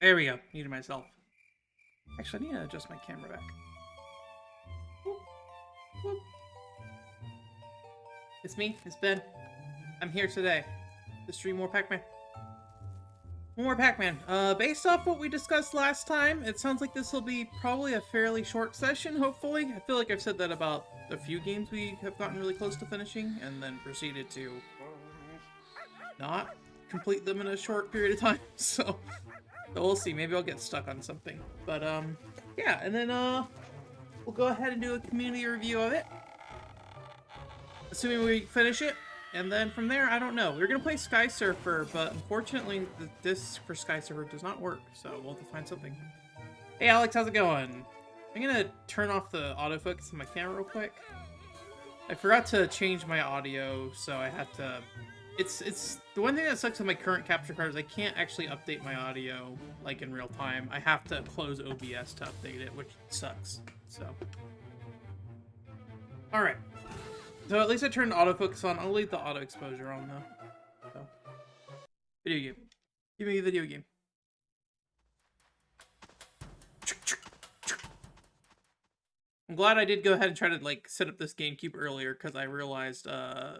There we go. Muted myself. Actually, I need to adjust my camera back. Whoop, whoop. It's me. It's Ben. I'm here today to stream more Pac-Man. More Pac-Man. Based off what we discussed last time, it sounds like this will be probably a fairly short session, hopefully. I feel like I've said that about a few games we have gotten really close to finishing, and then proceeded to not complete them in a short period of time, so we'll see. Maybe I'll get stuck on something. But, yeah, and then, we'll go ahead and do a community review of it. Assuming we finish it. And then from there, I don't know. We were going to play Sky Surfer, but unfortunately, the disc for Sky Surfer does not work, so we'll have to find something. Hey, Alex, how's it going? I'm going to turn off the autofocus on my camera real quick. I forgot to change my audio, so I had to... It's the one thing that sucks with my current capture card is I can't actually update my audio, like, in real time. I have to close OBS to update it, which sucks, so... Alright. So at least I turned autofocus on. I'll leave the auto exposure on though. So. Video game. Give me a video game. I'm glad I did go ahead and try to like set up this GameCube earlier because I realized I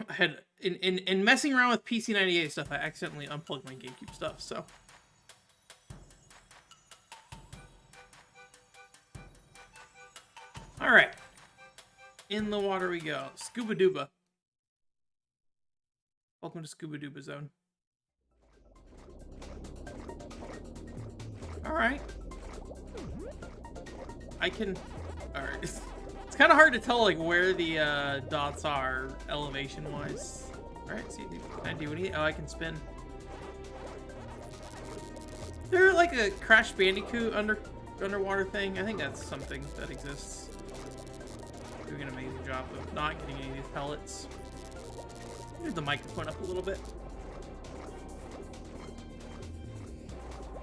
had in messing around with PC98 stuff I accidentally unplugged my GameCube stuff, so. Alright. In the water we go. Scuba Dooba. Welcome to Scuba Dooba Zone. Alright. I can... Alright. It's kind of hard to tell, like, where the dots are elevation-wise. Alright, see, can I do anything? Oh, I can spin. Is there, like, a Crash Bandicoot underwater thing? I think that's something that exists. Doing an amazing job of not getting any of these pellets. Move the microphone up a little bit.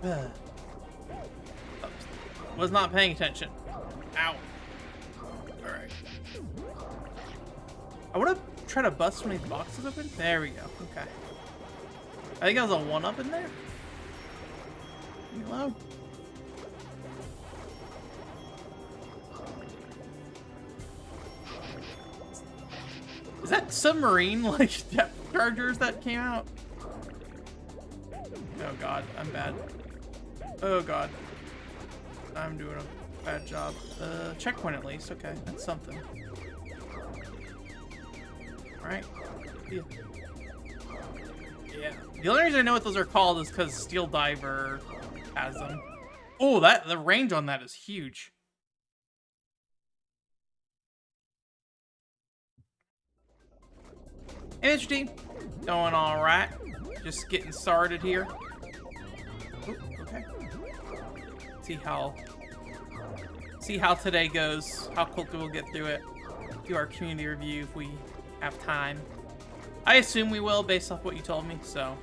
Oops. Was not paying attention. Ow. Alright. I want to try to bust one of these boxes open. There we go. Okay. I think I was a 1-up in there. Hello? Is that submarine, like, depth chargers that came out? Oh god, I'm bad. Oh god. I'm doing a bad job. Checkpoint at least, okay, that's something. Alright. Yeah. The only reason I know what those are called is because Steel Diver has them. Oh, the range on that is huge. Hey, Mr. T. Going all right. Just getting started here. Ooh, okay. See how today goes. How quickly we'll get through it. Do our community review if we have time. I assume we will based off what you told me. So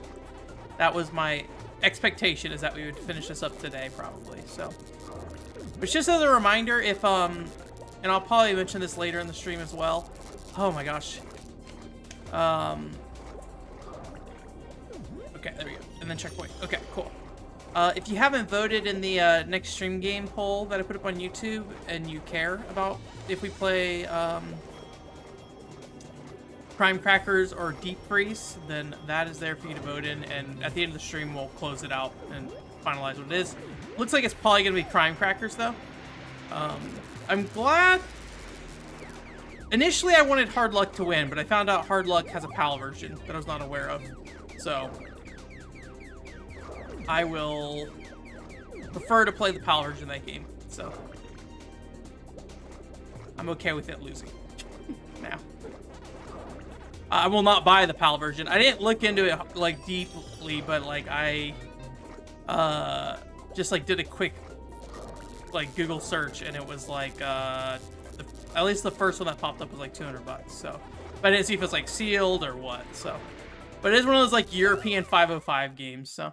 that was my expectation, is that we would finish this up today probably. So, but just as a reminder, if and I'll probably mention this later in the stream as well. Oh my gosh. Okay, there we go. And then checkpoint. Okay, cool. If you haven't voted in the next stream game poll that I put up on YouTube and you care about if we play Crime Crackers or Deep Freeze, then that is there for you to vote in, and at the end of the stream we'll close it out and finalize what it is. Looks like it's probably going to be Crime Crackers though. I'm glad... Initially, I wanted Hard Luck to win, but I found out Hard Luck has a PAL version that I was not aware of. So, I will prefer to play the PAL version of that game. So, I'm okay with it losing now. I will not buy the PAL version. I didn't look into it like deeply, but like I just like did a quick like Google search, and it was like at least the first one that popped up was like $200, so. But I didn't see if it's like sealed or what, so. But it is one of those like European 505 games, so.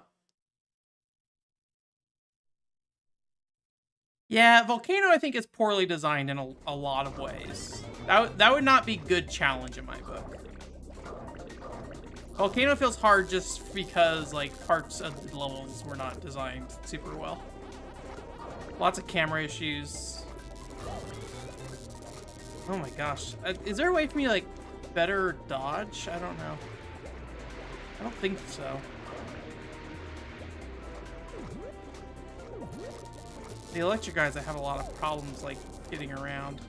Yeah, Volcano I think is poorly designed in a lot of ways. That would not be good challenge in my book. Volcano feels hard just because, like, parts of the levels were not designed super well. Lots of camera issues. Oh my gosh. Is there a way for me to, like, better dodge? I don't know. I don't think so. The electric guys, I have a lot of problems, like, getting around.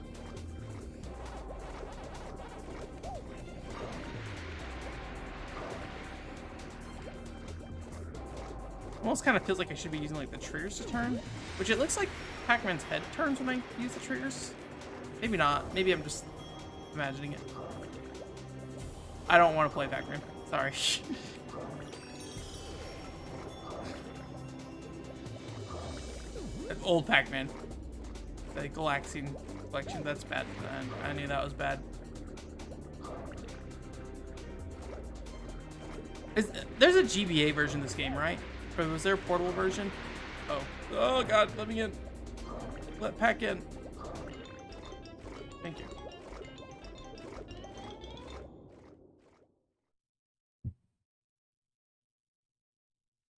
Almost kind of feels like I should be using, like, the triggers to turn. Which it looks like Pac-Man's head turns when I use the triggers. Maybe not. Maybe I'm just imagining it. I don't want to play Pac-Man. Sorry. Old Pac-Man. The Galaxian collection. That's bad. I knew that was bad. There's a GBA version of this game, right? Or was there a portable version? Oh. Oh, God. Let me in. Let Pac in. Thank you.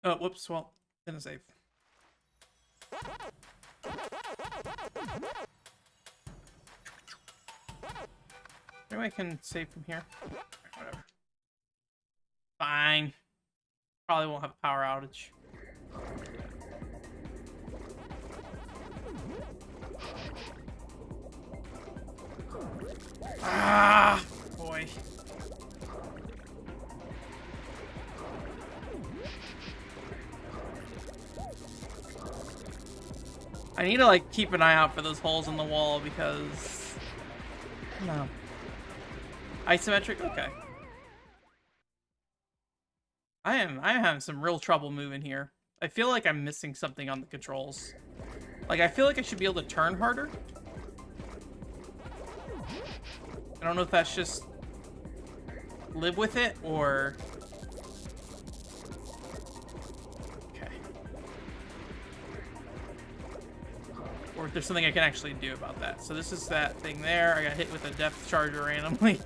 Oh, whoops. Well, didn't save. Maybe I can save from here. Whatever. Fine. Probably won't have a power outage. Ah, boy. I need to, like, keep an eye out for those holes in the wall because... No. Isometric? Okay. I'm having some real trouble moving here. I feel like I'm missing something on the controls. Like, I feel like I should be able to turn harder. I don't know if that's just live with it or... Okay. Or if there's something I can actually do about that. So this is that thing there. I got hit with a depth charger randomly.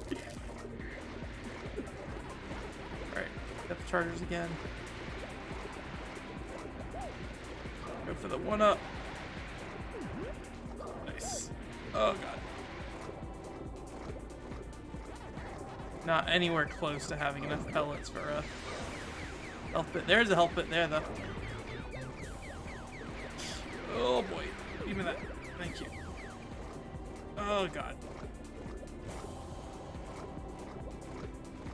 Alright, depth chargers again. Go for the 1-up. Nice. Oh, God. Not anywhere close to having enough pellets for a health bit. There's a health bit there, though. Oh, boy. Give me that. Thank you. Oh, God.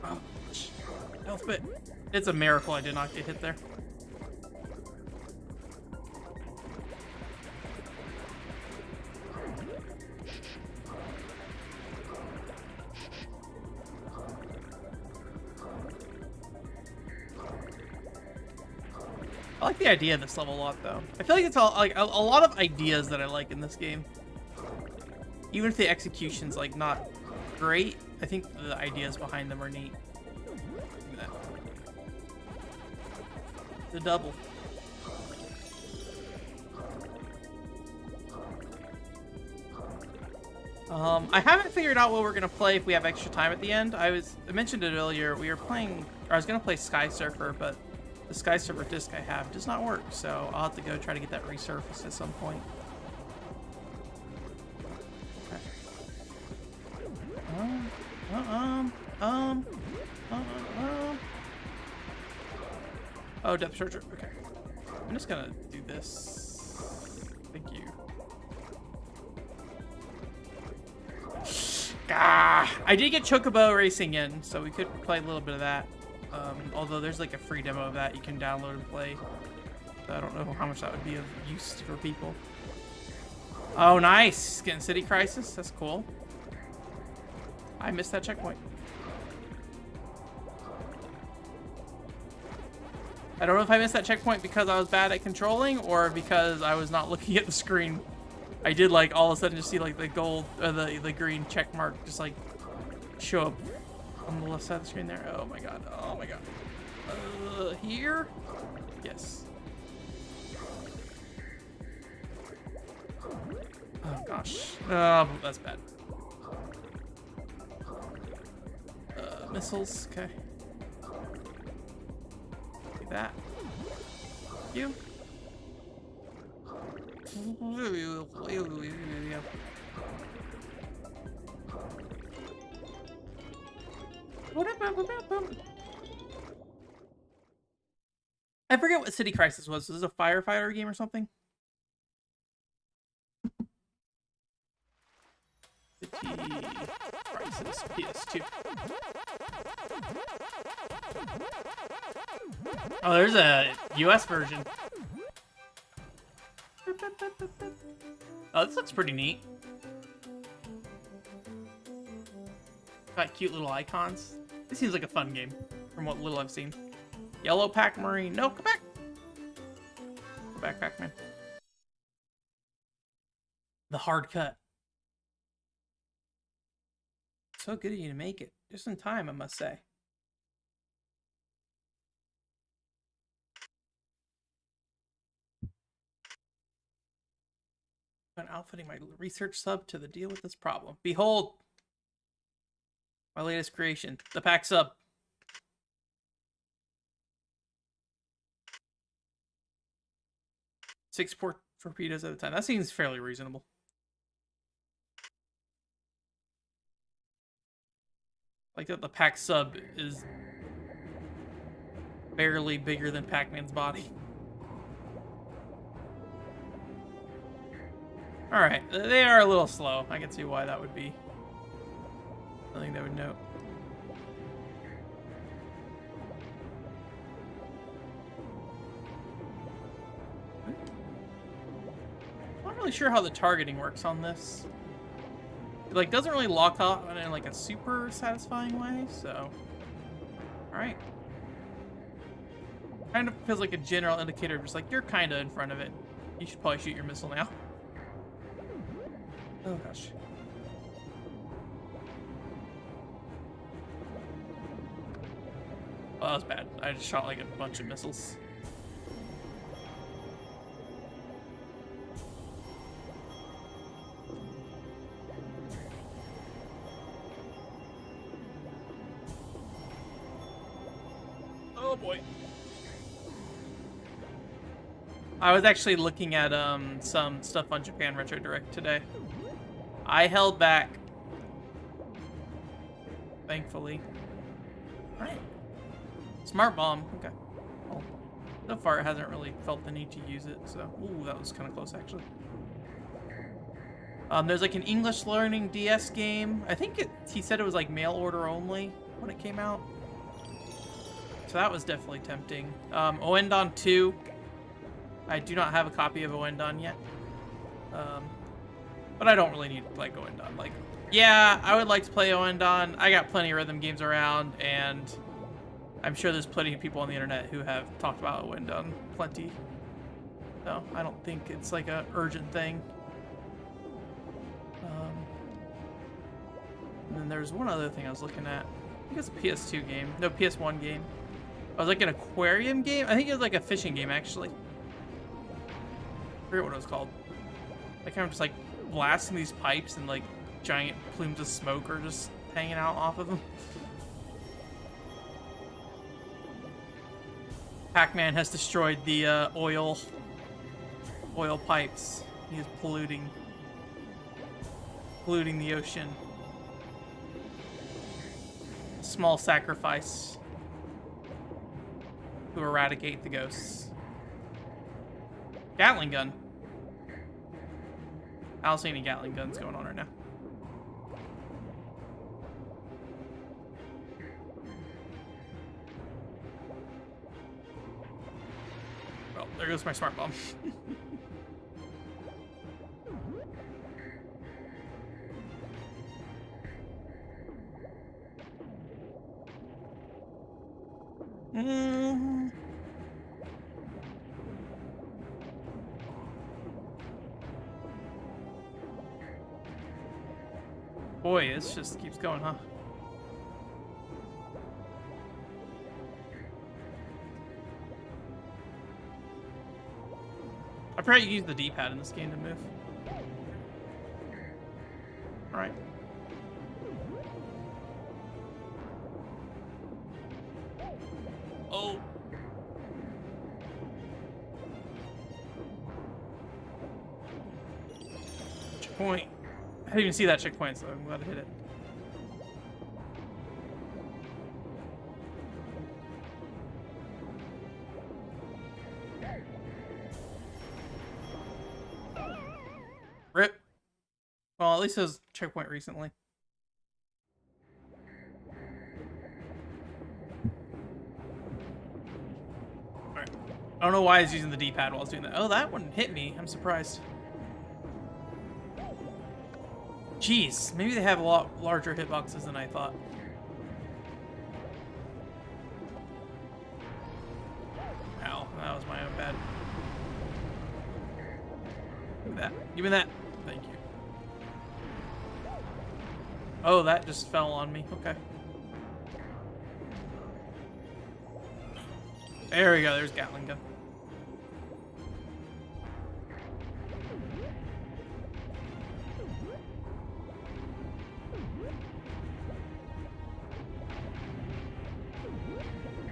Oh, health bit. It's a miracle I did not get hit there. I like the idea of this level a lot, though. I feel like it's all like a lot of ideas that I like in this game. Even if the execution's like not great, I think the ideas behind them are neat. Look at that. The double. I haven't figured out what we're gonna play if we have extra time at the end. I mentioned it earlier. We were playing, or I was gonna play Sky Surfer, but the Sky Surfer disc I have does not work, so I'll have to go try to get that resurfaced at some point. Okay. Oh, depth charger. Okay. I'm just gonna do this. Thank you. Ah, I did get Chocobo Racing in, so we could play a little bit of that. Although there's like a free demo of that you can download and play. So I don't know how much that would be of use for people. Oh, nice. Getting City Crisis. That's cool. I missed that checkpoint. I don't know if I missed that checkpoint because I was bad at controlling or because I was not looking at the screen. I did like all of a sudden just see like the gold or the green check mark just like show up on the left side of the screen there. Oh my god. Oh my god. Here? Yes. Oh gosh. Oh, that's bad. Missiles. Okay. that. You. I forget what City Crisis was. Was this a firefighter game or something? City Crisis PS2. Oh, there's a US version. Oh, this looks pretty neat. Got cute little icons. This seems like a fun game from what little I've seen. Yellow Pac-Marine. No, come back. Go back, Pac-Man. The hard cut. So good of you to make it. Just in time, I must say. I'm outfitting my research sub to deal with this problem. Behold! My latest creation. The Pac sub. 6 torpedoes at a time. That seems fairly reasonable. Like that the Pac sub is barely bigger than Pac-Man's body. Alright, they are a little slow. I can see why that would be. I think they would note. I'm not really sure how the targeting works on this. It like doesn't really lock on in like a super satisfying way, so. Alright. Kind of feels like a general indicator, just like you're kinda in front of it. You should probably shoot your missile now. Oh gosh. Oh, that was bad. I just shot like a bunch of missiles. Oh boy. I was actually looking at some stuff on Japan Retro Direct today. I held back. Thankfully. Alright. Smart bomb. Okay. Well, so far it hasn't really felt the need to use it, so. Ooh, that was kind of close actually. There's like an English learning DS game. I think he said it was like mail order only when it came out. So that was definitely tempting. Oendon 2. I do not have a copy of Oendon yet. But I don't really need to play Oendon. Like, yeah, I would like to play Oendon. I got plenty of rhythm games around, and I'm sure there's plenty of people on the internet who have talked about Oendon plenty. So I don't think it's like a urgent thing. And then there's one other thing I was looking at. I think it's a PS2 game. No, PS1 game. I was like an aquarium game. I think it was like a fishing game, actually. I forget what it was called. Like kind of just like blasting these pipes and like giant plumes of smoke are just hanging out off of them. Pac-Man has destroyed the oil pipes. He is polluting the ocean. Small sacrifice to eradicate the ghosts. Gatling gun. I don't see any Gatling guns going on right now. Well, there goes my smart bomb. Boy, this just keeps going, huh? I forgot you use the D-pad in this game to move. Alright. Oh. checkpoint. I didn't even see that checkpoint, so I'm glad I hit it. Rip. Well, at least it was checkpoint recently. Alright. I don't know why I was using the D-pad while I was doing that. Oh, that one hit me. I'm surprised. Jeez, maybe they have a lot larger hitboxes than I thought. Ow, that was my own bad. Give me that. Give me that. Thank you. Oh, that just fell on me. Okay. There we go. There's Gatling gun.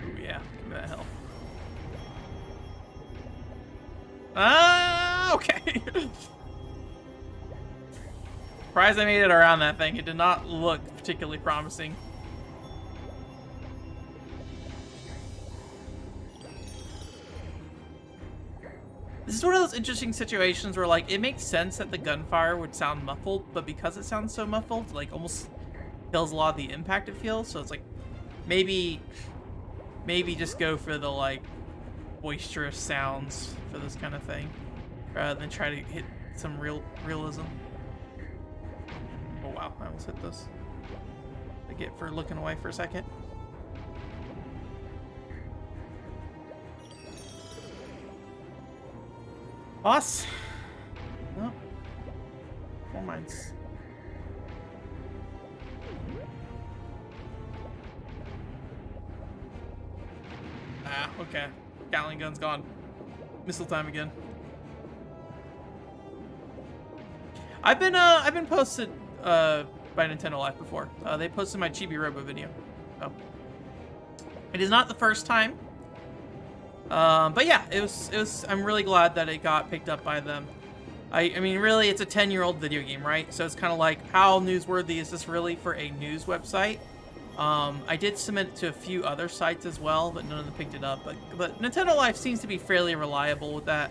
Ooh, yeah. Give me that health. Ah, okay. Surprised I made it around that thing. It did not look particularly promising. This is one of those interesting situations where, like, it makes sense that the gunfire would sound muffled, but because it sounds so muffled, like, almost kills a lot of the impact it feels. So it's like, maybe just go for the, like, boisterous sounds for this kind of thing, rather than try to hit some realism. Oh wow, I almost hit this. I get for looking away for a second. Boss? No. More mines. Ah, okay. Gatling gun's gone. Missile time again. I've been posted by Nintendo Life before. They posted my Chibi Robo video. So it is not the first time. But yeah, it was. I'm really glad that it got picked up by them. I mean, really, it's a 10-year-old video game, right? So it's kind of like, how newsworthy is this really for a news website? I did submit it to a few other sites as well, but none of them picked it up. But Nintendo Life seems to be fairly reliable with that.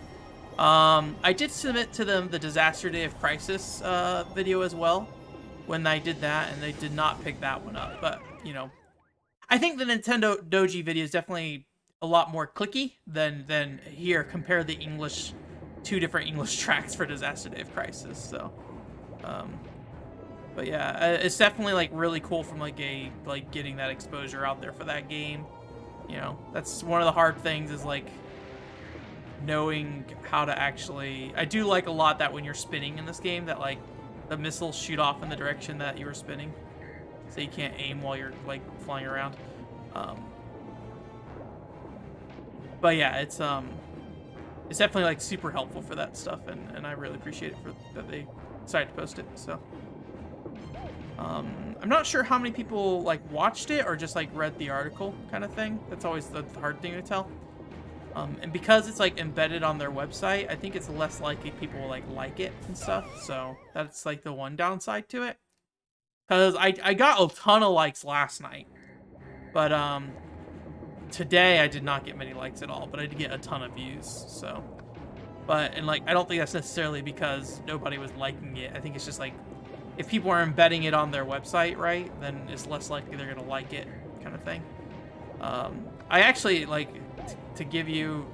I did submit to them the Disaster Day of Crisis video as well when I did that, and they did not pick that one up. But, you know, I think the Nintendo Doji video is definitely a lot more clicky than here. Compare the two different English tracks for Disaster Day of Crisis. So, but yeah, it's definitely like really cool from like getting that exposure out there for that game. You know, that's one of the hard things is like knowing how to actually. I do like a lot that when you're spinning in this game, that like the missiles shoot off in the direction that you were spinning, so you can't aim while you're like flying around. But yeah, it's definitely like super helpful for that stuff, and I really appreciate it that they decided to post it. So I'm not sure how many people like watched it or just like read the article kind of thing. That's always the hard thing to tell. And because it's like embedded on their website, I think it's less likely people will like it and stuff. So that's like the one downside to it. Because I got a ton of likes last night, but today I did not get many likes at all, but I did get a ton of views. So, and like I don't think that's necessarily because nobody was liking it. I think it's just like if people are embedding it on their website, right, then it's less likely they're gonna like it, kind of thing. I actually like to give you,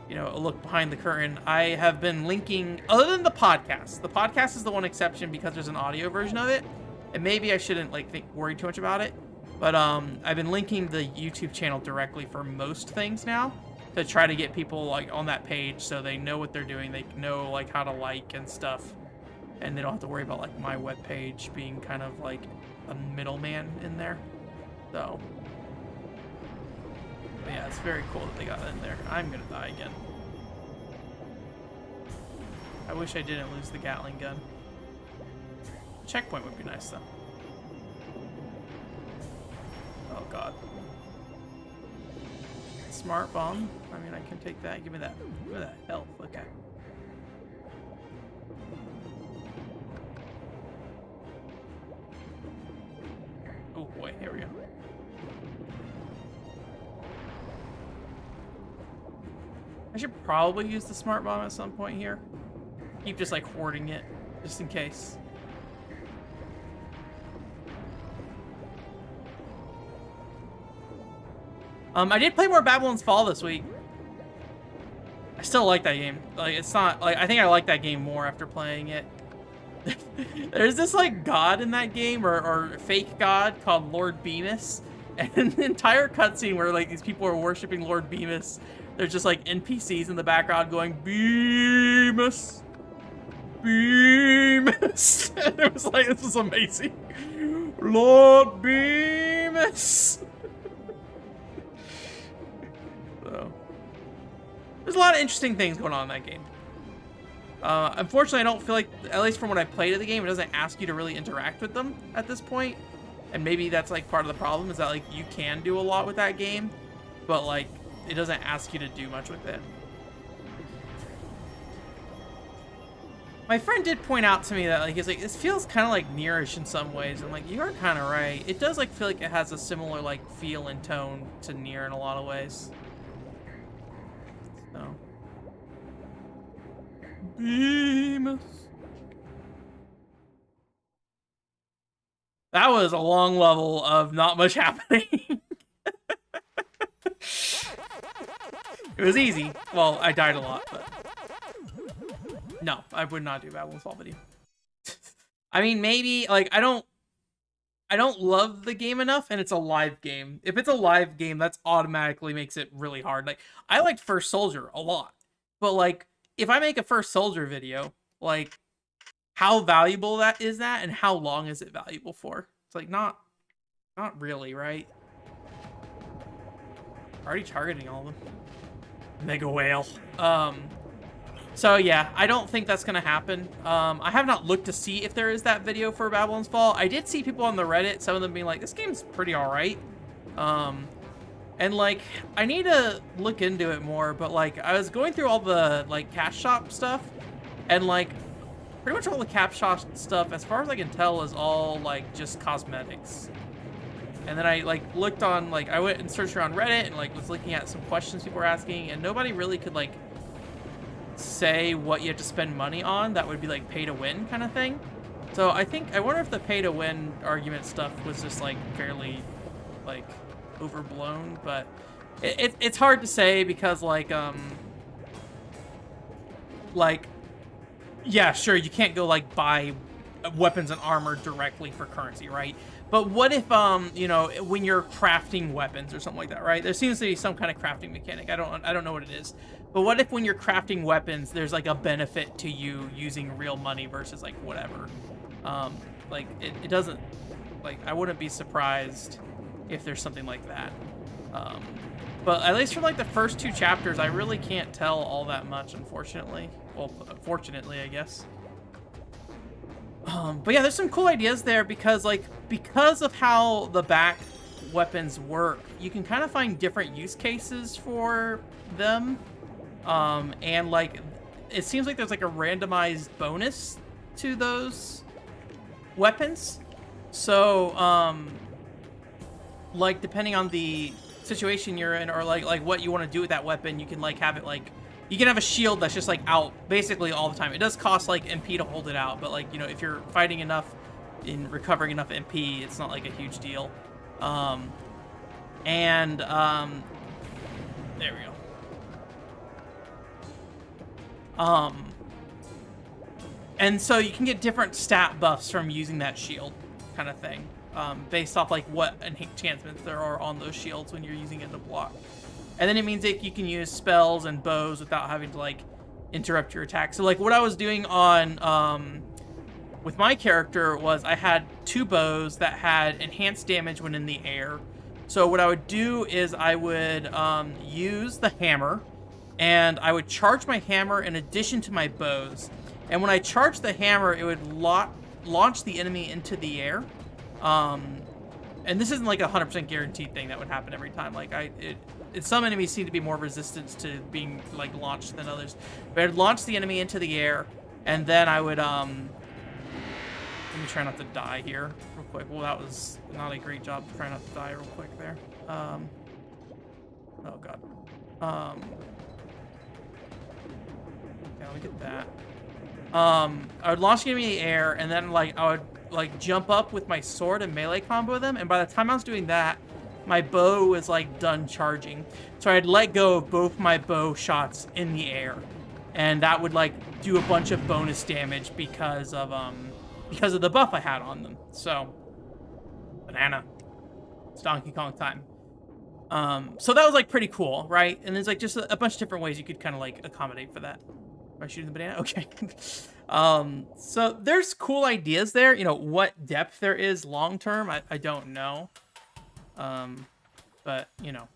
you know, a look behind the curtain. I have been linking, other than the podcast. The podcast is the one exception because there's an audio version of it, and maybe I shouldn't like worry too much about it. But I've been linking the YouTube channel directly for most things now to try to get people like on that page so they know what they're doing. They know like how to like and stuff, and they don't have to worry about like my web page being kind of like a middleman in there. So yeah, it's very cool that they got in there. I'm gonna die again. I wish I didn't lose the Gatling gun. Checkpoint would be nice though. Oh god. Smart bomb. I mean, I can take that. Give me that. Give me that health. Okay. I should probably use the smart bomb at some point here. Keep just like hoarding it, just in case. I did play more Babylon's Fall this week. I still like that game. Like, it's not like I think I like that game more after playing it. There's this like god in that game, or fake god called Lord Bemis, and an entire cutscene where like these people are worshiping Lord Bemis. There's just like NPCs in the background going Bemis, Bemis. And it was like, this is amazing. Lord Bemis. So there's a lot of interesting things going on in that game. Unfortunately, I don't feel like, at least from what I played of the game, it doesn't ask you to really interact with them at this point. And maybe that's like part of the problem, is that like you can do a lot with that game, but like it doesn't ask you to do much with it. My friend did point out to me that like he's like, this feels kind of like Nierish in some ways. I'm like, you are kind of right. It does like feel like it has a similar like feel and tone to Nier in a lot of ways. So. Bemis. That was a long level of not much happening. It was easy. Well, I died a lot, but no, I would not do Babylon's Fall video. I mean, maybe like I don't love the game enough, and it's a live game. If it's a live game, that's automatically makes it really hard. Like I liked First Soldier a lot, but like if I make a First Soldier video, like how valuable is that, and how long is it valuable for? It's like not really, right? Already targeting all of them. Mega whale. So yeah, I don't think that's gonna happen. I have not looked to see if there is that video for Babylon's Fall. I did see people on the Reddit, some of them being like, this game's pretty alright. And like, I need to look into it more, but like, I was going through all the like cash shop stuff, and like, pretty much all the cash shop stuff, as far as I can tell, is all like just cosmetics. And then I like looked on, like, I went and searched around Reddit and like was looking at some questions people were asking, and nobody really could like say what you have to spend money on that would be like pay to win kind of thing. So I wonder if the pay to win argument stuff was just like fairly like overblown, but it's hard to say because like yeah, sure, you can't go like buy weapons and armor directly for currency, right? But what if you know, when you're crafting weapons or something like that, right? There seems to be some kind of crafting mechanic. I don't know what it is. But what if when you're crafting weapons, there's like a benefit to you using real money versus like whatever? Like it doesn't, like, I wouldn't be surprised if there's something like that. But at least from like the first 2 chapters, I really can't tell all that much, unfortunately. Well, fortunately, I guess. But yeah, there's some cool ideas there because of how the back weapons work, you can kind of find different use cases for them. And like, it seems like there's like a randomized bonus to those weapons. So, like, depending on the situation you're in, or like what you want to do with that weapon, you can like have it like, you can have a shield that's just like out basically all the time. It does cost like MP to hold it out, but like, you know, if you're fighting enough in recovering enough MP, it's not like a huge deal. There we go. And so you can get different stat buffs from using that shield kind of thing, based off like what enhancements there are on those shields when you're using it to block. And then it means that you can use spells and bows without having to like interrupt your attack. So like what I was doing on with my character was I had 2 bows that had enhanced damage when in the air. So what I would do is I would use the hammer, and I would charge my hammer in addition to my bows. And when I charged the hammer, it would launch the enemy into the air. And this isn't like a 100% guaranteed thing that would happen every time. Like some enemies seem to be more resistant to being like launched than others. But I'd launch the enemy into the air, and then I would let me try not to die here real quick. Well, that was not a great job trying not to die real quick there. Oh god. Okay, let me get that. I would launch him in the air, and then like I would like jump up with my sword and melee combo them. And by the time I was doing that, my bow was like done charging. So I'd let go of both my bow shots in the air, and that would like do a bunch of bonus damage because of the buff I had on them. So, banana. It's Donkey Kong time. So that was like pretty cool, right? And there's like just a bunch of different ways you could kind of like accommodate for that. Am I shooting the banana? Okay. So there's cool ideas there. You know, what depth there is long term, I don't know. But you know.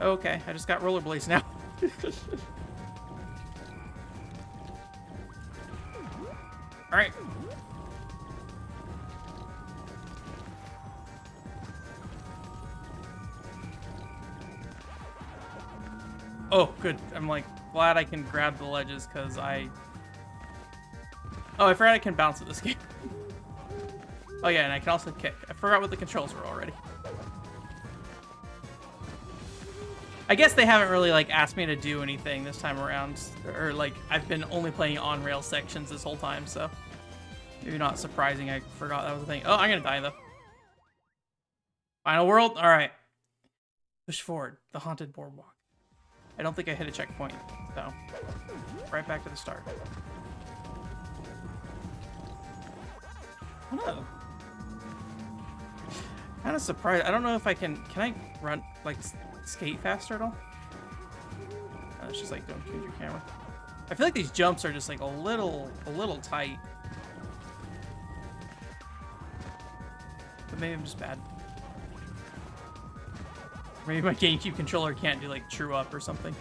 Okay, I just got rollerblades now. All right. Oh, good. I'm like glad I can grab the ledges because I forgot I can bounce at this game. Oh yeah, and I can also kick. I forgot what the controls were already. I guess they haven't really like asked me to do anything this time around, or like I've been only playing on rail sections this whole time, so maybe not surprising. I forgot that was a thing. Oh, I'm gonna die though. Final world. All right. Push forward. The haunted boardwalk. I don't think I hit a checkpoint, so right back to the start. Oh. Kind of surprised. I don't know if I can I run, like, skate faster at all? Oh, it's just like, don't change your camera. I feel like these jumps are just like a little tight. But maybe I'm just bad. Maybe my GameCube controller can't do like true up or something.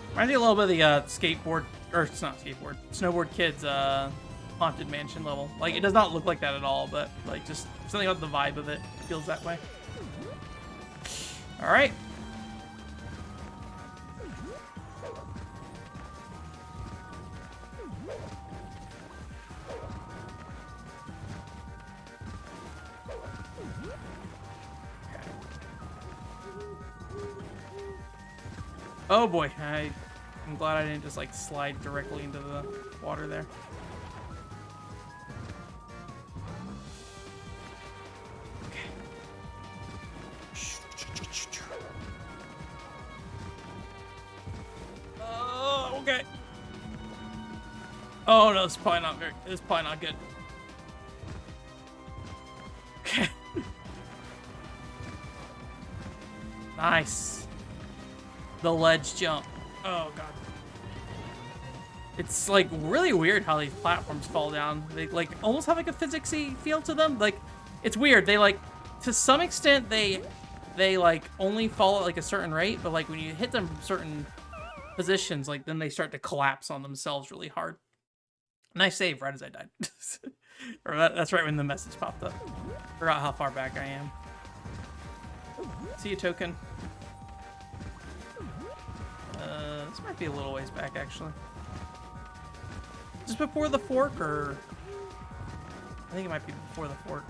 Reminds me a little bit of the skateboard, or it's not skateboard, snowboard kids haunted mansion level. Like it does not look like that at all, but like just something about the vibe of it feels that way. All right. Oh boy, I'm glad I didn't just like slide directly into the water there. Okay. Oh, okay. Oh no, this is probably not good. Okay. Nice. The ledge jump. Oh god. It's like really weird how these platforms fall down. They like almost have like a physicsy feel to them. Like it's weird. They like to some extent they like only fall at like a certain rate, but like when you hit them from certain positions, like then they start to collapse on themselves really hard. Nice save right as I died. Or that's right when the message popped up. Forgot how far back I am. See you, token. This might be a little ways back, actually. Just before the fork, or... I think it might be before the fork.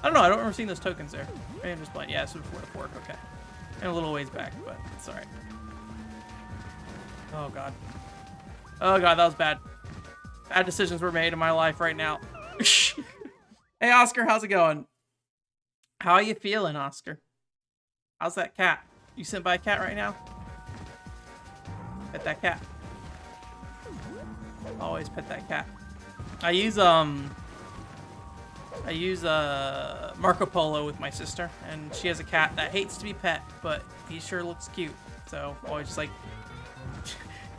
I don't know, I don't remember seeing those tokens there. Maybe I'm just playing. Yeah, it's before the fork, okay. And a little ways back, but it's alright. Oh, God. Oh, God, that was bad. Bad decisions were made in my life right now. Hey, Oscar, how's it going? How are you feeling, Oscar? How's that cat? You sitting by a cat right now? Pet that cat. Always pet that cat. I use Marco Polo with my sister, and she has a cat that hates to be pet, but he sure looks cute. So always just like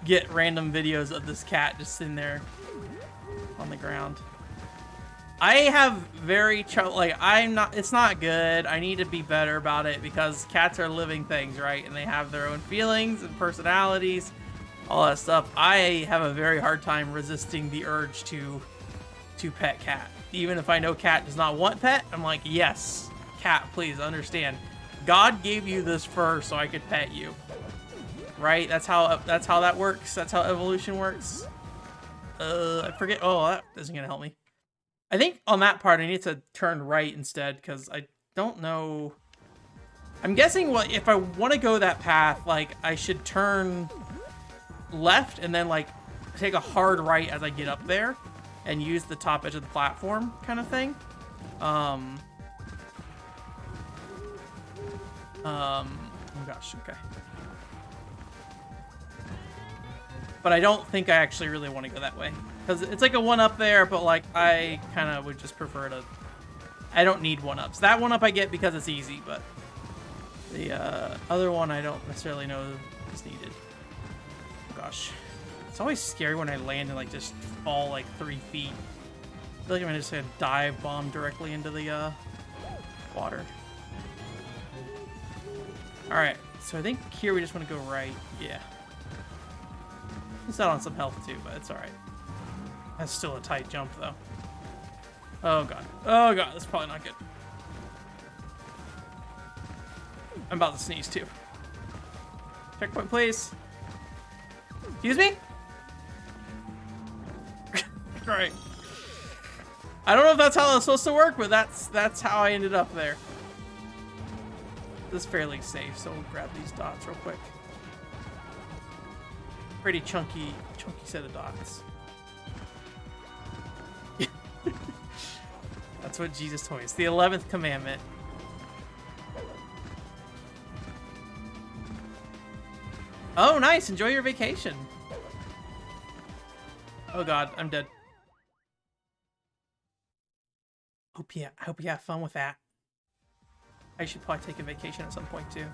get random videos of this cat just sitting there on the ground. I have very it's not good. I need to be better about it because cats are living things, right? And they have their own feelings and personalities, all that stuff. I have a very hard time resisting the urge to pet cat. Even if I know cat does not want pet, I'm like, yes, cat, please understand. God gave you this fur so I could pet you. Right? That's how that works. That's how evolution works. I forget. Oh, that isn't gonna help me. I think on that part I need to turn right instead because I don't know. I'm guessing what if I want to go that path, like I should turn left and then like take a hard right as I get up there and use the top edge of the platform kind of thing. Oh gosh, okay. But I don't think I actually really want to go that way. Because it's like a one-up there, but like I kind of would just prefer to... I don't need one-ups. That one-up I get because it's easy, but the other one I don't necessarily know is needed. Oh gosh. It's always scary when I land and like just fall like 3 feet. I feel like I'm just gonna dive bomb directly into the water. Alright, so I think here we just want to go right. Yeah. It's not on some health too, but it's alright. That's still a tight jump though. Oh god. Oh god, that's probably not good. I'm about to sneeze too. Checkpoint, please. Excuse me? Alright. I don't know if that's how it's supposed to work, but that's how I ended up there. This is fairly safe, so we'll grab these dots real quick. Pretty chunky set of dots. That's what Jesus told me. It's the 11th commandment. Oh, nice. Enjoy your vacation. Oh god, I'm dead. I hope you have fun with that. I should probably take a vacation at some point too.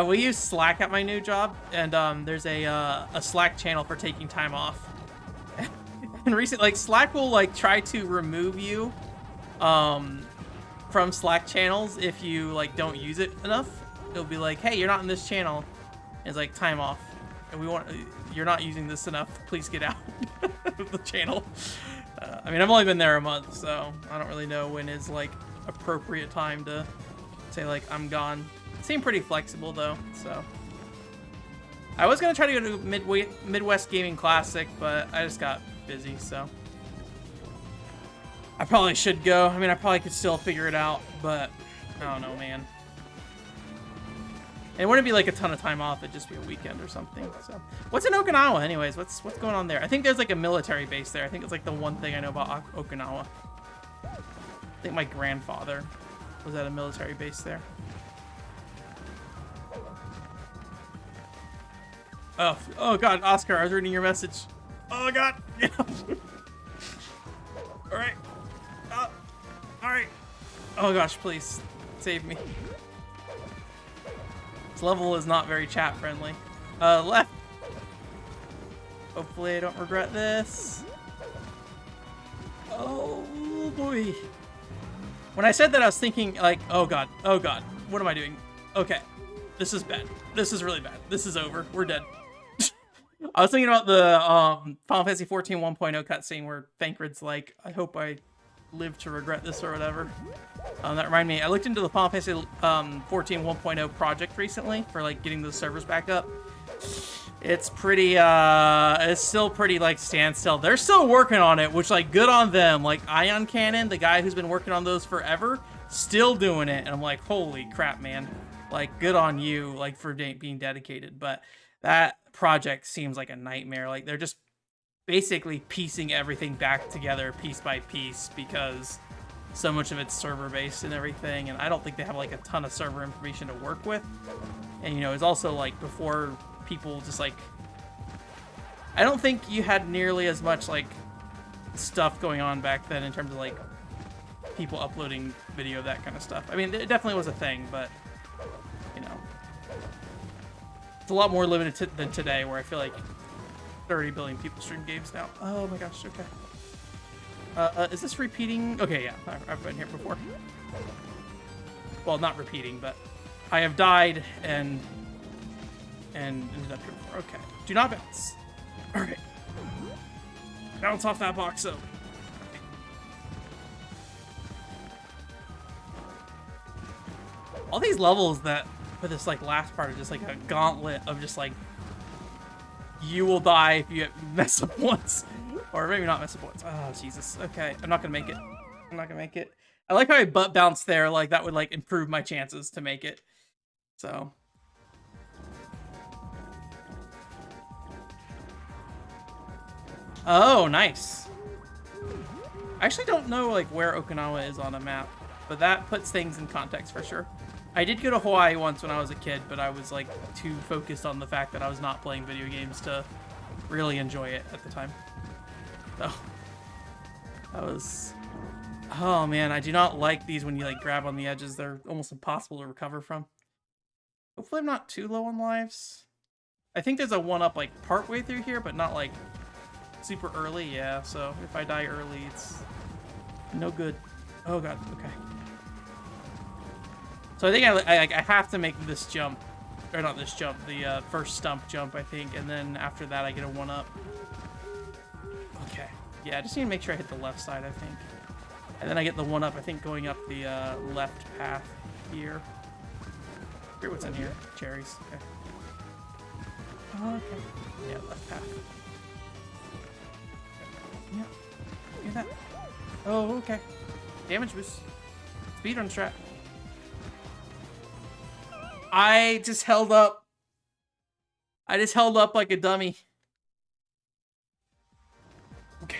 We use Slack at my new job, and there's a Slack channel for taking time off. And recently, like Slack will like try to remove you from Slack channels if you like don't use it enough. It'll be like, hey, you're not in this channel. And it's like time off, and you're not using this enough. Please get out of the channel. I mean, I've only been there a month, so I don't really know when is like appropriate time to say like I'm gone. Seem pretty flexible though, so. I was gonna try to go to Midwest Gaming Classic, but I just got busy, so. I probably should go. I mean, I probably could still figure it out, but I don't know, man. It wouldn't be like a ton of time off, it'd just be a weekend or something, so. What's in Okinawa anyways? What's going on there? I think there's like a military base there. I think it's like the one thing I know about Okinawa. I think my grandfather was at a military base there. Oh god, Oscar, I was reading your message. Oh god, yeah. Alright. Alright. Oh gosh, please, save me. This level is not very chat friendly. Left. Hopefully I don't regret this. Oh boy. When I said that, I was thinking like, oh god, what am I doing? Okay, this is bad. This is really bad. This is over. We're dead. I was thinking about the Final Fantasy 14 1.0 cutscene where Thancred's like, I hope I live to regret this or whatever. That reminded me, I looked into the Final Fantasy 14 1.0 project recently for like getting those servers back up. It's pretty, it's still pretty like standstill. They're still working on it, which like good on them. Like Ion Cannon, the guy who's been working on those forever, still doing it. And I'm like, holy crap, man. Like good on you, like for being dedicated. But that project seems like a nightmare. Like they're just basically piecing everything back together piece by piece because so much of it's server based and everything, and I don't think they have like a ton of server information to work with. And you know, it's also like before people just like, I don't think you had nearly as much like stuff going on back then in terms of like people uploading video, that kind of stuff. I mean, it definitely was a thing, but you know, it's a lot more limited than today, where I feel like 30 billion people stream games now. Oh my gosh, okay. Is this repeating? Okay, yeah, I've been here before. Well, not repeating, but I have died and ended up here before. Okay, do not bounce. All right, bounce off that box, though. All these levels that for this like last part are just like a gauntlet of just like, you will die if you mess up once. Or maybe not missile points. Oh, Jesus. Okay, I'm not gonna make it. I'm not gonna make it. I like how I butt bounced there. Like, that would, like, improve my chances to make it. So. Oh, nice. I actually don't know, like, where Okinawa is on a map, but that puts things in context for sure. I did go to Hawaii once when I was a kid, but I was, like, too focused on the fact that I was not playing video games to really enjoy it at the time. So, that was... Oh, man, I do not like these when you, like, grab on the edges. They're almost impossible to recover from. Hopefully I'm not too low on lives. I think there's a 1-up, like, partway through here, but not, like, super early. Yeah, so if I die early, it's no good. Oh, God, okay. So I think I have to make this jump. Or not this jump, the first stump jump, I think. And then after that, I get a 1-up. Okay. Yeah, I just need to make sure I hit the left side, I think. And then I get the 1-up, I think, going up the left path here. Here, what's in here? Cherries. Okay. Oh, okay. Yeah, left path. Yeah. Look at that. Oh, okay. Damage boost. Speed run strat. I just held up. I just held up like a dummy. Okay.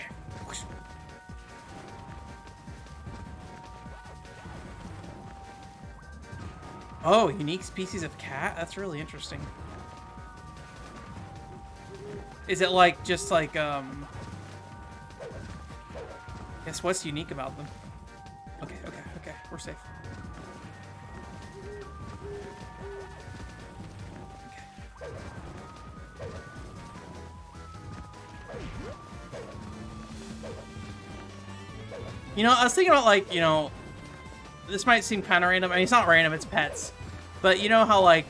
Oh, unique species of cat? That's really interesting. Is it like, just like, guess what's unique about them? Okay, we're safe. Okay. You know, I was thinking about, like, you know, this might seem kind of random. I mean, it's not random, it's pets. But you know how, like,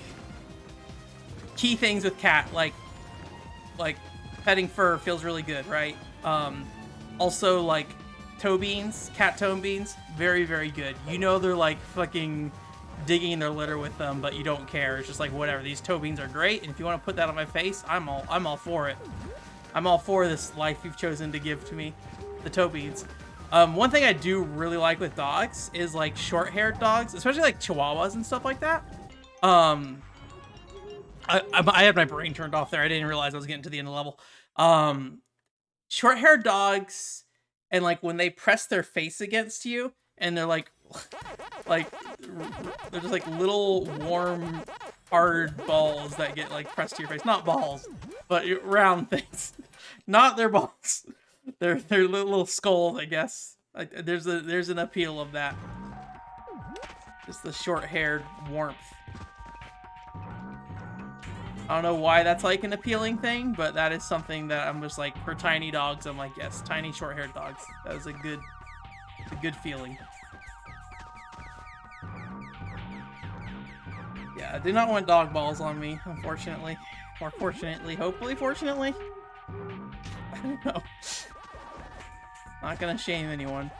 key things with cat, like petting fur feels really good, right? Also, like, toe beans, cat toe beans, very, very good. You know they're, like, fucking digging in their litter with them, but you don't care. It's just like, whatever. These toe beans are great, and if you want to put that on my face, I'm all for it. I'm all for this life you've chosen to give to me, the toe beans. One thing I do really like with dogs is, like, short-haired dogs, especially, like, chihuahuas and stuff like that. I had my brain turned off there. I didn't realize I was getting to the end of the level. Short-haired dogs, and, like, when they press their face against you, and they're, like, they're just, like, little, warm, hard balls that get, like, pressed to your face. Not balls, but round things. Not their balls. They're little skulls, I guess. Like, there's an appeal of that. Just the short-haired warmth. I don't know why that's, like, an appealing thing, but that is something that I'm just like, for tiny dogs, I'm like, yes, tiny short-haired dogs. That is a good feeling. Yeah, I do not want dog balls on me, unfortunately. Or fortunately, hopefully, fortunately. I don't know. Not gonna shame anyone.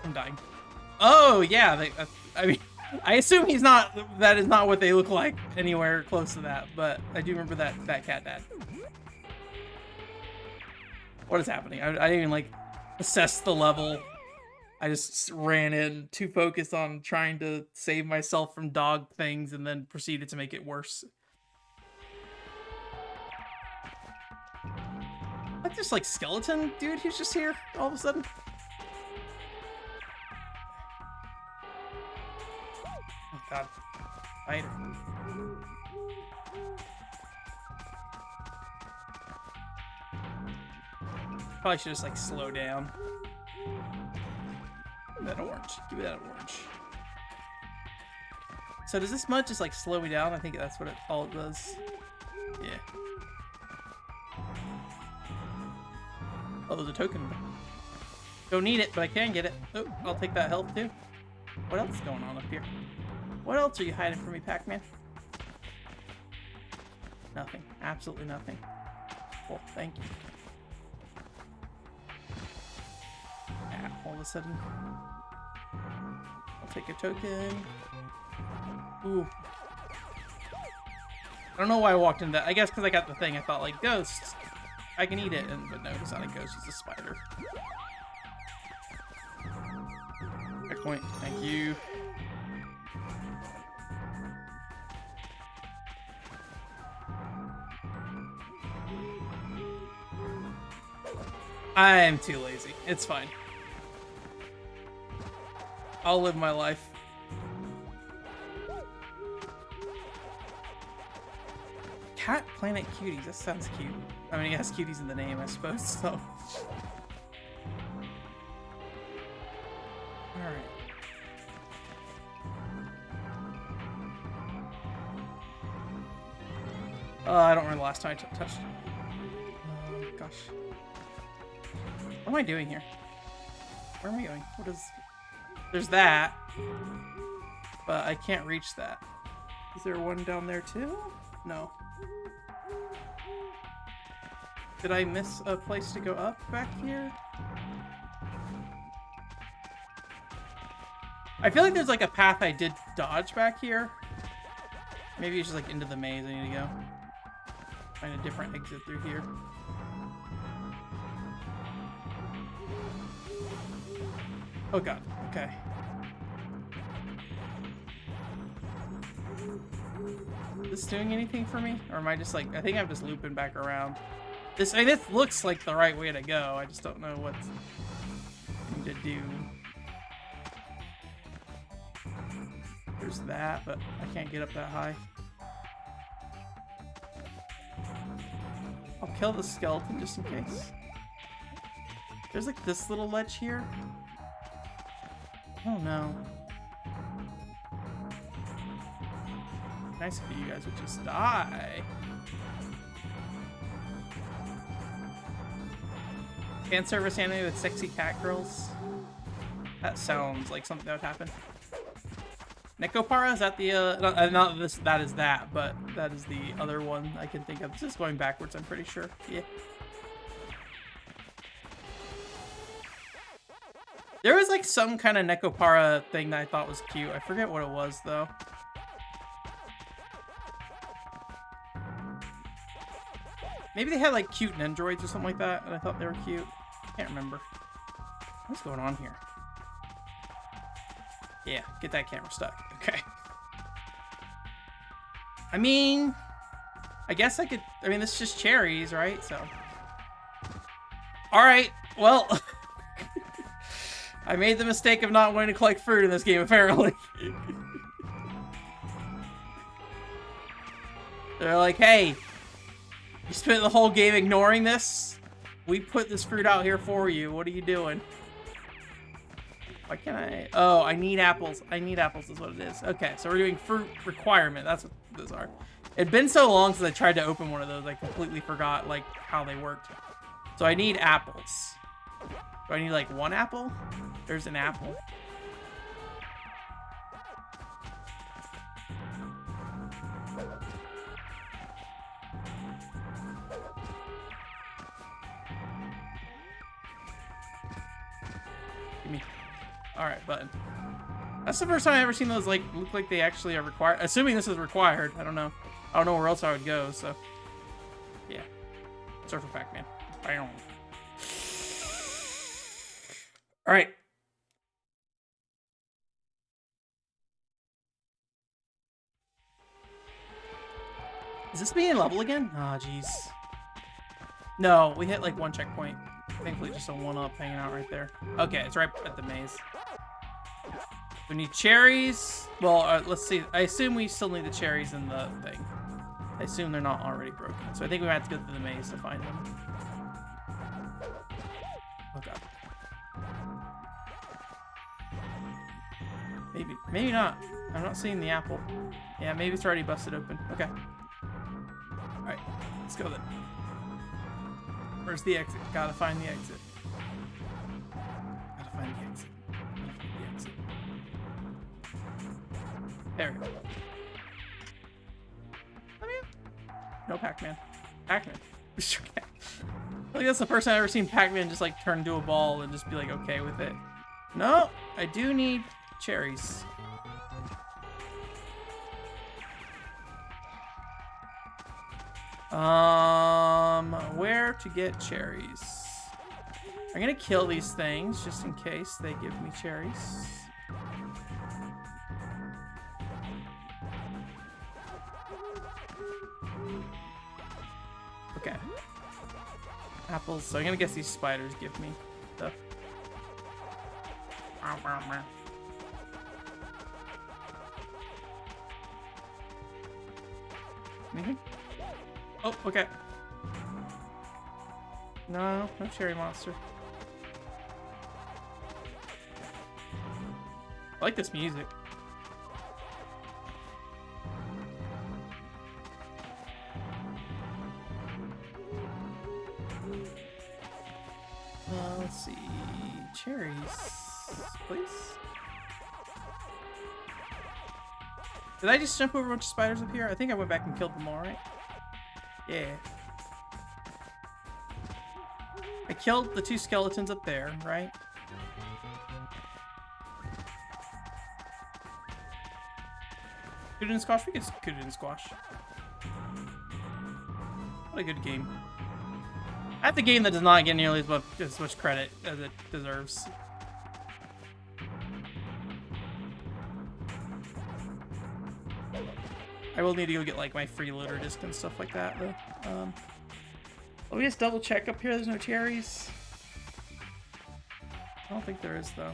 I'm dying. Oh, yeah, I mean, I assume that is not what they look like anywhere close to that, but I do remember that cat dad. What is happening? I didn't even, like, assess the level. I just ran in, too focused on trying to save myself from dog things, and then proceeded to make it worse. Like this, like, skeleton dude who's just here all of a sudden. Oh, God. Spider. Probably should just, like, slow down. Give me that orange. Give me that orange. So does this mud just, like, slow me down? I think that's what all it does. Yeah. Oh, there's a token. Don't need it, but I can get it. Oh, I'll take that health too. What else is going on up here? What else are you hiding from me, Pac-Man? Nothing. Absolutely nothing. Well, thank you. Ah, all of a sudden. I'll take a token. Ooh. I don't know why I walked into that. I guess because I got the thing. I thought, like, ghosts. I can eat it. But no, it's not a ghost. It's a spider. Checkpoint. Thank you. I'm too lazy. It's fine. I'll live my life. Cat Planet Cuties. That sounds cute. I mean, it has cuties in the name, I suppose, so. Alright. I don't remember the last time I touched it. Gosh. What am I doing here? Where am I going? What is... There's that. But I can't reach that. Is there one down there too? No. Did I miss a place to go up back here? I feel like there's like a path I did dodge back here. Maybe it's just like into the maze I need to go. Find a different exit through here. Oh god, okay. Is this doing anything for me? Or am I just like, I think I'm just looping back around. This, I mean, this looks like the right way to go. I just don't know what I need to do. There's that, but I can't get up that high. I'll kill the skeleton just in case. There's like this little ledge here. Oh no. Nice if you guys would just die. Fan service anime with sexy cat girls. That sounds like something that would happen. Nekopara, is that the, not this, that is that, but that is the other one I can think of. This is going backwards, I'm pretty sure. Yeah. There was like some kind of Nekopara thing that I thought was cute. I forget what it was though. Maybe they had like cute Nendroids or something like that, and I thought they were cute. Can't remember. What's going on here? Yeah, get that camera stuck. Okay. I mean, I guess I could, I mean, this is just cherries, right? So. Alright, well. I made the mistake of not wanting to collect fruit in this game, apparently. They're like, hey, you spent the whole game ignoring this? We put this fruit out here for you. What are you doing? Why can't I? Oh, I need apples. I need apples is what it is. Okay, so we're doing fruit requirement. That's what those are. It'd been so long since I tried to open one of those, I completely forgot, like, how they worked. So I need apples. Do I need, like, one apple? There's an apple. Give me. Alright, button. That's the first time I've ever seen those, like, look like they actually are required. Assuming this is required. I don't know. I don't know where else I would go, so. Yeah. Surfer Pac-Man. Alright. Is this being level again? Oh, jeez. No, we hit like one checkpoint. Thankfully, just a one-up hanging out right there. Okay, it's right at the maze. We need cherries. Well, let's see. I assume we still need the cherries in the thing. I assume they're not already broken. So I think we might have to go through the maze to find them. Oh, God. Maybe. Maybe not. I'm not seeing the apple. Yeah, maybe it's already busted open. Okay. Alright. Let's go then. Where's the exit? Gotta find the exit. Gotta find the exit. Gotta find the exit. There we go. Let me in. No Pac-Man. Pac-Man. Okay. I think that's the first time I've ever seen Pac-Man just like turn into a ball and just be like okay with it. No, I do need cherries. Where to get cherries? I'm gonna kill these things just in case they give me cherries. Okay. Apples. So I'm gonna guess these spiders give me stuff. Anything? Oh, okay. No cherry monster. I like this music. Let's see. Cherries, please. Did I just jump over a bunch of spiders up here? I think I went back and killed them all, right? Yeah. I killed the 2 skeletons up there, right? Kururuin Squash? We could Kururuin Squash. What a good game. That's a game that does not get nearly as much credit as it deserves. I will need to go get like my freeloader disc and stuff like that though. Let me just double check up here. There's no cherries. I don't think there is though.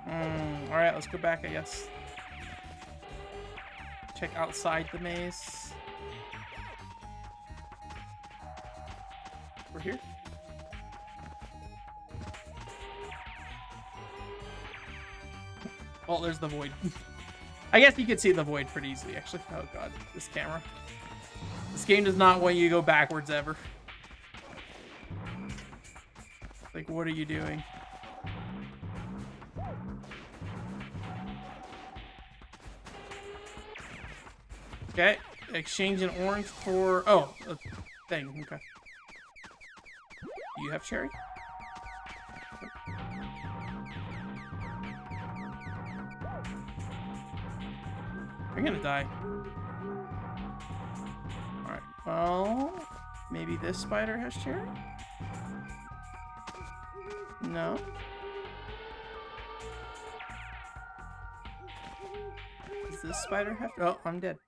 All right, let's go back, I guess. Check outside the maze. We're here. Oh, there's the void. I guess you could see the void pretty easily, actually. Oh god, this camera. This game does not want you to go backwards ever. Like, what are you doing? Okay, exchange an orange for... Oh, a thing, okay. You have cherry? You're gonna die. Alright, well... Maybe this spider has cherry? No. Does this spider have... Oh, I'm dead.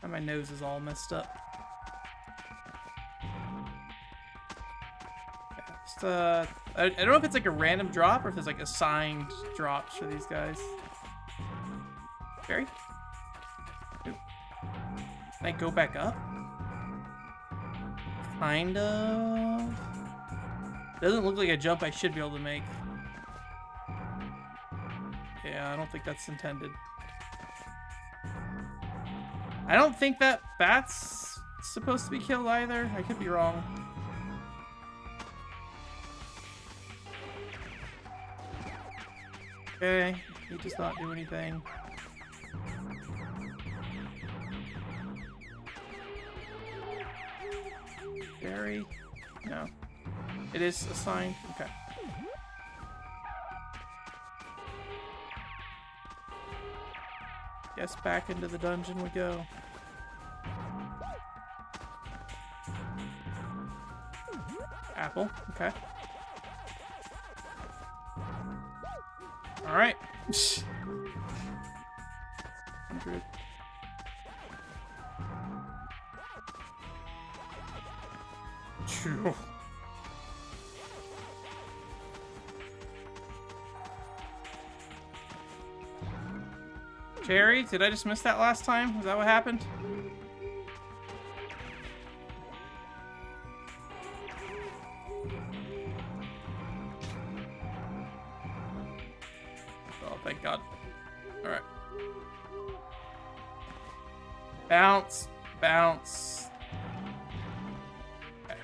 And my nose is all messed up. Just, I don't know if it's like a random drop or if there's like assigned drops for these guys. Cherry? Can I go back up? Kind of. Doesn't look like a jump I should be able to make. Yeah, I don't think that's intended. I don't think that bat's supposed to be killed either. I could be wrong. Okay, he does not do anything. Berry? No. It is assigned? Okay. Guess back into the dungeon we go. Apple, okay. Alright. 100. Phew. Cherry, did I just miss that last time? Is that what happened? Oh, thank God. Alright. Bounce. Bounce. Okay.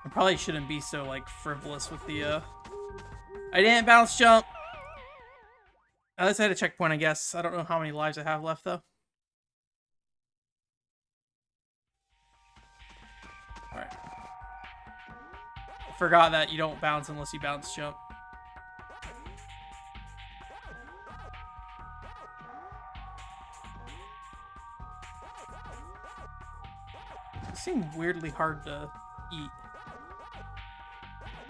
I probably shouldn't be so, like, frivolous with the, I didn't bounce jump! Let's hit a checkpoint, I guess. I don't know how many lives I have left, though. forgot that you don't bounce unless you bounce jump. They seem weirdly hard to eat.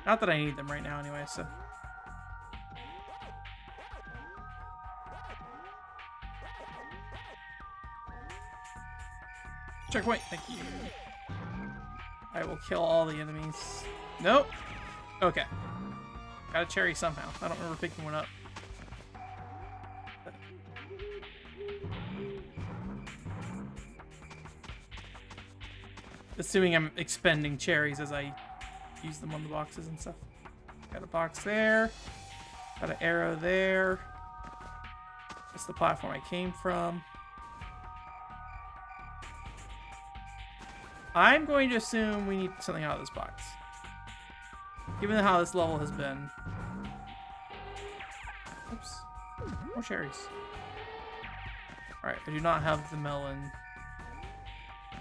Not that I need them right now anyway, so. Checkpoint, thank you. I will kill all the enemies. Nope. Okay. Got a cherry somehow. I don't remember picking one up. Assuming I'm expending cherries as I use them on the boxes and stuff. Got a box there. Got an arrow there. That's the platform I came from. I'm going to assume we need something out of this box. Given how this level has been. Oops. More cherries. Alright, I do not have the melon.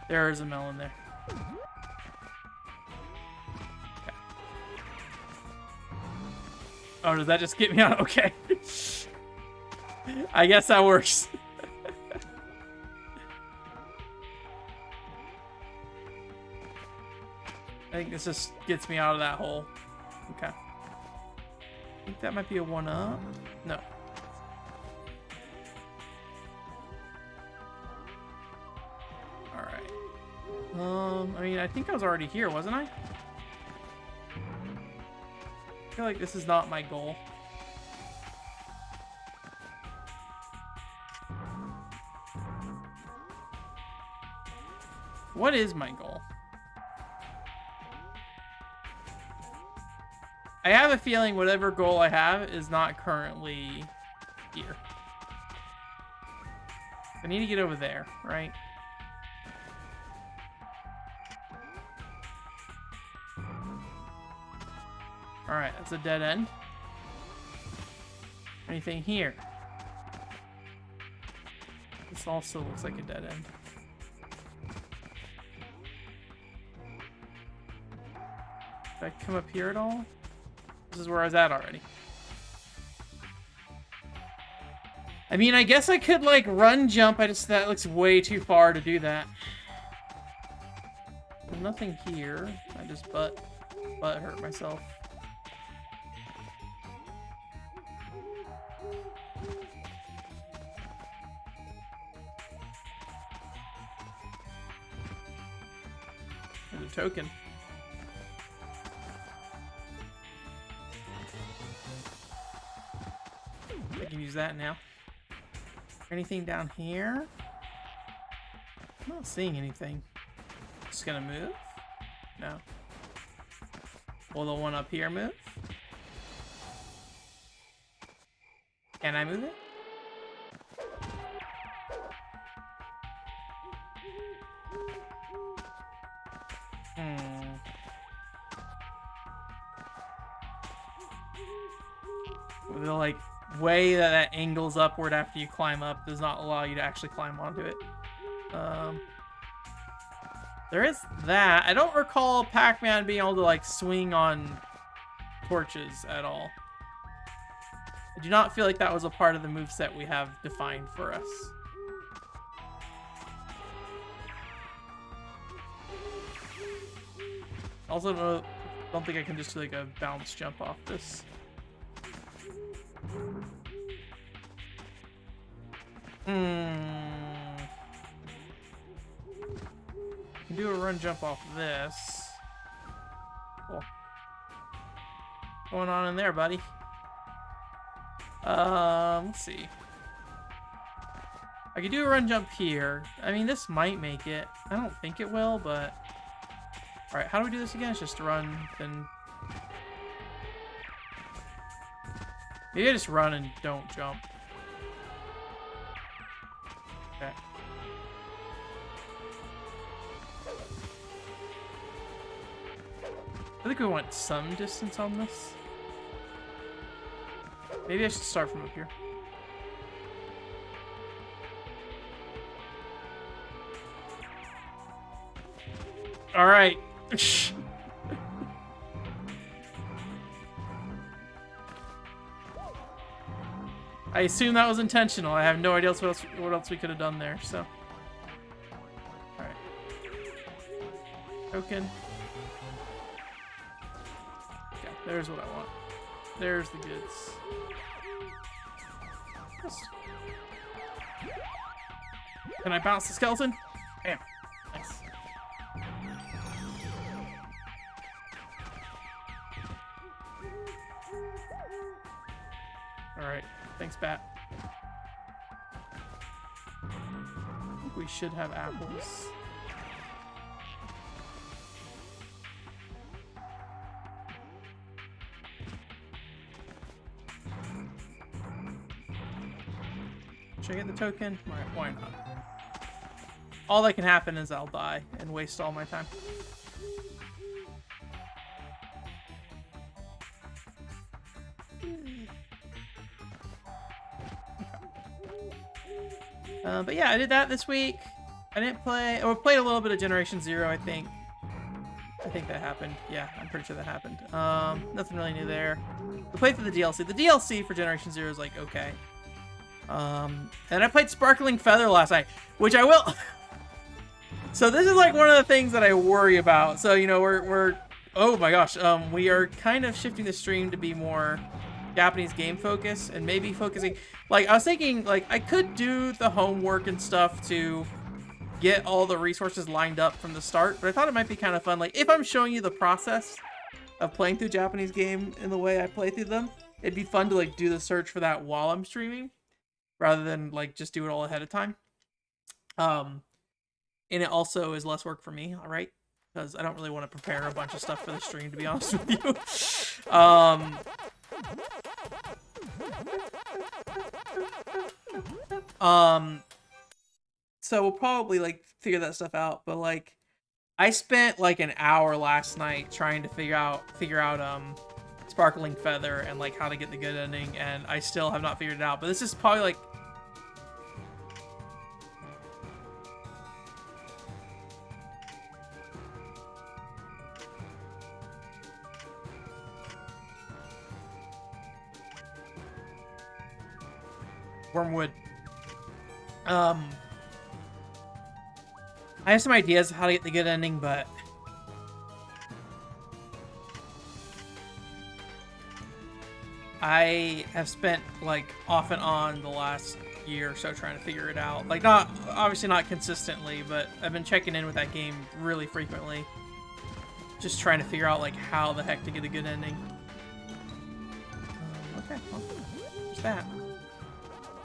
There is a melon there. Okay. Oh, does that just get me out? Okay. I guess that works. I think this just gets me out of that hole. Okay. I think that might be a 1-up. No. Alright. I mean, I think I was already here, wasn't I? I feel like this is not my goal. What is my goal? I have a feeling whatever goal I have is not currently here. I need to get over there, right? Alright, that's a dead end. Anything here? This also looks like a dead end. Did I come up here at all? This is where I was at already. I mean, I guess I could, like, run jump. That looks way too far to do that. Nothing here. I just butt hurt myself. There's a token. I can use that now. Anything down here? I'm not seeing anything. Just gonna move? No. Will the one up here move? Can I move it? The like way that angles upward after you climb up does not allow you to actually climb onto it. There is that. I don't recall Pac-Man being able to like swing on torches at all. I do not feel like that was a part of the moveset we have defined for us. Also, don't think I can just do like a bounce jump off this. I can do a run jump off this. Cool. What's going on in there, buddy? Let's see. I could do a run jump here. I mean, this might make it. I don't think it will, but... Alright, how do we do this again? It's just run, then... Maybe I just run and don't jump. Okay. I think we want some distance on this. Maybe I should start from up here. Alright. I assume that was intentional. I have no idea what else we could have done there, so. Alright. Token. Okay, there's what I want. There's the goods. Can I bounce the skeleton? Bam. Nice. Alright. Thanks, Bat. I think we should have apples. Should I get the token? Why not? All that can happen is I'll die and waste all my time. But yeah, I did that this week. I didn't play, or played a little bit of Generation Zero, I think. I think that happened. Yeah, I'm pretty sure that happened. Nothing really new there. We played through the DLC. The DLC for Generation Zero is like, okay. And I played Sparkling Feather last night, which I will... So this is like one of the things that I worry about. So, you know, we're oh my gosh, we are kind of shifting the stream to be more Japanese game focused and maybe focusing, like, I was thinking, like, I could do the homework and stuff to get all the resources lined up from the start, but I thought it might be kind of fun, like, if I'm showing you the process of playing through Japanese game in the way I play through them, it'd be fun to, like, do the search for that while I'm streaming, rather than, like, just do it all ahead of time. And it also is less work for me, all right? Because I don't really want to prepare a bunch of stuff for the stream, to be honest with you. So we'll probably, like, figure that stuff out, but, like, I spent, like, an hour last night trying to figure out, Sparkling Feather and, like, how to get the good ending, and I still have not figured it out, but this is probably, like... Wormwood. I have some ideas of how to get the good ending, but I have spent, like, off and on the last year or so trying to figure it out. Like, not, obviously not consistently, but I've been checking in with that game really frequently. Just trying to figure out, like, how the heck to get a good ending. Okay, well, there's that.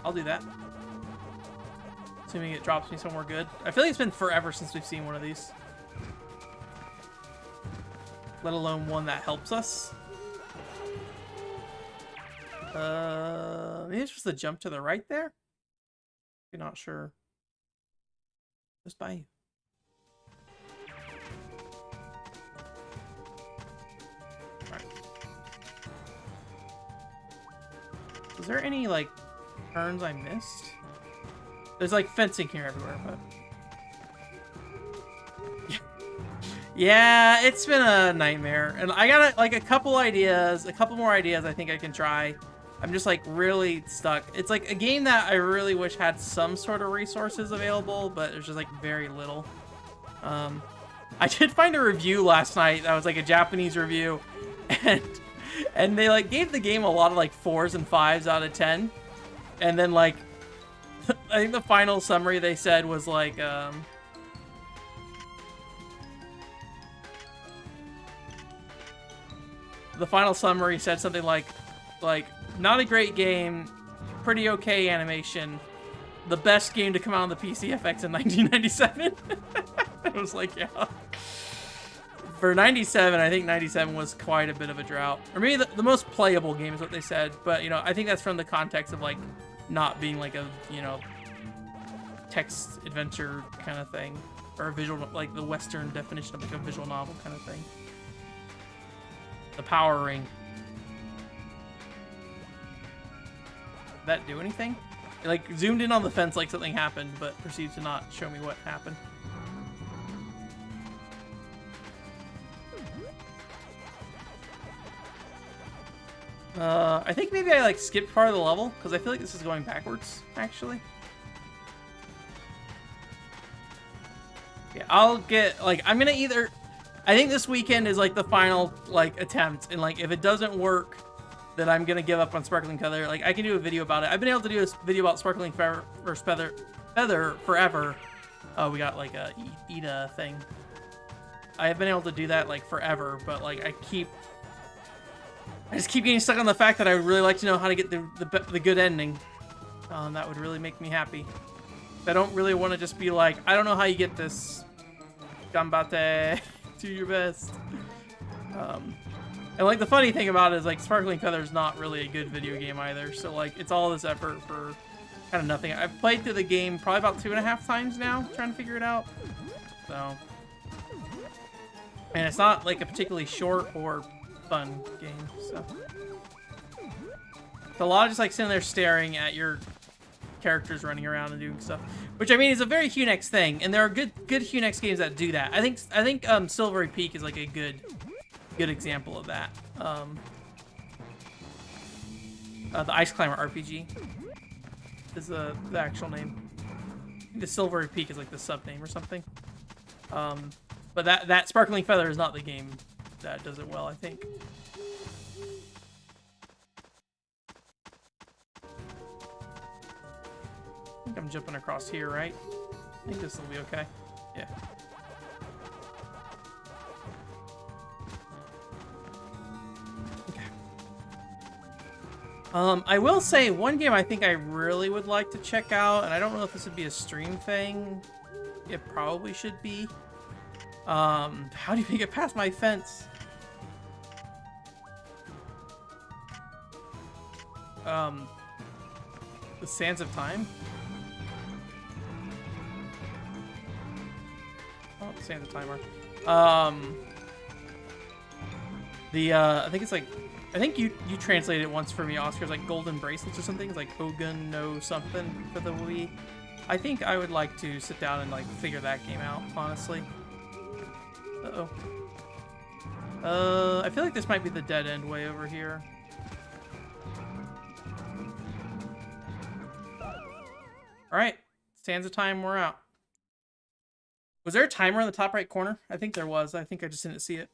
I'll do that. Assuming it drops me somewhere good. I feel like it's been forever since we've seen one of these. Let alone one that helps us. Maybe it's just the jump to the right there? You're not sure. Just by you. Alright. Was there any, like, turns I missed? There's, like, fencing here everywhere, but... Yeah, it's been a nightmare. And I got, like, a couple more ideas I think I can try. I'm just, like, really stuck. It's, like, a game that I really wish had some sort of resources available, but there's just, like, very little. I did find a review last night that was, like, a Japanese review, and they, like, gave the game a lot of, like, 4s and 5s out of 10. And then, like, I think the final summary they said was, like, the final summary said something like, not a great game, pretty okay animation, the best game to come out on the PCFX in 1997. It was like, yeah. For 97, I think 97 was quite a bit of a drought. Or maybe the most playable game is what they said. But, you know, I think that's from the context of, like, not being, like, a, you know, text adventure kind of thing. Or a visual, like, the Western definition of, like, a visual novel kind of thing. The Power Ring. Did that do anything? It, like, zoomed in on the fence like something happened, but proceeded to not show me what happened. I think maybe I like skipped part of the level because I feel like this is going backwards, actually. Yeah, I'll get like I'm gonna either. I think this weekend is like the final like attempt, and like if it doesn't work, then I'm gonna give up on Sparkling Feather. Like I can do a video about it. I've been able to do a video about Sparkling Feather forever. Oh, we got like a Ida thing. I have been able to do that like forever, but like I just keep getting stuck on the fact that I would really like to know how to get the good ending. That would really make me happy. I don't really want to just be like, I don't know how you get this. Gambate, do your best. And like the funny thing about it is like Sparkling Feather is not really a good video game either. So like it's all this effort for kind of nothing. I've played through the game probably about 2.5 times now, trying to figure it out. So, and it's not like a particularly short or fun game. So, it's a lot of just like sitting there staring at your characters running around and doing stuff, which I mean is a very Hunex thing, and there are good Hunex games that do that. I think Silvery Peak is like a good example of that. The Ice Climber RPG is the actual name. The Silvery Peak is like the sub name or something. But that Sparkling Feather is not the game that does it well, I think. I think I'm jumping across here, right? I think this will be okay. Yeah. Okay. I will say one game I think I really would like to check out, and I don't know if this would be a stream thing. It probably should be. How do you get past my fence? The Sands of Time? Oh, the Sands of Time are. I think it's like, I think you translated it once for me, Oscar. It's like Golden Bracelets or something. It's like Ogun no something for the Wii. I think I would like to sit down and like figure that game out, honestly. Uh-oh. I feel like this might be the dead end way over here. Alright. Sands of Time, we're out. Was there a timer in the top right corner? I think there was. I think I just didn't see it.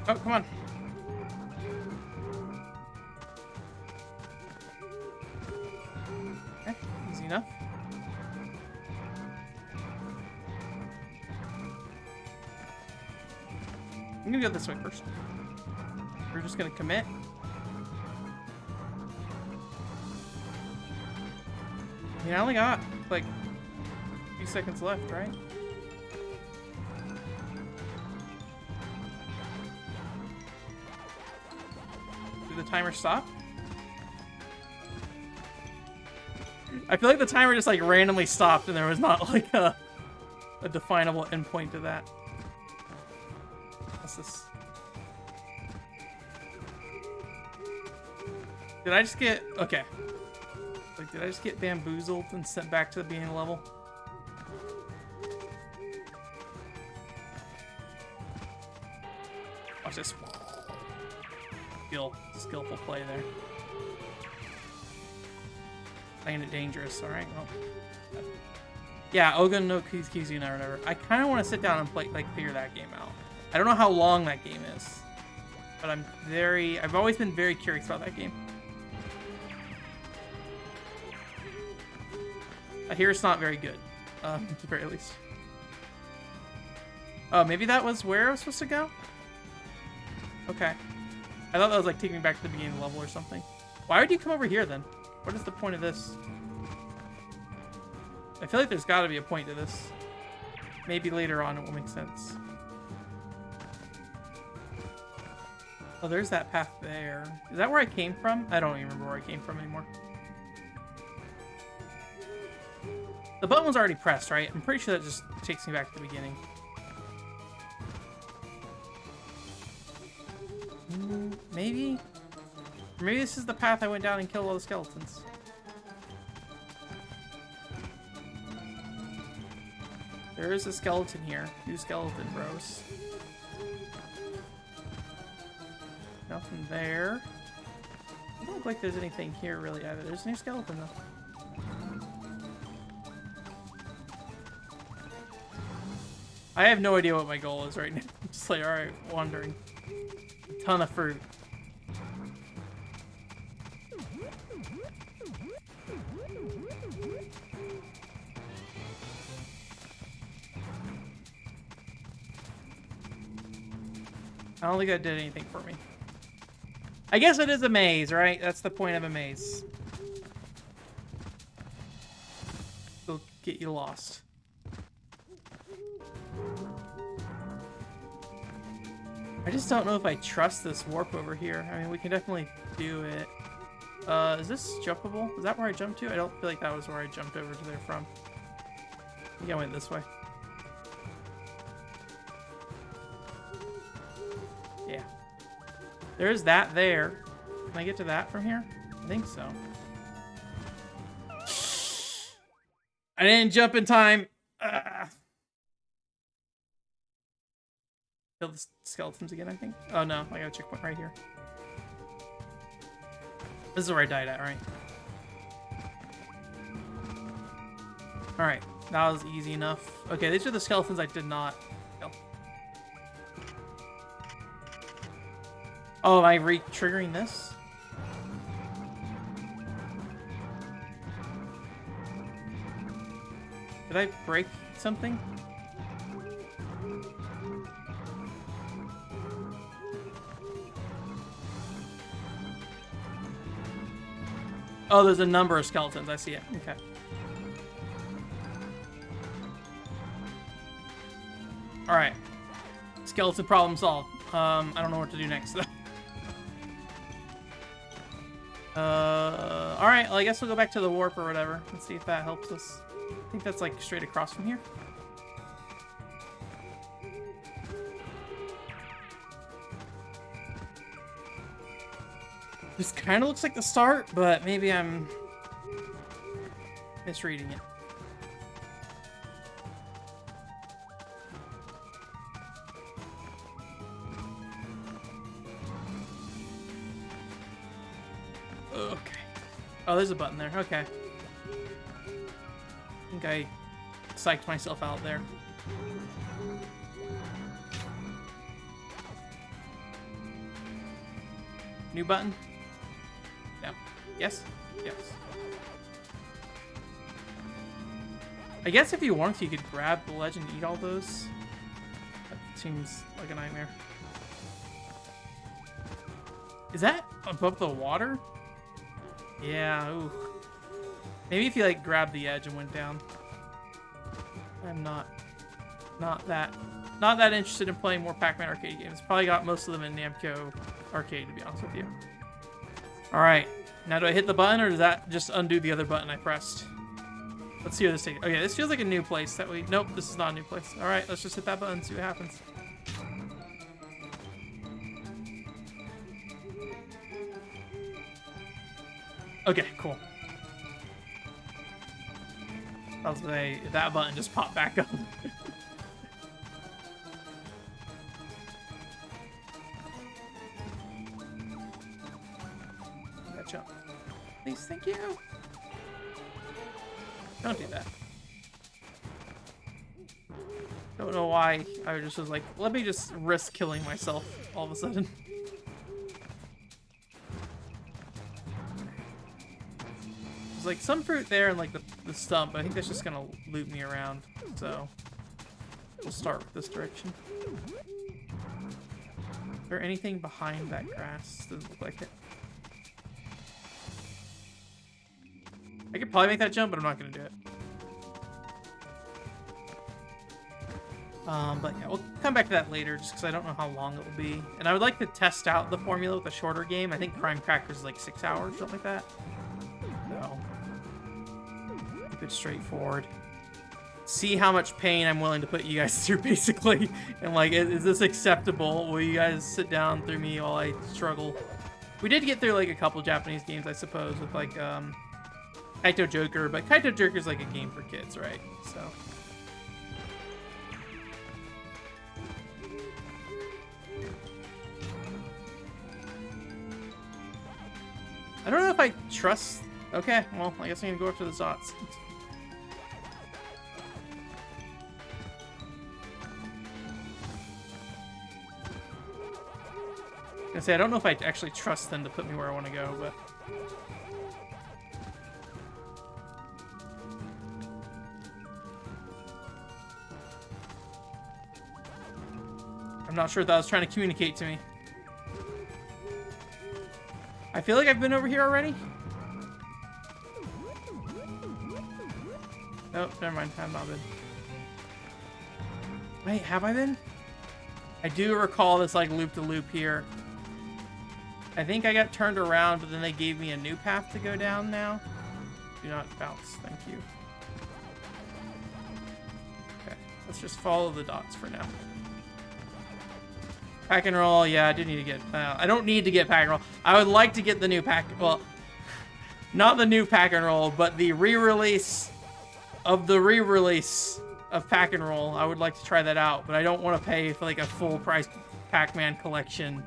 Oh, come on. Okay, easy enough. I'm gonna go this way first. We're just gonna commit. I mean, I only got like a few seconds left, right? Did the timer stop? I feel like the timer just like randomly stopped and there was not like a definable endpoint to that. What's this? Did I just get... Okay. Like, did I just get bamboozled and sent back to the beginning of the level? Watch this. Skillful play there. Playing it dangerous, alright? Well. Yeah, Ogun no Kizuna or whatever. I kind of want to sit down and play, like, figure that game out. I don't know how long that game is, but I've always been very curious about that game. I hear it's not very good, at the very least. Oh, maybe that was where I was supposed to go? Okay. I thought that was like taking me back to the beginning of the level or something. Why would you come over here then? What is the point of this? I feel like there's got to be a point to this. Maybe later on it will make sense. Oh, there's that path there. Is that where I came from? I don't even remember where I came from anymore. The button was already pressed, right? I'm pretty sure that just takes me back to the beginning. Maybe? Or maybe this is the path I went down and killed all the skeletons. There is a skeleton here. 2 skeleton bros. Nothing there. It doesn't look like there's anything here really either. There's no skeleton though. I have no idea what my goal is right now. I'm just like, alright, wandering. A ton of fruit. I don't think that did anything for me. I guess it is a maze, right? That's the point of a maze. It'll get you lost. I just don't know if I trust this warp over here. I mean, we can definitely do it. Is this jumpable? Is that where I jumped to? I don't feel like that was where I jumped over to there from. I think I went this way. Yeah. There's that there. Can I get to that from here? I think so. I didn't jump in time. Kill the skeletons again, I think. Oh no, I got a checkpoint right here. This is where I died at, right? Alright, that was easy enough. Okay, these are the skeletons I did not kill. Oh, am I re-triggering this? Did I break something? Oh, there's a number of skeletons. I see it. Okay. All right. Skeleton problem solved. I don't know what to do next, though. All right. Well, I guess we'll go back to the warp or whatever and see if that helps us. I think that's like straight across from here. This kind of looks like the start, but maybe I'm misreading it. Okay. Oh, there's a button there. Okay. I think I psyched myself out there. New button? No. Yes? Yes. I guess if you wanted to, you could grab the ledge and eat all those. That seems like a nightmare. Is that above the water? Yeah, ooh. Maybe if you like grabbed the edge and went down. I'm not that interested in playing more Pac-Man arcade games. Probably got most of them in Namco arcade, to be honest with you. Alright, now do I hit the button or does that just undo the other button I pressed? Let's see what this takes. Okay, this feels like a new place that we... Nope, this is not a new place. Alright, let's just hit that button and see what happens. Okay, cool. I was gonna say, that button just popped back up. Jump. Please, thank you. Don't do that. Don't know why I just was like, let me just risk killing myself all of a sudden. There's like some fruit there and like the stump, but I think that's just gonna loop me around. So we'll start with this direction. Is there anything behind that grass? Doesn't look like it. I could probably make that jump, but I'm not going to do it. But yeah, we'll come back to that later, just because I don't know how long it will be. And I would like to test out the formula with a shorter game. I think Crime Cracker's is like 6 hours, something like that. So, keep it straightforward. See how much pain I'm willing to put you guys through, basically. And like, is this acceptable? Will you guys sit down through me while I struggle? We did get through like a couple Japanese games, I suppose, with like, Kaito Joker, but Kaito Joker is like a game for kids, right? So I don't know if I trust... Okay, well, I guess I'm gonna go after the Zots. I say I don't know if I actually trust them to put me where I want to go, but I'm not sure what that was trying to communicate to me. I feel like I've been over here already. Oh, never mind. I've not been. Wait, have I been? I do recall this like loop-de-loop here. I think I got turned around, but then they gave me a new path to go down now. Do not bounce. Thank you. Okay, let's just follow the dots for now. Pack and roll, yeah, I do need to get... I don't need to get pack and roll. I would like to get the new pack... Well, not the new pack and roll, but the re-release of the re-release of pack and roll. I would like to try that out, but I don't want to pay for like a full-price Pac-Man collection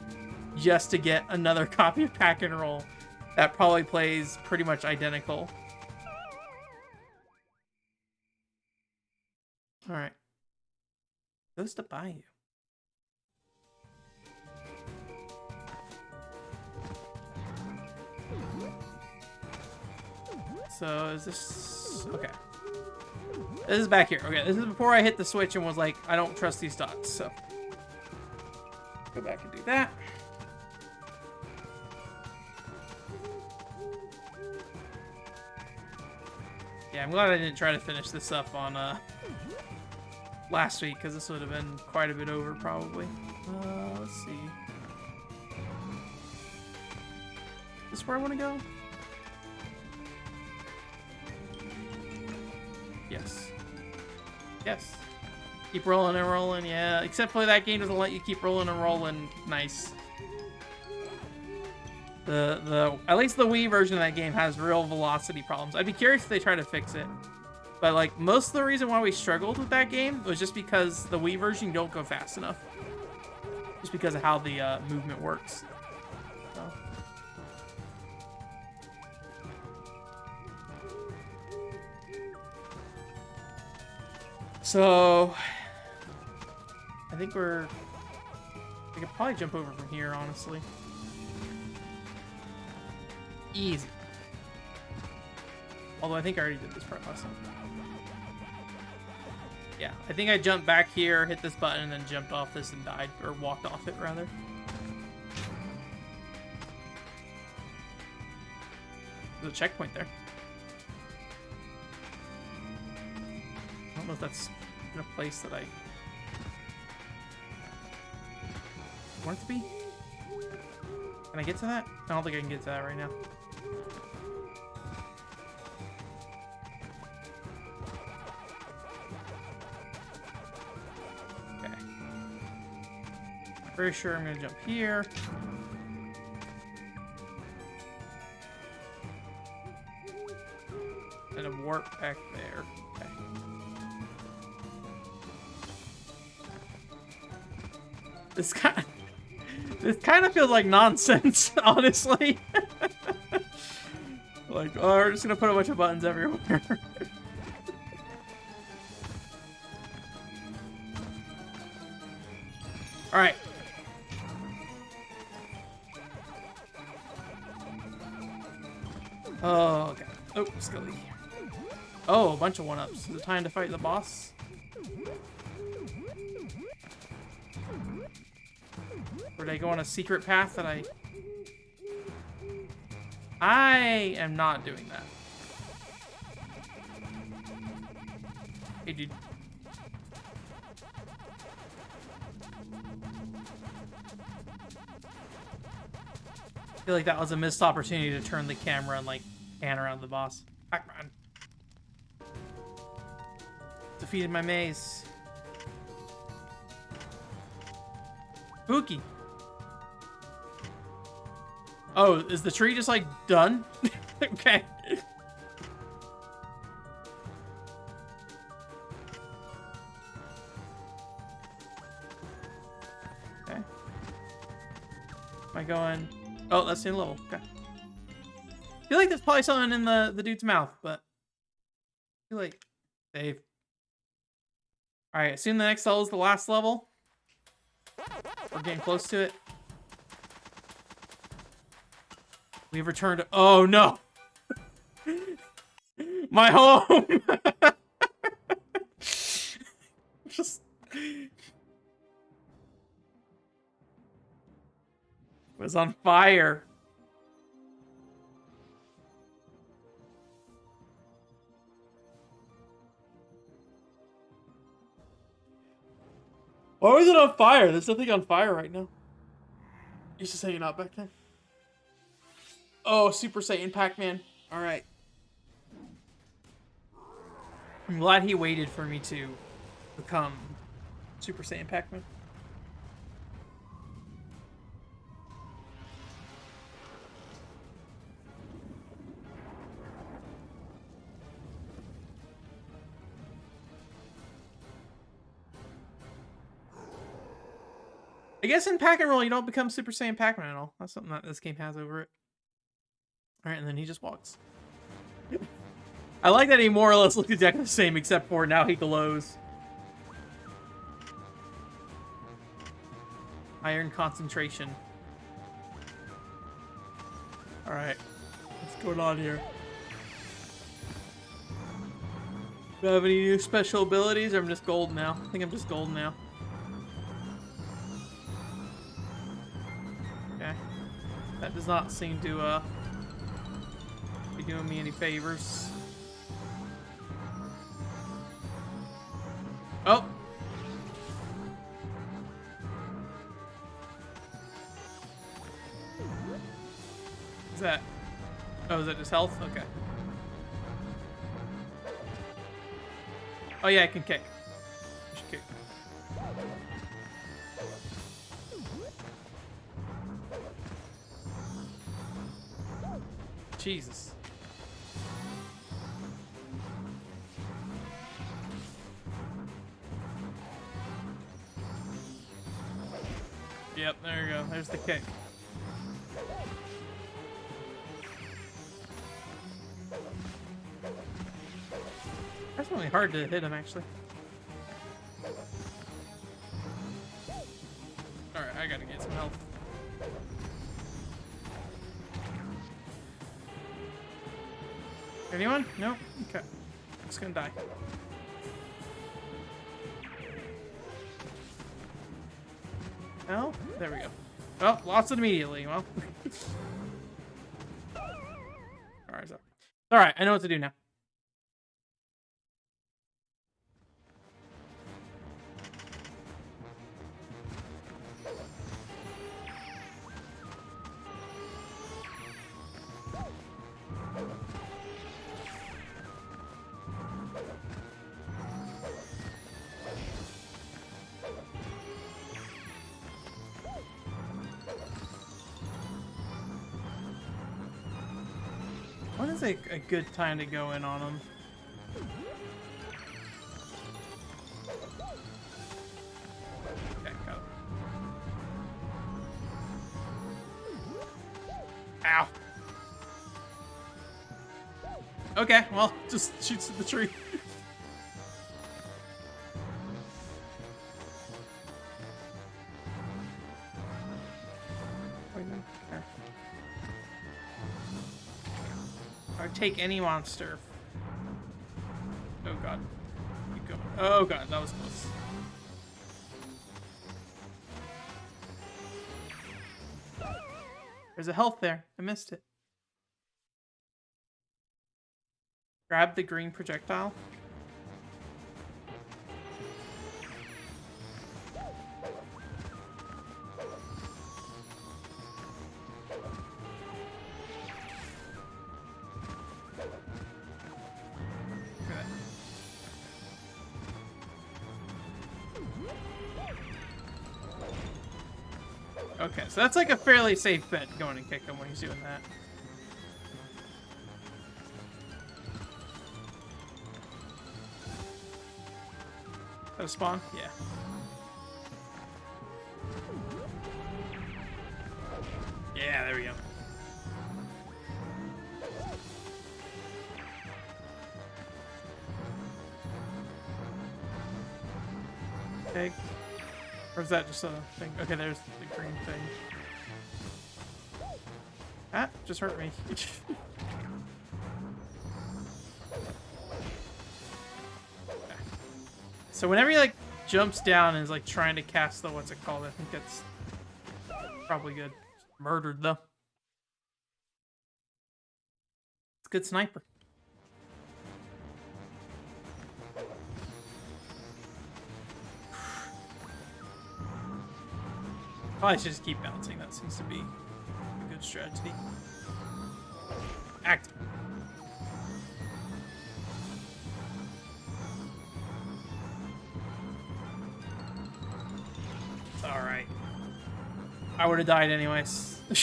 just to get another copy of Pack and Roll that probably plays pretty much identical. Alright. Goes to Bayou. So, is this... Okay. This is back here. Okay, this is before I hit the switch and was like, I don't trust these dots, so... Go back and do that. Yeah, I'm glad I didn't try to finish this up on last week, because this would have been quite a bit over, probably. Let's see. Is this where I want to go? Yes. Yes. Keep rolling and rolling, yeah. Except for that game doesn't let you keep rolling and rolling. Nice. At least the Wii version of that game has real velocity problems. I'd be curious if they try to fix it. But like most of the reason why we struggled with that game was just because the Wii version don't go fast enough. Just because of how the movement works. So I think I could probably jump over from here, honestly. Easy. Although I think I already did this part last time. Yeah, I think I jumped back here, hit this button, and then jumped off this and died. Or walked off it, rather. There's a checkpoint there. I don't know if that's in a place that I want it to be. Can I get to that? I don't think I can get to that right now. Okay. Very sure I'm gonna jump here. And a warp back there. Okay. This kind of feels like nonsense, honestly. Like, oh, we're just gonna put a bunch of buttons everywhere. All right. Oh, okay. Oh, Scully. Oh, a bunch of one-ups. Is it time to fight the boss? Or did I go on a secret path that I am not doing that. Hey, dude. I feel like that was a missed opportunity to turn the camera and, like, pan around the boss. Pac-Man. Defeated my maze. Spooky. Oh, is the tree just, like, done? Okay. Okay. Am I going... Oh, that's the level. Okay. feel like there's probably something in the dude's mouth, but I feel like save. All right, assume the next level is the last level. We're getting close to it. We've returned. Oh no! My home. Just was on fire. Why was it on fire? There's nothing on fire right now. He's just hanging out back there. Oh, Super Saiyan Pac-Man. All right. I'm glad he waited for me to become Super Saiyan Pac-Man. I guess in Pac-Man World, you don't become Super Saiyan Pac-Man at all. That's something that this game has over it. Alright, and then he just walks. I like that he more or less looks exactly the same, except for now he glows. Iron concentration. Alright. What's going on here? Do I have any new special abilities, or I'm just gold now? I think I'm just gold now. Okay. That does not seem to, be doing me any favors. Oh! What's that? Oh, is that just health? Okay. Oh yeah, I can kick. I should kick. Jesus. Yep, there you go. There's the kick. That's really hard to hit him, actually. Alright, I gotta get some health. Anyone? Nope? Okay. I'm just gonna die. Oh, there we go. Oh, lost it immediately. Well. Alright, so. Alright, I know what to do now. When is a good time to go in on them? Okay, got it. Ow. Okay, well, just shoots at the tree. Take any monster. Oh god. Keep going. Oh god, that was close. There's a health there. I missed it. Grab the green projectile. Okay, so that's like a fairly safe bet, going and kick him when he's doing that. Is that a spawn? Yeah. Yeah, there we go. egg? Or is that just a thing? Okay, there's the green thing. That just hurt me. So whenever he like jumps down and is like trying to cast the what's it called, I think that's probably good. Murdered though. It's a good sniper. Probably should just keep bouncing. That seems to be a good strategy. Act. It's alright. I would have died anyways. I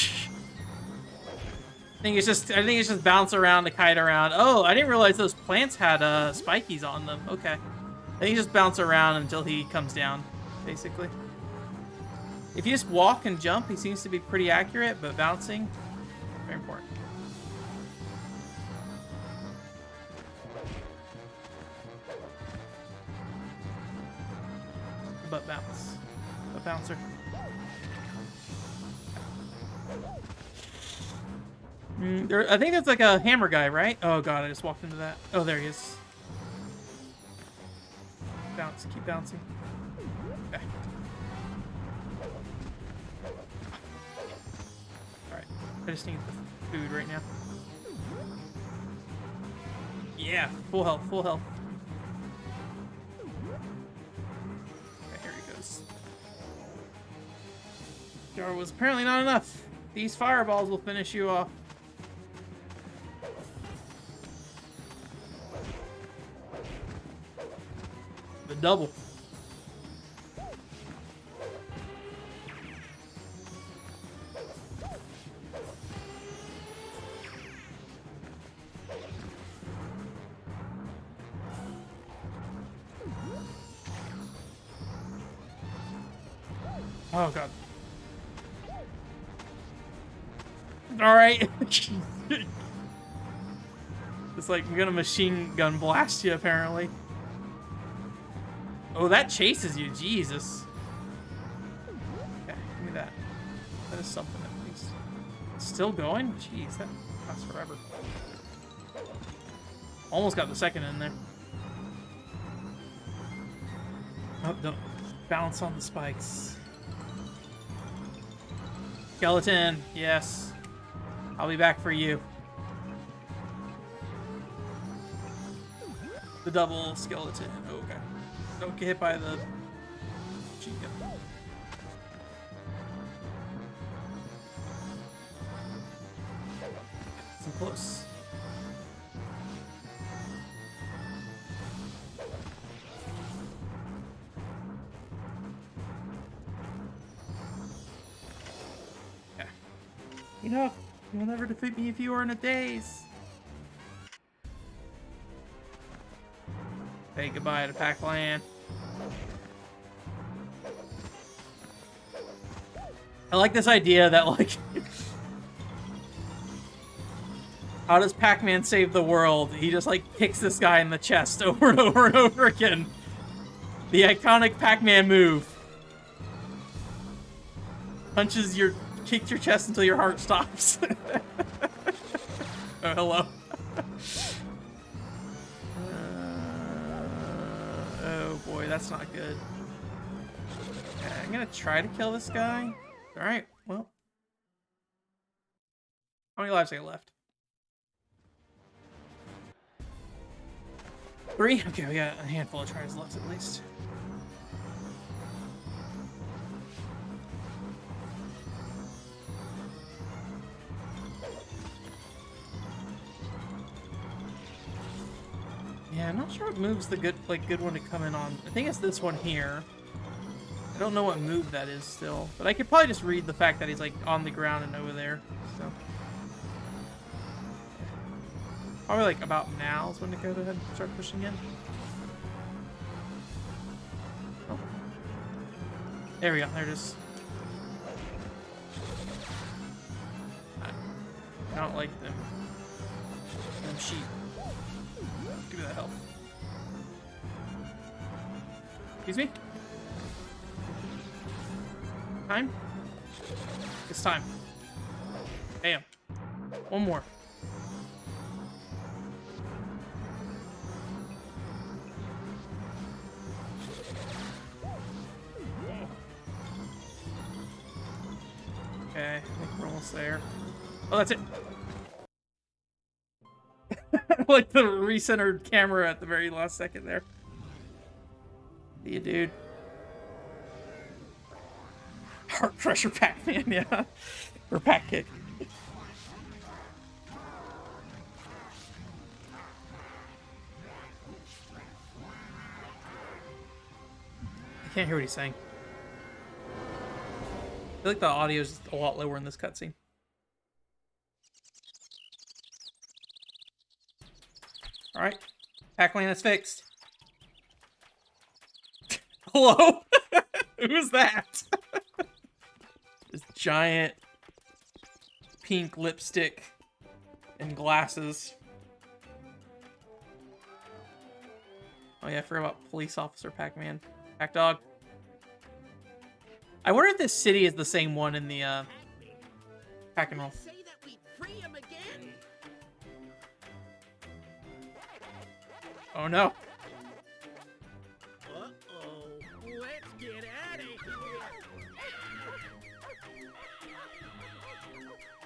think it's just bounce around to kite around. Oh, I didn't realize those plants had spikies on them. Okay. I think you just bounce around until he comes down, basically. If you just walk and jump, he seems to be pretty accurate, but bouncing, very important. But bounce. But bouncer. I think that's like a hammer guy, right? Oh god, I just walked into that. Oh, there he is. Bounce, keep bouncing. Okay. Alright, I just need the food right now. Yeah, full health, full health. Okay, here he goes. Jar was apparently not enough. These fireballs will finish you off. The double. Oh god. All right. It's like I'm gonna machine gun blast you apparently. Oh, that chases you, Jesus. Okay, give me that. That is something at least. Still going? Jeez, that lasts forever. Almost got the second in there. Oh, don't bounce on the spikes. Skeleton, yes. I'll be back for you. The double skeleton. Oh, okay. Don't get hit by the cheat gun. So close. Yeah. You'll never defeat me if you are in a daze. Say goodbye to Pac-Man. I like this idea that, like, how does Pac-Man save the world? He just, like, kicks this guy in the chest over and over and over again. The iconic Pac-Man move. Kicks your chest until your heart stops. Oh, hello. Oh boy, that's not good. Okay, I'm gonna try to kill this guy. Alright, well. How many lives I got left? 3? Okay, we got a handful of tries left at least. Yeah, I'm not sure what move's the good one to come in on. I think it's this one here. I don't know what move that is still, but I could probably just read the fact that he's like on the ground and over there. So probably like about now is when to go ahead and start pushing in. Oh. There we go. There it is. I don't like them sheep. Give me that health. Excuse me? Time? It's time. Bam. One more. Okay, I think we're almost there. Oh, that's it. Like the recentered camera at the very last second there. See you, dude. Heart Crusher Pac-Man, yeah. Or Pac-Kick. I can't hear what he's saying. I feel like the audio is a lot lower in this cutscene. Alright. Pac-Man is fixed. Hello? Who's that? This giant pink lipstick and glasses. Oh yeah, I forgot about Police Officer Pac-Man. Pac-Dog. I wonder if this city is the same one in the Pac-Man World. Oh no. Uh-oh. Let's get out of here.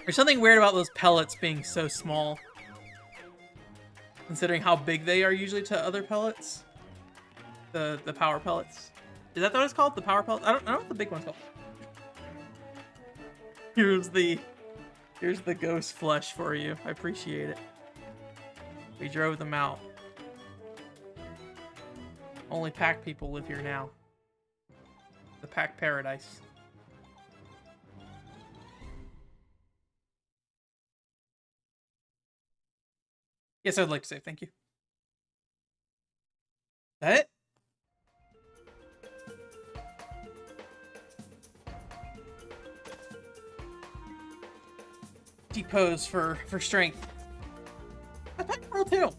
There's something weird about those pellets being so small, considering how big they are usually to other pellets. The power pellets. Is that what it's called? The power pellets? I don't know what the big one's called. Here's the ghost flesh for you. I appreciate it. We drove them out. Only Pac people live here now. The Pac paradise. Yes, I'd like to say thank you. Is that it? Pose for strength. Pac-Man World 2.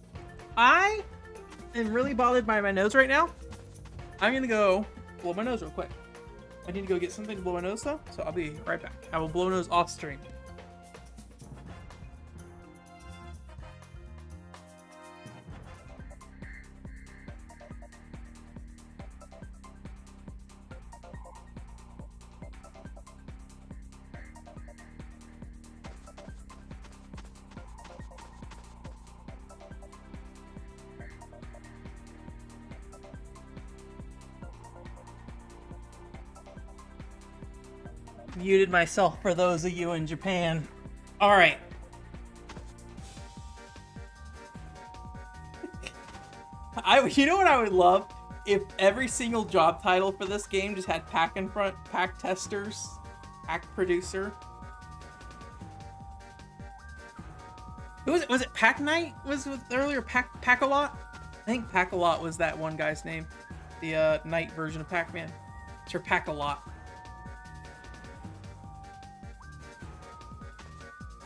I am really bothered by my nose right now. I'm gonna go blow my nose real quick. I need to go get something to blow my nose though, so I'll be right back. I will blow nose off stream. Muted myself for those of you in Japan. All right. You know what I would love? If every single job title for this game just had Pac in front, Pac testers, Pac producer. Who was it? Was it Pac Knight? Was it earlier Pac-A-Lot? I think Pac-A-Lot was that one guy's name. The Knight version of Pac-Man. Sure, Pac-A-Lot.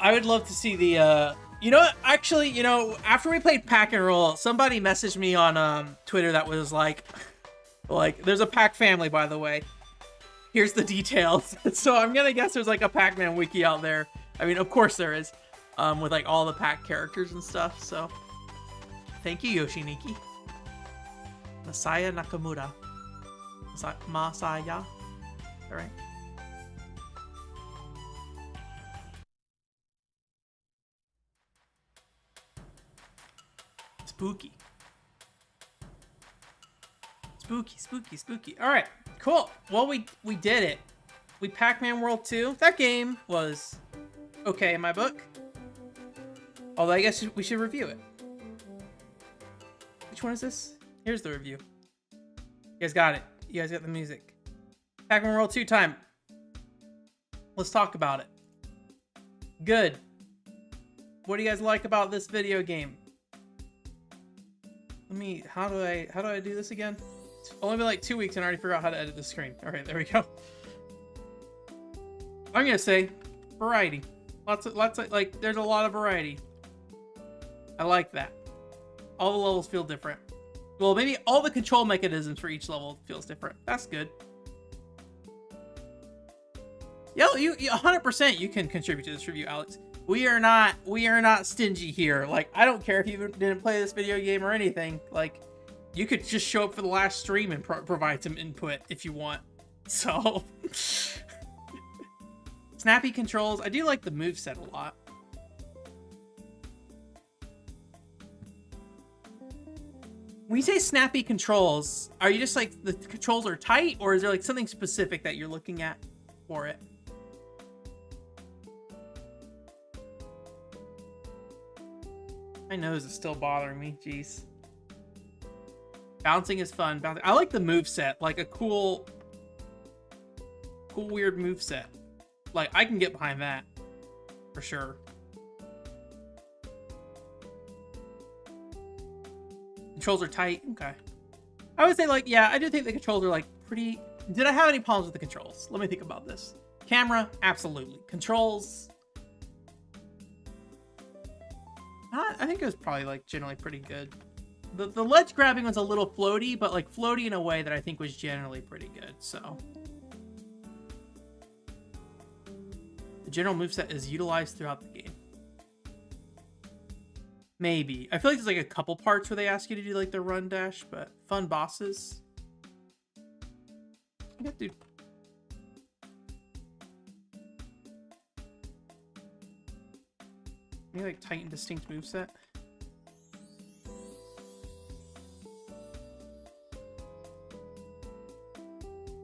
I would love to see the, you know what? Actually, you know, after we played Pac-Man World, somebody messaged me on Twitter that was like, there's a Pac family, by the way. Here's the details. So I'm gonna guess there's like a Pac-Man wiki out there. I mean, of course there is, with like all the Pac characters and stuff. So thank you, Yoshiniki. Masaya Nakamura. Masaya. All right. Spooky. Spooky, spooky, spooky. All right, cool. Well, we did it. We Pac-Man World 2. That game was okay in my book. Although I guess we should review it. Which one is this? Here's the review. You guys got it. You guys got the music. Pac-Man World 2 time. Let's talk about it. Good. What do you guys like about this video game? How do I do this again? It's only been like 2 weeks and I already forgot how to edit the screen. All right, there we go. I'm gonna say variety. Lots of like there's a lot of variety. I like that. All the levels feel different. Well, maybe all the control mechanisms for each level feels different. That's good. Yo, you 100% you can contribute to this review, Alex. We are not stingy here. Like, I don't care if you didn't play this video game or anything. Like, you could just show up for the last stream and provide some input if you want. So, snappy controls. I do like the moveset a lot. When you say snappy controls, are you just like the controls are tight, or is there like something specific that you're looking at for it? My nose is still bothering me. Jeez. Bouncing is fun. I like the moveset, like a cool, weird moveset. Like, I can get behind that for sure. Controls are tight. Okay. I would say, like, yeah, I do think the controls are like pretty. Did I have any problems with the controls? Let me think about this. Camera, absolutely. Controls, I think it was probably like generally pretty good. The ledge grabbing was a little floaty, but like floaty in a way that I think was generally pretty good. So the general moveset is utilized throughout the game. Maybe. I feel like there's like a couple parts where they ask you to do like the run dash, but fun bosses. I got to. Maybe like tight and distinct moveset.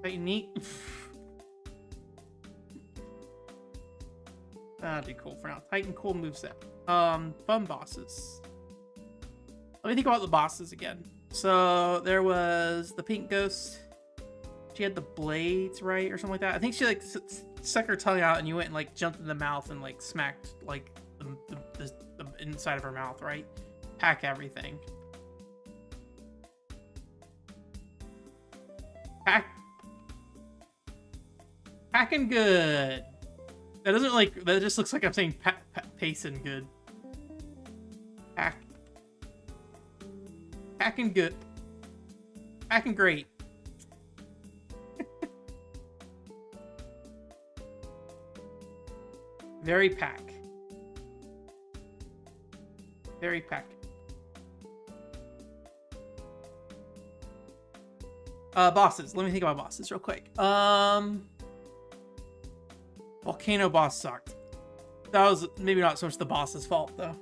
Tight and neat. That'd be cool for now. Tight and cool moveset. Fun bosses. Let me think about the bosses again. So there was the pink ghost. She had the blades, right? Or something like that. I think she like stuck her tongue out and you went and like jumped in the mouth and like smacked like the inside of her mouth, right? Pack everything. Packing good. That doesn't like, that just looks like I'm saying pacing good. Packing good. Packing great. Very pack. Very pack. Bosses. Let me think about bosses real quick. Volcano boss sucked. That was maybe not so much the boss's fault, though.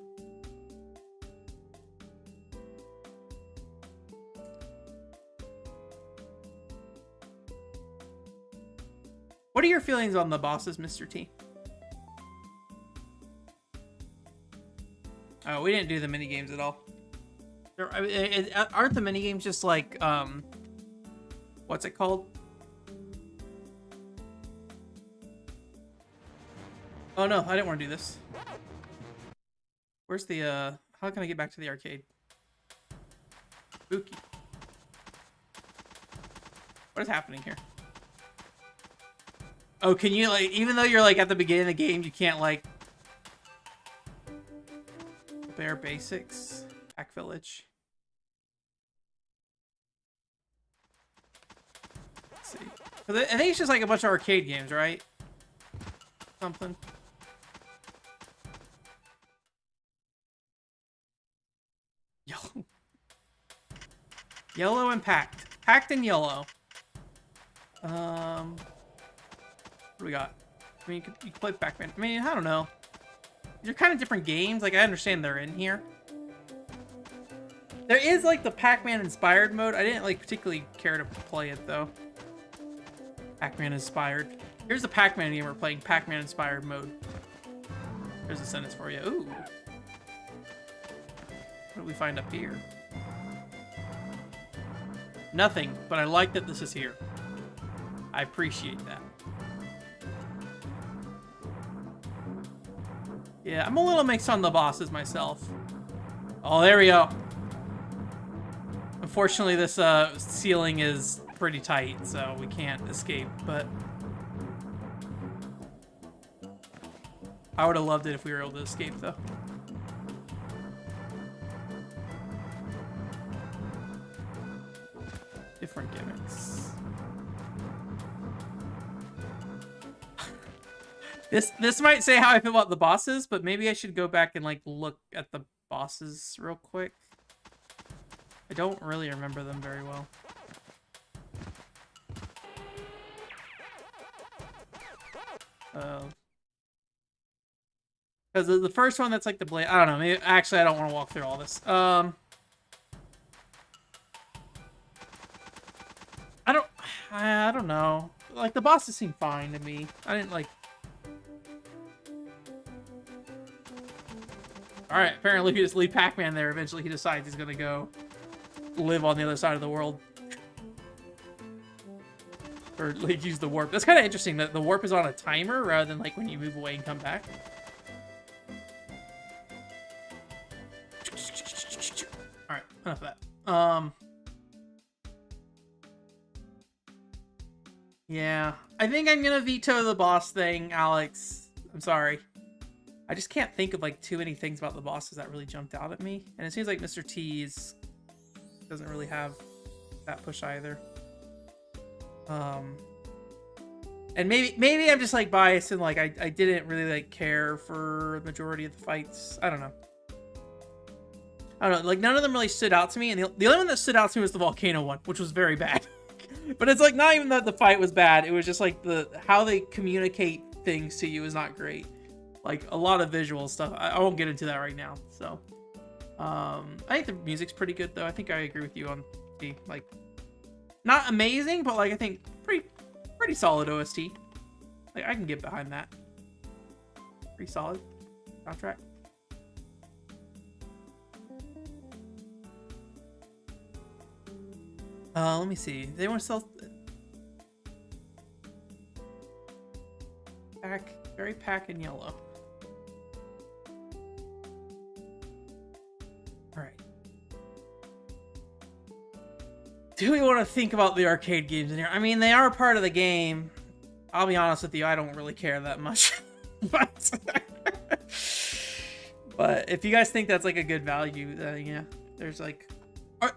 What are your feelings on the bosses, Mr. T? Oh, we didn't do the minigames at all. Aren't the minigames just like, what's it called? Oh no, I didn't want to do this. Where's the, how can I get back to the arcade? Spooky. What is happening here? Oh, can you, like, even though you're, like, at the beginning of the game, you can't, like... Bare basics. Pack Village. Let's see. I think it's just, like, a bunch of arcade games, right? Something. Yellow. Yellow and packed. Packed and yellow. What do we got? I mean, you could play Pac-Man. I mean, I don't know. They're kind of different games. Like, I understand they're in here. There is, like, the Pac-Man inspired mode. I didn't, like, particularly care to play it, though. Pac-Man inspired. Here's the Pac-Man game we're playing. Pac-Man inspired mode. There's a sentence for you. Ooh. What do we find up here? Nothing, but I like that this is here. I appreciate that. Yeah, I'm a little mixed on the bosses myself. Oh, there we go. Unfortunately, this ceiling is pretty tight, so we can't escape, but... I would have loved it if we were able to escape, though. Different gimmicks. This might say how I feel about the bosses, but maybe I should go back and like look at the bosses real quick. I don't really remember them very well. Because the first one that's like the blade, I don't know. Maybe actually I don't want to walk through all this. I don't know. Like the bosses seem fine to me. I didn't like. All right, apparently if you just leave Pac-Man there, eventually he decides he's gonna go live on the other side of the world. Or like use the warp. That's kind of interesting that the warp is on a timer rather than like when you move away and come back. All right, enough of that. Yeah, I think I'm gonna veto the boss thing, Alex. I'm sorry. I just can't think of like too many things about the bosses that really jumped out at me, and it seems like Mr. T doesn't really have that push either. And maybe I'm just like biased and like I didn't really like care for the majority of the fights. I don't know. Like none of them really stood out to me, and the only one that stood out to me was the Volcano one, which was very bad. But it's like not even that the fight was bad, it was just like how they communicate things to you is not great. Like a lot of visual stuff. I won't get into that right now. So I think the music's pretty good though. I think I agree with you on the like not amazing, but like I think pretty solid OST. Like I can get behind that. Pretty solid soundtrack. Let me see. They want to sell very pack in yellow. All right. Do we want to think about the arcade games in here? I mean, they are part of the game. I'll be honest with you, I don't really care that much. But if you guys think that's like a good value, yeah, there's like...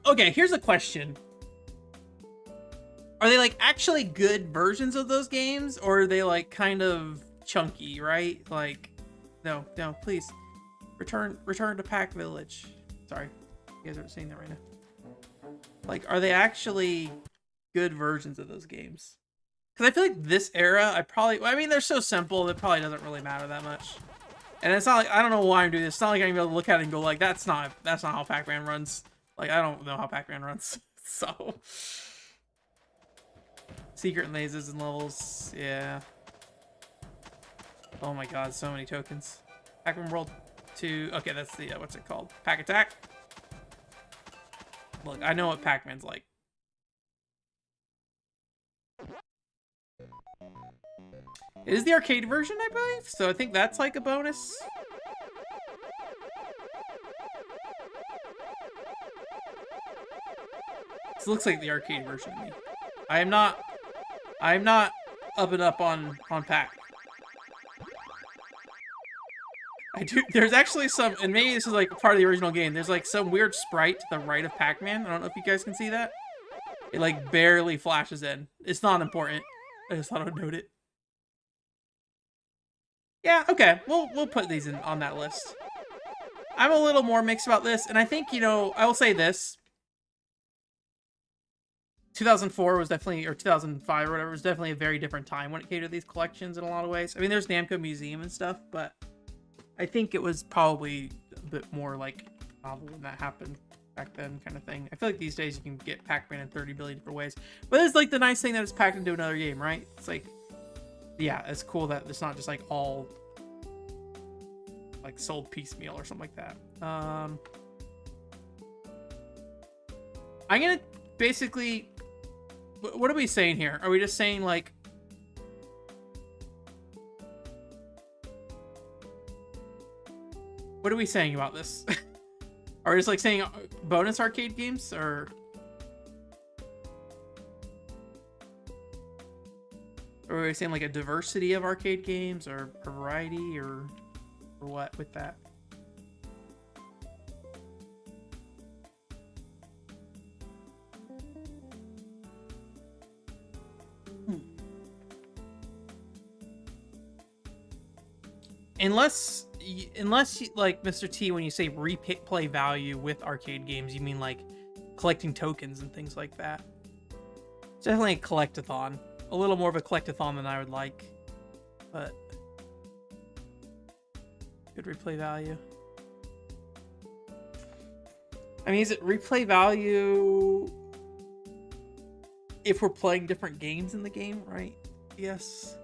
Okay, here's a question. Are they like actually good versions of those games, or are they like kind of chunky, right? Like, no, please. Return to Pac Village. Sorry, you guys aren't seeing that right now. Like, are they actually good versions of those games? Because I feel like this era, I mean, they're so simple, it probably doesn't really matter that much. And it's not like, I don't know why I'm doing this. It's not like I'm gonna be able to look at it and go like, that's not how Pac-Man runs. Like, I don't know how Pac-Man runs. So... Secret mazes and levels, yeah. Oh my god, so many tokens. Pac-Man World 2. Okay, that's the, what's it called? Pac Attack? Look, I know what Pac-Man's like. It is the arcade version, I believe, so I think that's like a bonus. This looks like the arcade version to me. I'm not up and up on Pac. There's actually some, and maybe this is like part of the original game, there's like some weird sprite to the right of Pac-Man. I don't know if you guys can see that. It like barely flashes in. It's not important. I just thought I would note it. Yeah, okay. We'll put these on that list. I'm a little more mixed about this, and I think, you know, I will say this. 2004 was definitely, or 2005 or whatever, was definitely a very different time when it came to these collections in a lot of ways. I mean, there's Namco Museum and stuff, but I think it was probably a bit more like novel when that happened back then, kind of thing. I feel like these days you can get Pac-Man in 30 billion different ways, but it's like the nice thing that it's packed into another game, right? It's like, yeah, it's cool that it's not just like all like sold piecemeal or something like that. I'm gonna basically... What are we saying here? Are we just saying, like... What are we saying about this? Are we just, like, saying bonus arcade games, or... Or are we saying, like, a diversity of arcade games, or a variety, or what with that? unless like Mr. T, when you say replay value with arcade games, you mean like collecting tokens and things like that. It's definitely a collectathon. A little more of a collectathon than I would like, but good replay value. I mean, is it replay value if we're playing different games in the game, right? Yes.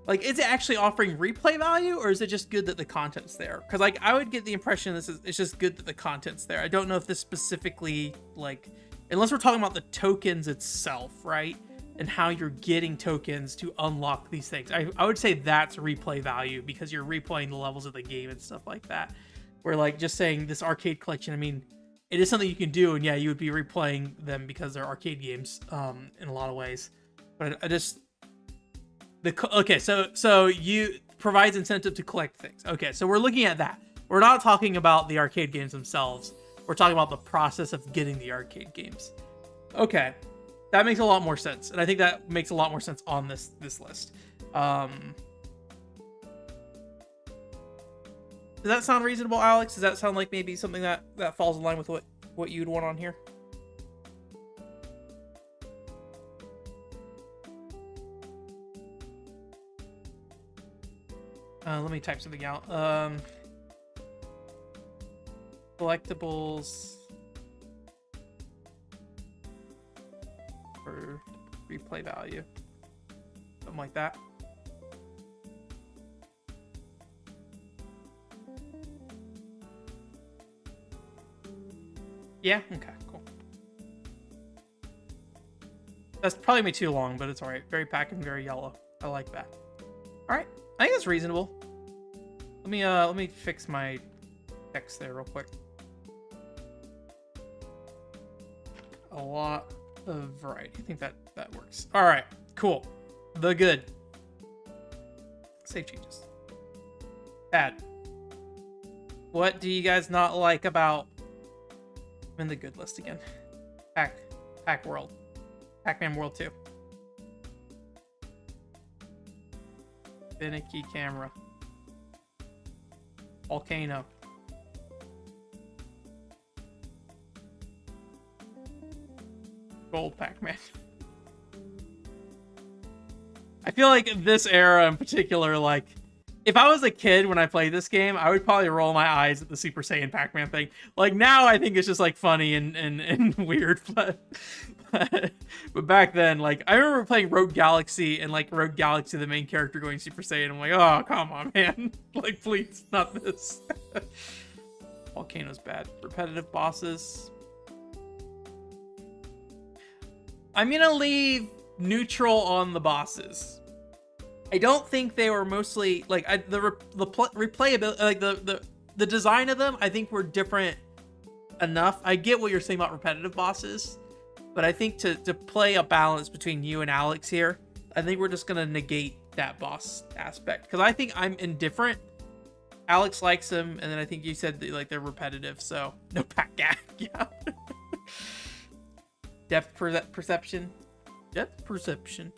Like, is it actually offering replay value, or is it just good that the content's there? Because, like, I would get the impression it's just good that the content's there. I don't know if this specifically, like, unless we're talking about the tokens itself, right? And how you're getting tokens to unlock these things. I would say that's replay value, because you're replaying the levels of the game and stuff like that. Where, like, just saying this arcade collection, I mean, it is something you can do, and yeah, you would be replaying them because they're arcade games in a lot of ways. But I just... Okay, so you provides incentive to collect things. Okay, so we're looking at that. We're not talking about the arcade games themselves. We're talking about the process of getting the arcade games. Okay, that makes a lot more sense, and I think that makes a lot more sense on this list. Does that sound reasonable, Alex? Does that sound like maybe something that falls in line with what you'd want on here? Let me type something out. Collectibles for replay value. Something like that. Yeah? Okay, cool. That's probably me too long, but it's alright. Very packing, very yellow. I like that. Alright. I think that's reasonable. Let me fix my text there real quick. A lot of variety. I think that works. All right, cool. The good. Save changes. Bad. What do you guys not like about... I'm in the good list again. Pac World. Pac-Man World 2. Finicky camera. Volcano. Gold Pac-Man. I feel like this era in particular, like, if I was a kid when I played this game, I would probably roll my eyes at the Super Saiyan Pac-Man thing. Like, now I think it's just, like, funny and weird, but back then, like, I remember playing Rogue Galaxy, and, like, Rogue Galaxy, the main character, going Super Saiyan. I'm like, oh, come on, man. Like, please, not this. Volcano's bad. Repetitive bosses. I'm gonna leave neutral on the bosses. I don't think they were mostly like the replayability, like the design of them. I think were different enough. I get what you're saying about repetitive bosses, but I think to play a balance between you and Alex here, I think we're just gonna negate that boss aspect, because I think I'm indifferent. Alex likes them, and then I think you said that, like, they're repetitive, so no pack gag. Yeah. Depth perception. Depth perception.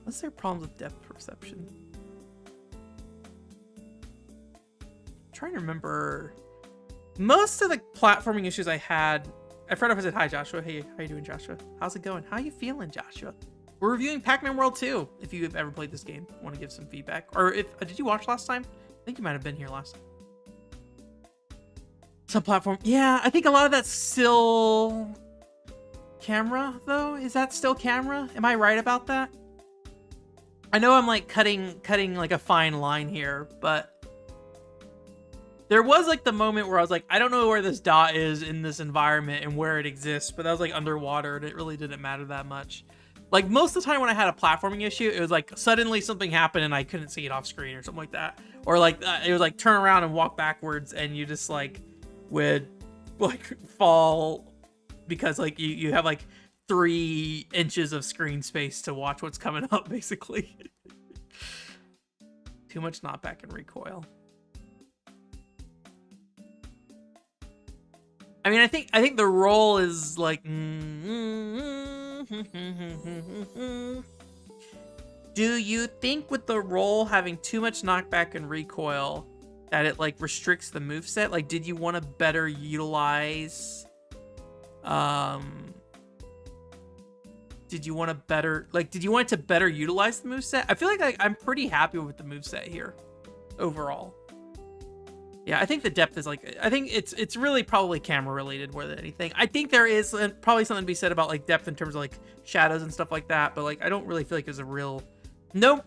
What's their problems with depth perception? I'm trying to remember. Most of the platforming issues I had. I forgot if I said hi, Joshua. Hey, how you doing, Joshua? How's it going? How you feeling, Joshua? We're reviewing Pac-Man World 2. If you've ever played this game, want to give some feedback, or if did you watch last time? I think you might have been here last time. Some platform. Yeah, I think a lot of that's still camera, though. Is that still camera? Am I right about that? I know I'm like cutting like a fine line here, but there was like the moment where I was like, I don't know where this dot is in this environment and where it exists, but that was like underwater and it really didn't matter that much. Like, most of the time when I had a platforming issue, it was like suddenly something happened and I couldn't see it off screen or something like that. Or like it was like turn around and walk backwards and you just like would like fall because like you have like 3 inches of screen space to watch what's coming up, basically. Too much knockback and recoil. I mean, I think the roll is like Do you think with the roll having too much knockback and recoil that it like restricts the moveset? Like, did you want to better utilize did you want to better did you want it to better utilize the moveset? I feel like I'm pretty happy with the moveset here overall. Yeah, I think the depth is like, I think it's really probably camera related more than anything. I think there is probably something to be said about like depth in terms of like shadows and stuff like that, but like I don't really feel like there's a real no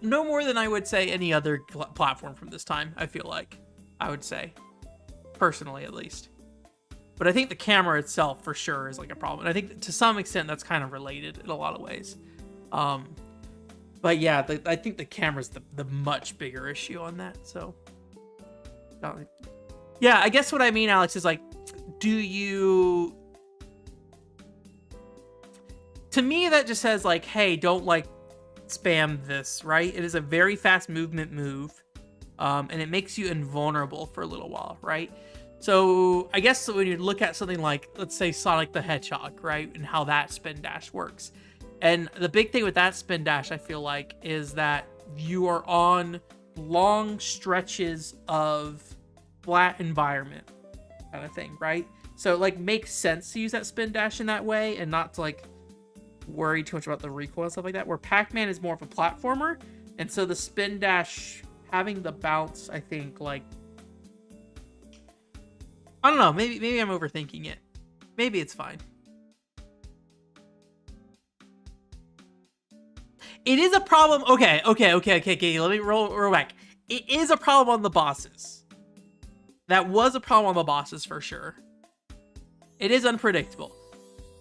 more than I would say any other platform from this time. I feel like I would say personally at least. But I think the camera itself for sure is like a problem. And I think to some extent that's kind of related in a lot of ways. But yeah, I think the camera's the much bigger issue on that. So yeah, I guess what I mean, Alex, is like, do you... To me, that just says like, hey, don't like spam this, right? It is a very fast movement move, and it makes you invulnerable for a little while, right? So I guess when you look at something like, let's say Sonic the Hedgehog, right? And how that spin dash works. And the big thing with that spin dash, I feel like, is that you are on long stretches of flat environment kind of thing, right? So it like makes sense to use that spin dash in that way and not to like worry too much about the recoil and stuff like that, where Pac-Man is more of a platformer, and so the spin dash having the bounce, I think, like, I don't know, maybe I'm overthinking it. Maybe it's fine. It is a problem. Okay. Let me roll back. It is a problem on the bosses. That was a problem on the bosses for sure. It is unpredictable.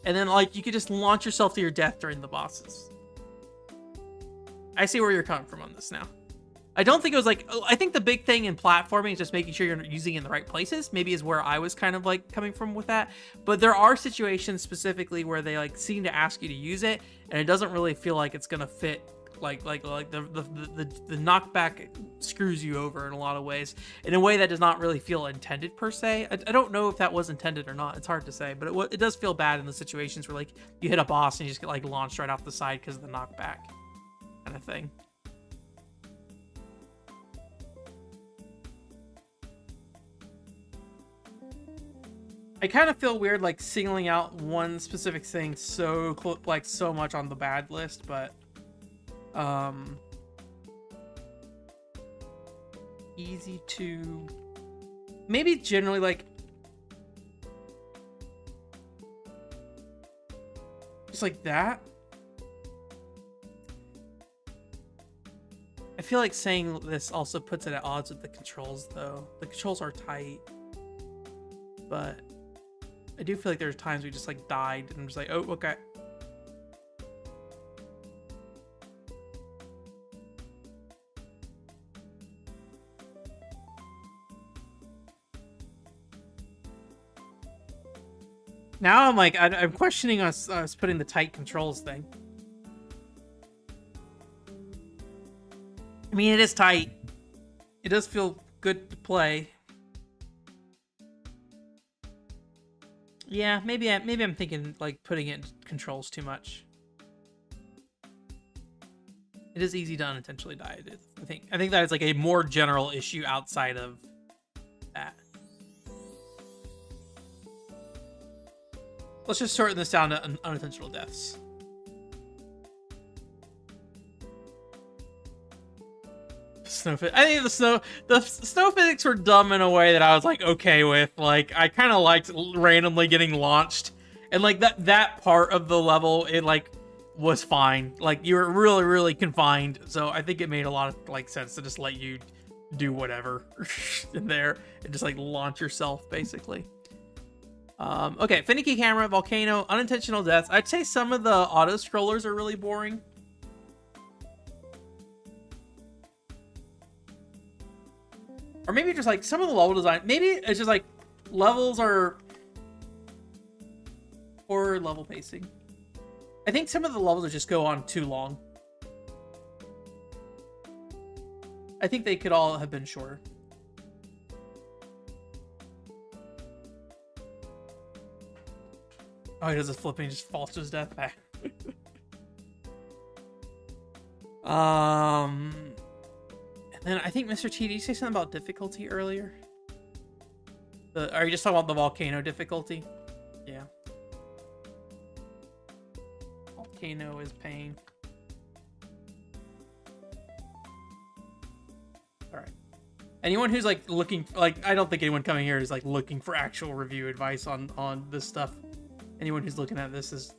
And then, like, you could just launch yourself to your death during the bosses. I see where you're coming from on this now. I don't think it was like... I think the big thing in platforming is just making sure you're using it in the right places. Maybe is where I was kind of, like, coming from with that. But there are situations specifically where they, like, seem to ask you to use it, and it doesn't really feel like it's gonna fit. Like the knockback screws you over in a lot of ways, in a way that does not really feel intended per se. I don't know if that was intended or not. It's hard to say, but it does feel bad in the situations where like you hit a boss and you just get like launched right off the side because of the knockback kind of thing. I kind of feel weird like singling out one specific thing so much on the bad list, but easy to maybe generally like just like that. I feel like saying this also puts it at odds with the controls though. The controls are tight, but I do feel like there's times we just like died and I'm just like, oh, okay. Now I'm like, I'm questioning us putting the tight controls thing. I mean, it is tight. It does feel good to play. Yeah, maybe I'm thinking like putting it in controls too much. It is easy to unintentionally die. I think that is like a more general issue outside of that. Let's just shorten this down to unintentional deaths. I think the snow physics were dumb in a way that I was like okay with. Like I kind of liked randomly getting launched, and like that part of the level, it like was fine. Like you were really confined, so I think it made a lot of like sense to just let you do whatever in there and just like launch yourself basically. Okay, finicky camera, volcano, unintentional deaths. I'd say some of the auto scrollers are really boring. Or maybe just like some of the level design. Maybe it's just like levels are poor level pacing. I think some of the levels just go on too long. I think they could all have been shorter. Oh, he does a flip and he just falls to his death back. And then I think Mr. T, did you say something about difficulty earlier? Are you just talking about the volcano difficulty? Yeah. Volcano is pain. All right. Anyone who's like looking, like, I don't think anyone coming here is like looking for actual review advice on this stuff. Anyone who's looking at this is,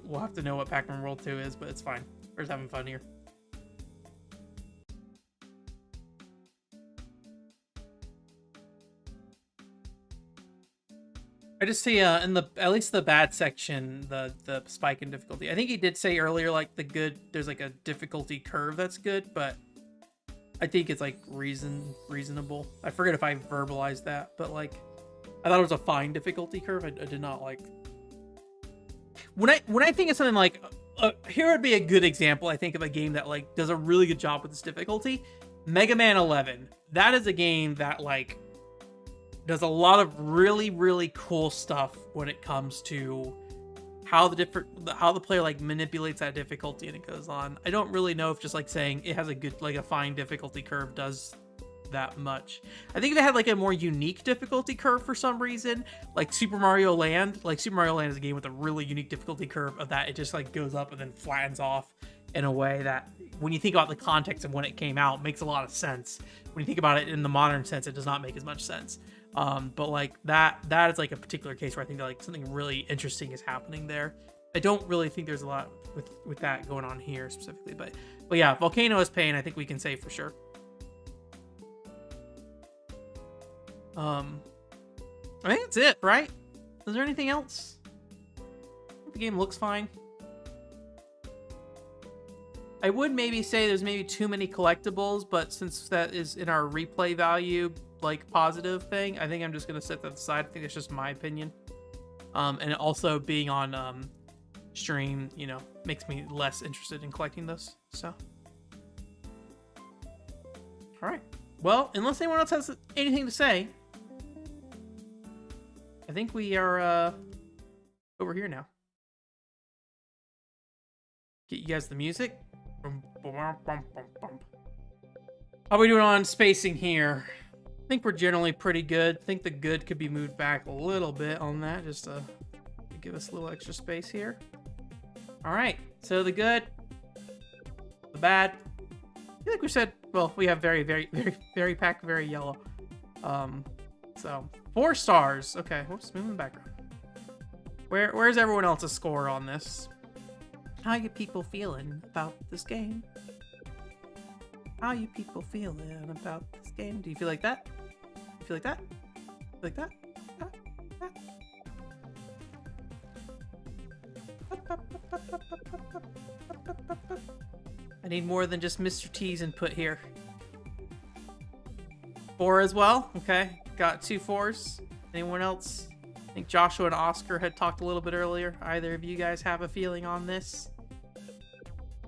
will have to know what Pac-Man World 2 is, but it's fine. We're just having fun here. I just see in the at least the bad section, the spike in difficulty. I think he did say earlier like the good, there's like a difficulty curve that's good, but I think it's like reasonable. I forget if I verbalized that, but like I thought it was a fine difficulty curve. I did not like when I think of something like here would be a good example. I think of a game that like does a really good job with this difficulty. Mega Man 11. That is a game that like does a lot of really cool stuff when it comes to how the player like manipulates that difficulty and it goes on. I don't really know if just like saying it has a good, like a fine difficulty curve does that much. I think if it had like a more unique difficulty curve for some reason, like Super Mario Land is a game with a really unique difficulty curve of that. It just like goes up and then flattens off in a way that when you think about the context of when it came out, makes a lot of sense. When you think about it in the modern sense, it does not make as much sense. But like that is like a particular case where I think that like something really interesting is happening there. I don't really think there's a lot with that going on here specifically, but yeah, Volcano is pain. I think we can say for sure. I think that's it, right? Is there anything else? The game looks fine. I would maybe say there's maybe too many collectibles, but since that is in our replay value, like positive thing, I think I'm just gonna set that aside. I think it's just my opinion. And also being on stream, you know, makes me less interested in collecting those. So, all right. Well, unless anyone else has anything to say, I think we are over here now. Get you guys the music. How are we doing on spacing here? I think we're generally pretty good. I think the good could be moved back a little bit on that, just to give us a little extra space here. All right, so the good, the bad. I feel like we said, well, we have very packed, very yellow. So 4 stars. Okay, whoops, moving background. Where's everyone else's score on this? How you people feeling about this game? How you people feeling about this game? Do you feel like that? You feel like that? Feel like that? I need more than just Mr. T's input here. 4 as well. Okay, got 2 4s. Anyone else? I think Joshua and Oscar had talked a little bit earlier. Either of you guys have a feeling on this?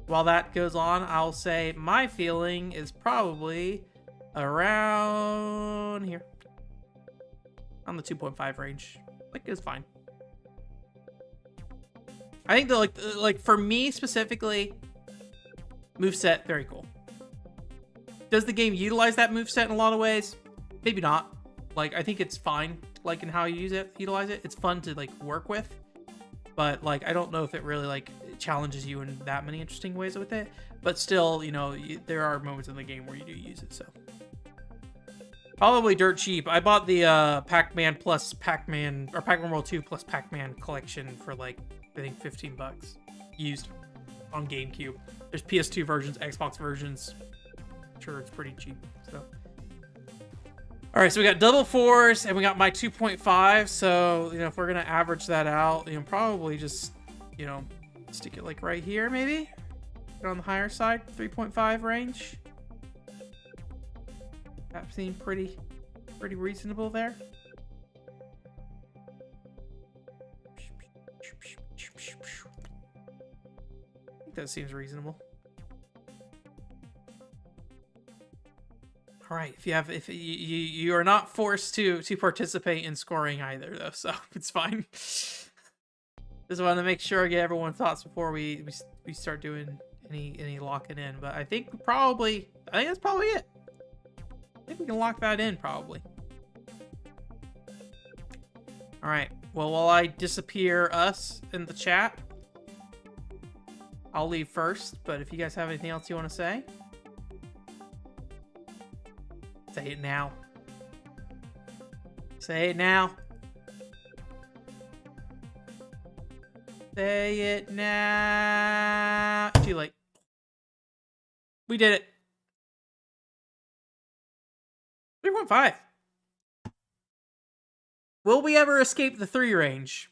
While that goes on, I'll say my feeling is probably around here. On the 2.5 range. Like, it's fine. I think that, like for me specifically, moveset, very cool. Does the game utilize that moveset in a lot of ways? Maybe not. Like, I think it's fine, like, in how you utilize it. It's fun to, like, work with. But, like, I don't know if it really, like, challenges you in that many interesting ways with it. But still, you know, there are moments in the game where you do use it, so. Probably dirt cheap. I bought the Pac-Man plus Pac-Man, or Pac-Man World 2 plus Pac-Man collection for, like, I think $15 used on GameCube. There's PS2 versions, Xbox versions. I'm sure it's pretty cheap, so. All right, so we got double 4s and we got my 2.5. So, you know, if we're going to average that out, you know, probably just, you know, stick it like right here, maybe. Get on the higher side, 3.5 range. That seemed pretty reasonable there. I think that seems reasonable. All right, if you are not forced to participate in scoring either, though, so it's fine. Just wanted to make sure I get everyone's thoughts before we start doing any locking in. But I think that's probably it. I think we can lock that in probably. All right. Well, while I disappear us in the chat, I'll leave first. But if you guys have anything else you want to say, say it now. Say it now. Say it now. Too late. We did it. 3.5. Will we ever escape the 3 range?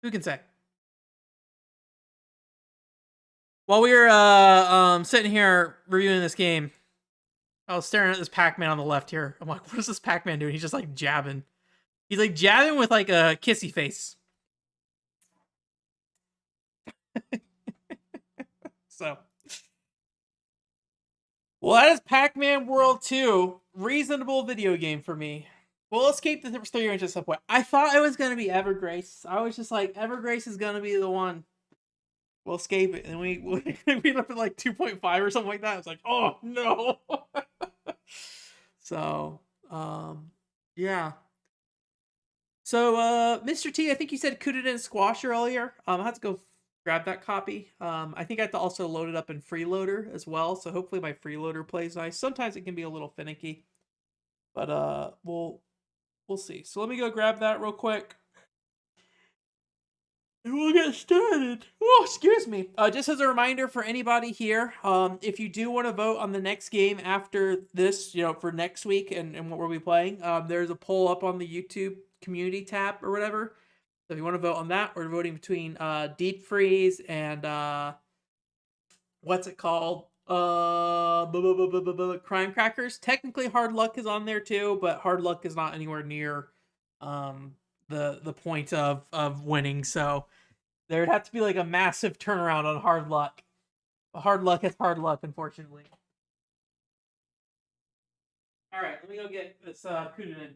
Who can say? While we were sitting here reviewing this game, I was staring at this Pac-Man on the left here. I'm like, what is this Pac-Man doing? He's just like jabbing. He's like jabbing with like a kissy face. So, well, that is Pac-Man World 2. Reasonable video game for me. We'll escape the 3 range at some point. I thought it was going to be Evergrace. I was just like, Evergrace is going to be the one. We'll escape it. And we ended up at like 2.5 or something like that. I was like, oh, no. So, yeah. So, Mr. T, I think you said Kururuin Squash earlier. I have to go grab that copy. I think I have to also load it up in Freeloader as well. So hopefully my Freeloader plays nice. Sometimes it can be a little finicky, but we'll see. So let me go grab that real quick, and we'll get started. Oh, excuse me. Just as a reminder for anybody here, if you do want to vote on the next game after this, for next week and what we'll be playing, there's a poll up on the YouTube community tab or whatever. So if you want to vote on that, we're voting between Deep Freeze and what's it called? Crime Crackers. Technically, Hard Luck is on there too, but Hard Luck is not anywhere near the point of winning. So there'd have to be like a massive turnaround on Hard Luck. Hard Luck is Hard Luck, unfortunately. All right, let me go get this Kururuin.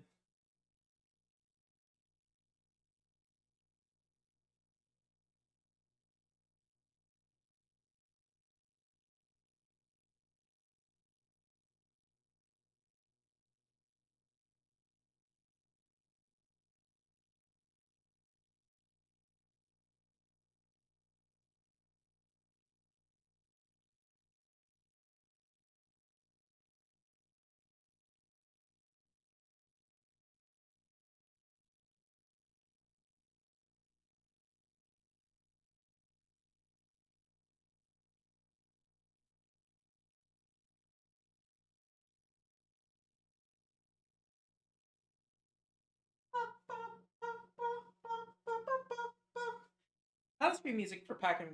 That must be music for Pac-Man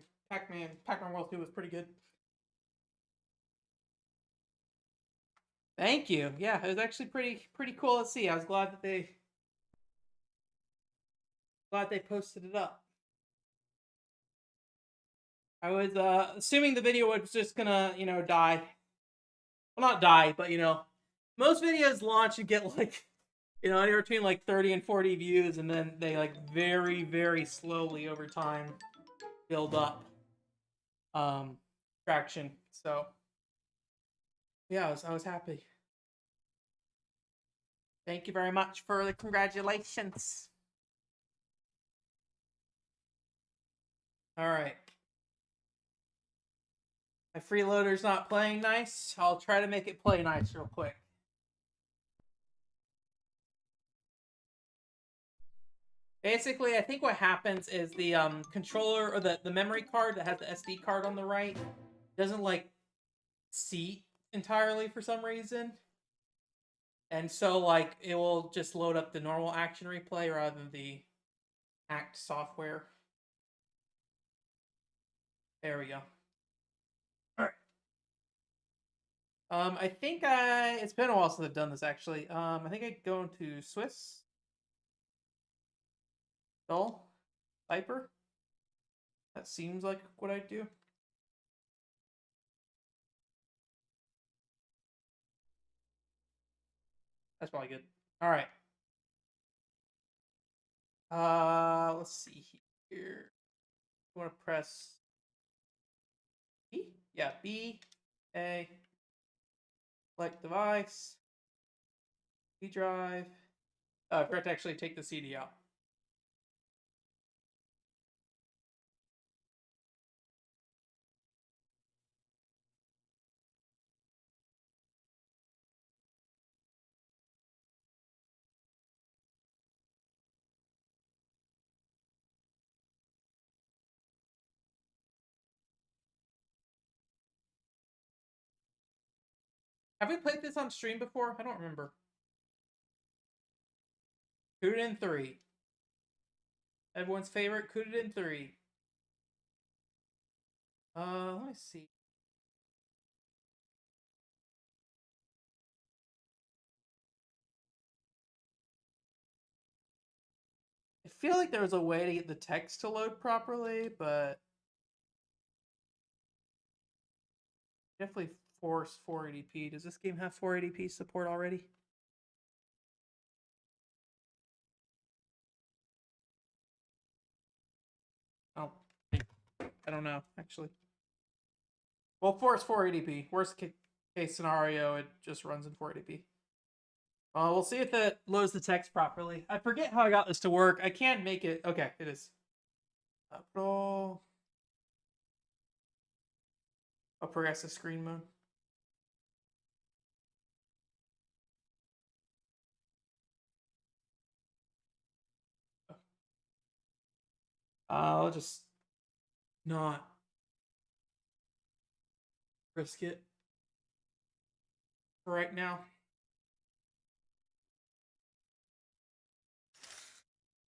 World 2 was pretty good. Thank you. Yeah, it was actually pretty cool to see. I was glad that they posted it up. I was assuming the video was just gonna, die. Well, not die, but most videos launch and get like, anywhere between like 30 and 40 views, and then they like very, very slowly over time build up traction. So yeah, I was happy. Thank you very much for the congratulations. All right. My freeloader's not playing nice. I'll try to make it play nice real quick. Basically, I think what happens is the controller or the memory card that has the SD card on the right doesn't like seat entirely for some reason. And so like it will just load up the normal action replay rather than the act software. There we go. All right. I think it's been a while since I've done this actually. I think I go into Swiss. Dull. Viper. That seems like what I'd do. That's probably good. All right. Let's see here. You want to press B? Yeah, B, A, select device, B drive. I forgot to actually take the CD out. Have we played this on stream before? I don't remember. Kururuin 3. Everyone's favorite Kururuin 3. Let me see. I feel like there was a way to get the text to load properly, but definitely force 480p. Does this game have 480p support already? Oh, I don't know, actually. Well, force 480p. Worst case scenario, it just runs in 480p. We'll see if it loads the text properly. I forget how I got this to work. I can't make it. Okay, it is. Pro. Oh, progressive screen mode. I'll just not risk it for right now.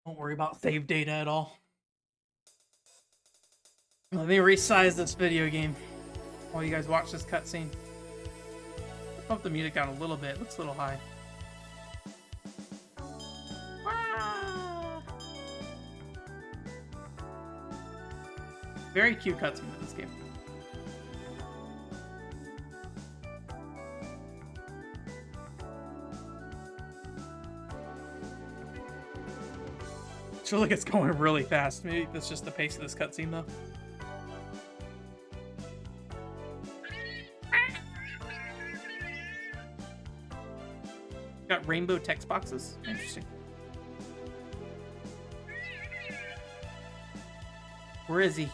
Don't worry about save data at all. Let me resize this video game while you guys watch this cutscene. Bump the music down a little bit. It looks a little high. Very cute cutscene in this game. I feel like it's going really fast. Maybe that's just the pace of this cutscene, though. Got rainbow text boxes. Interesting. Where is he?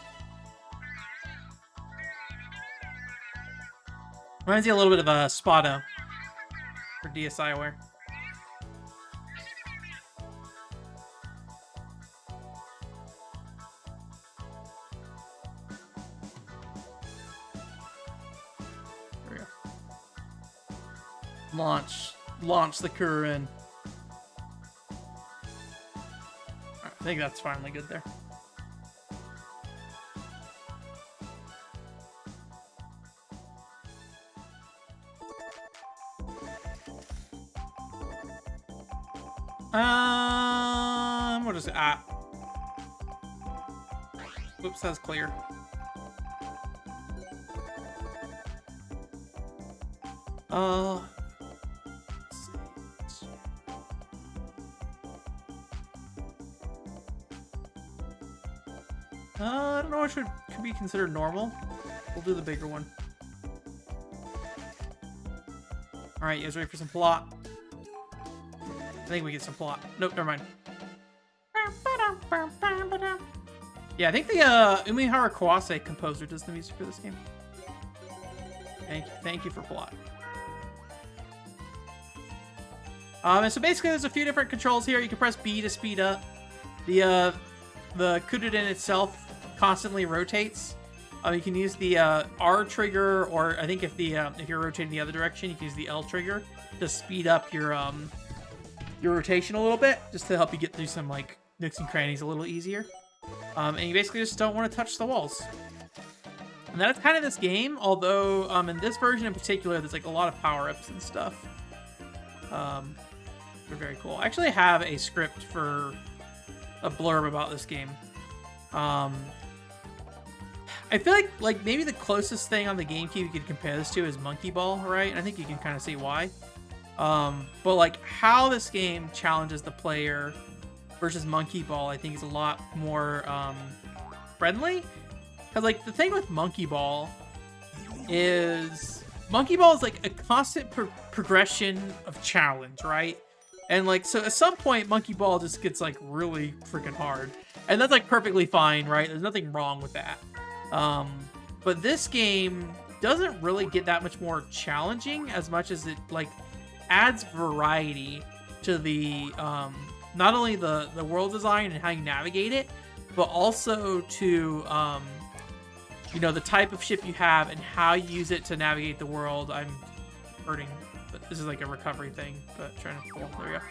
Reminds you a little bit of a Spotto for DSiWare. There we go. Launch the Kururuin. Right, I think that's finally good there. What is it? Oops, that's clear. Let's see. I don't know what could be considered normal. We'll do the bigger one. Alright, you guys ready for some plot? I think we get some plot. Nope, never mind. Yeah, I think the Umihara Kawase composer does the music for this game. Thank you for plot. And so basically there's a few different controls here. You can press B to speed up. The Kururuin itself constantly rotates. You can use the R trigger, or I think if you're rotating the other direction, you can use the L trigger to speed up your rotation a little bit, just to help you get through some like nooks and crannies a little easier. And you basically just don't want to touch the walls. And that's kind of this game, although in this version in particular, there's like a lot of power-ups and stuff. They're very cool. I actually have a script for a blurb about this game. I feel like maybe the closest thing on the GameCube you could compare this to is Monkey Ball, right? And I think you can kind of see why. But like how this game challenges the player versus Monkey Ball, I think, is a lot more friendly. Because, like, the thing with Monkey Ball is like a constant progression of challenge, right? And, like, so at some point, Monkey Ball just gets, like, really freaking hard. And that's, like, perfectly fine, right? There's nothing wrong with that. But this game doesn't really get that much more challenging as much as it, like, adds variety to the, not only the world design and how you navigate it, but also to, you know, the type of ship you have and how you use it to navigate the world. I'm hurting, but this is like a recovery thing, but trying to pull, there we go.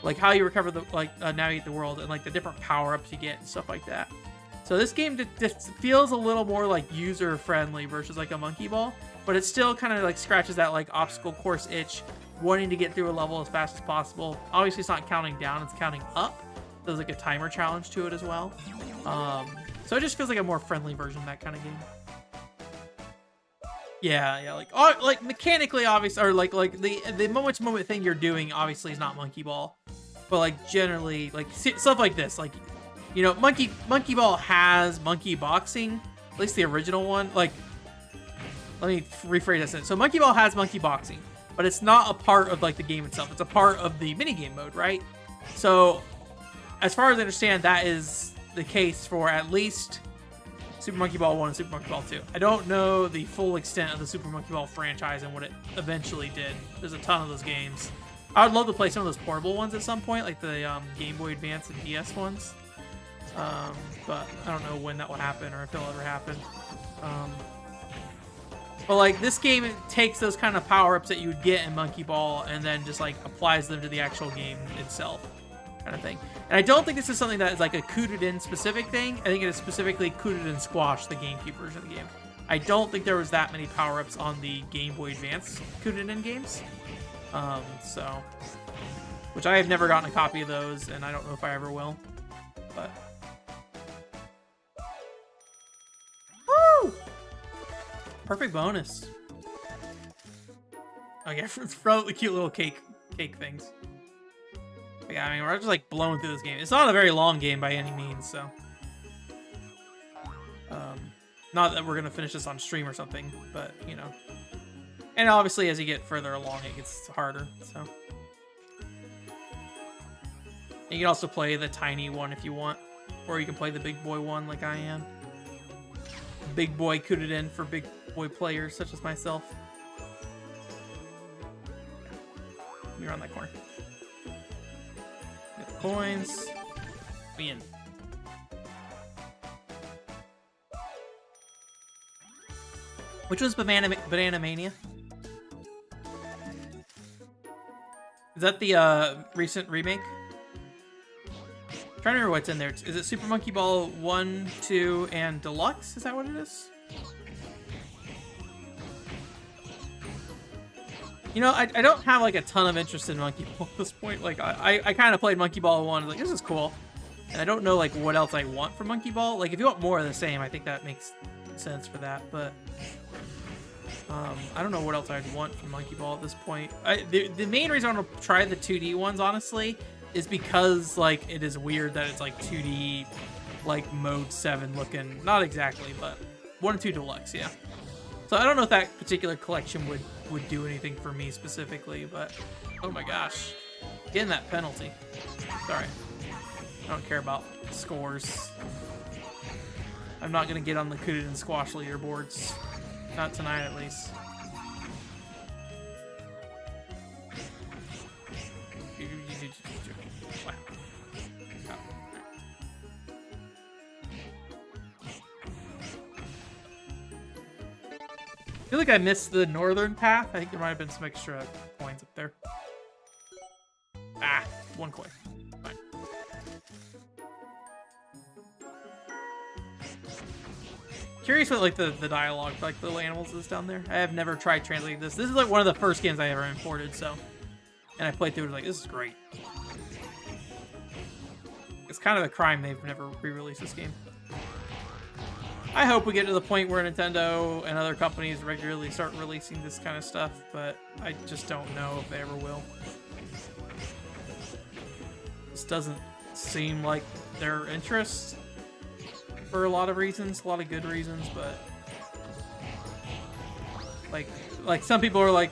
Like how you recover the, like, navigate the world and like the different power-ups you get and stuff like that. So this game just feels a little more like user-friendly versus like a Monkey Ball, but it still kind of like scratches that like obstacle course itch, wanting to get through a level as fast as possible. Obviously, it's not counting down, it's counting up. There's like a timer challenge to it as well. So it just feels like a more friendly version of that kind of game. Yeah, like mechanically, obviously, or like the moment-to-moment thing you're doing obviously is not Monkey Ball, but like generally, like stuff like this, like, you know, Monkey Ball has monkey boxing, at least the original one. Like, let me rephrase that sentence. So Monkey Ball has monkey boxing, but it's not a part of like the game itself. It's a part of the minigame mode, right? So as far as I understand, that is the case for at least Super Monkey Ball 1 and Super Monkey Ball 2. I don't know the full extent of the Super Monkey Ball franchise and what it eventually did. There's a ton of those games. I would love to play some of those portable ones at some point, like the Game Boy Advance and DS ones. But I don't know when that will happen or if it'll ever happen. But like this game, it takes those kind of power-ups that you would get in Monkey Ball and then just like applies them to the actual game itself, kind of thing. And I don't think this is something that is like a Kururuin specific thing. I think it is specifically Kururuin Squash, the GameCube version of the game. I don't think there was that many power-ups on the Game Boy Advance Kururuin games. So, which I have never gotten a copy of those, and I don't know if I ever will. But woo! Perfect bonus. Okay, it's probably cute little cake things. But yeah, I mean, we're just like blowing through this game. It's not a very long game by any means, so not that we're gonna finish this on stream or something, but you know. And obviously, as you get further along, it gets harder. So you can also play the tiny one if you want, or you can play the big boy one like I am. Big boy Kururuin for big boy players such as myself. Let me around that corner. Get the coins. We in. Which one's Banana Mania? Is that the recent remake? I'm trying to remember what's in there. Is it Super Monkey Ball 1, 2, and Deluxe? Is that what it is? You know, I don't have like a ton of interest in Monkey Ball at this point. Like I kind of played Monkey Ball 1, like this is cool. And I don't know like what else I want from Monkey Ball. Like if you want more of the same, I think that makes sense for that, but I don't know what else I'd want from Monkey Ball at this point. The main reason I want to try the 2D ones, honestly, is because like it is weird that it's like 2D, like mode 7 looking. Not exactly, but 1 and 2 Deluxe, yeah. So I don't know if that particular collection would do anything for me specifically, but oh my gosh, getting that penalty. Sorry, I don't care about scores. I'm not gonna get on the Kururuin Squash leaderboards. Not tonight, at least. Wow. I feel like I missed the northern path. I think there might have been some extra coins up there. Ah, 1 coin. Fine. Curious what like the dialogue for, like the little animals is down there. I have never tried translating this. This is like one of the first games I ever imported, so, and I played through it like this is great. It's kind of a crime they've never re-released this game. I hope we get to the point where Nintendo and other companies regularly start releasing this kind of stuff, but I just don't know if they ever will. This doesn't seem like their interests for a lot of reasons, a lot of good reasons, but like some people are like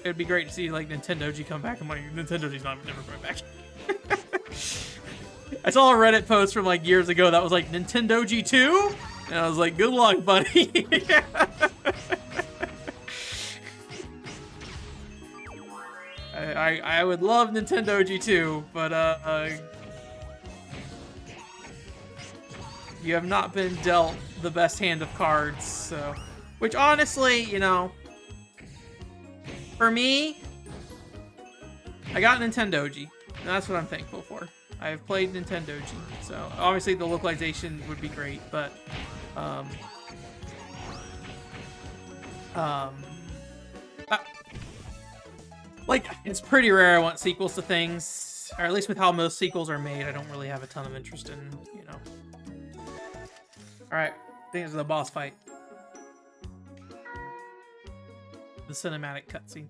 it'd be great to see like Nintendoji come back. I'm like, Nintendoji's never going back. I saw a Reddit post from like years ago that was like Nintendoji 2, and I was like, good luck, buddy. I would love Nintendoji 2, but you have not been dealt the best hand of cards, so. Which honestly, you know, for me, I got Nintendoji, and that's what I'm thankful for. I've played Nintendoji, so obviously the localization would be great, but like, it's pretty rare I want sequels to things, or at least with how most sequels are made, I don't really have a ton of interest in, you know. Alright, I think this is the boss fight. The cinematic cutscene.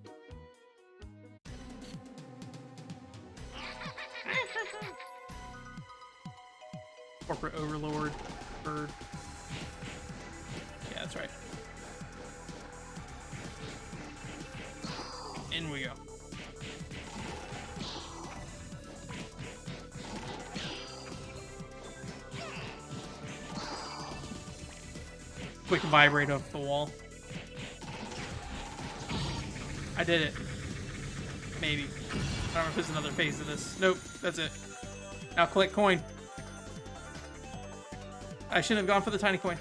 Corporate overlord bird. Yeah, that's right. In we go. Quick vibrate off the wall. I did it. Maybe. I don't know if there's another phase of this. Nope, that's it. Now collect coin. I shouldn't have gone for the tiny coin.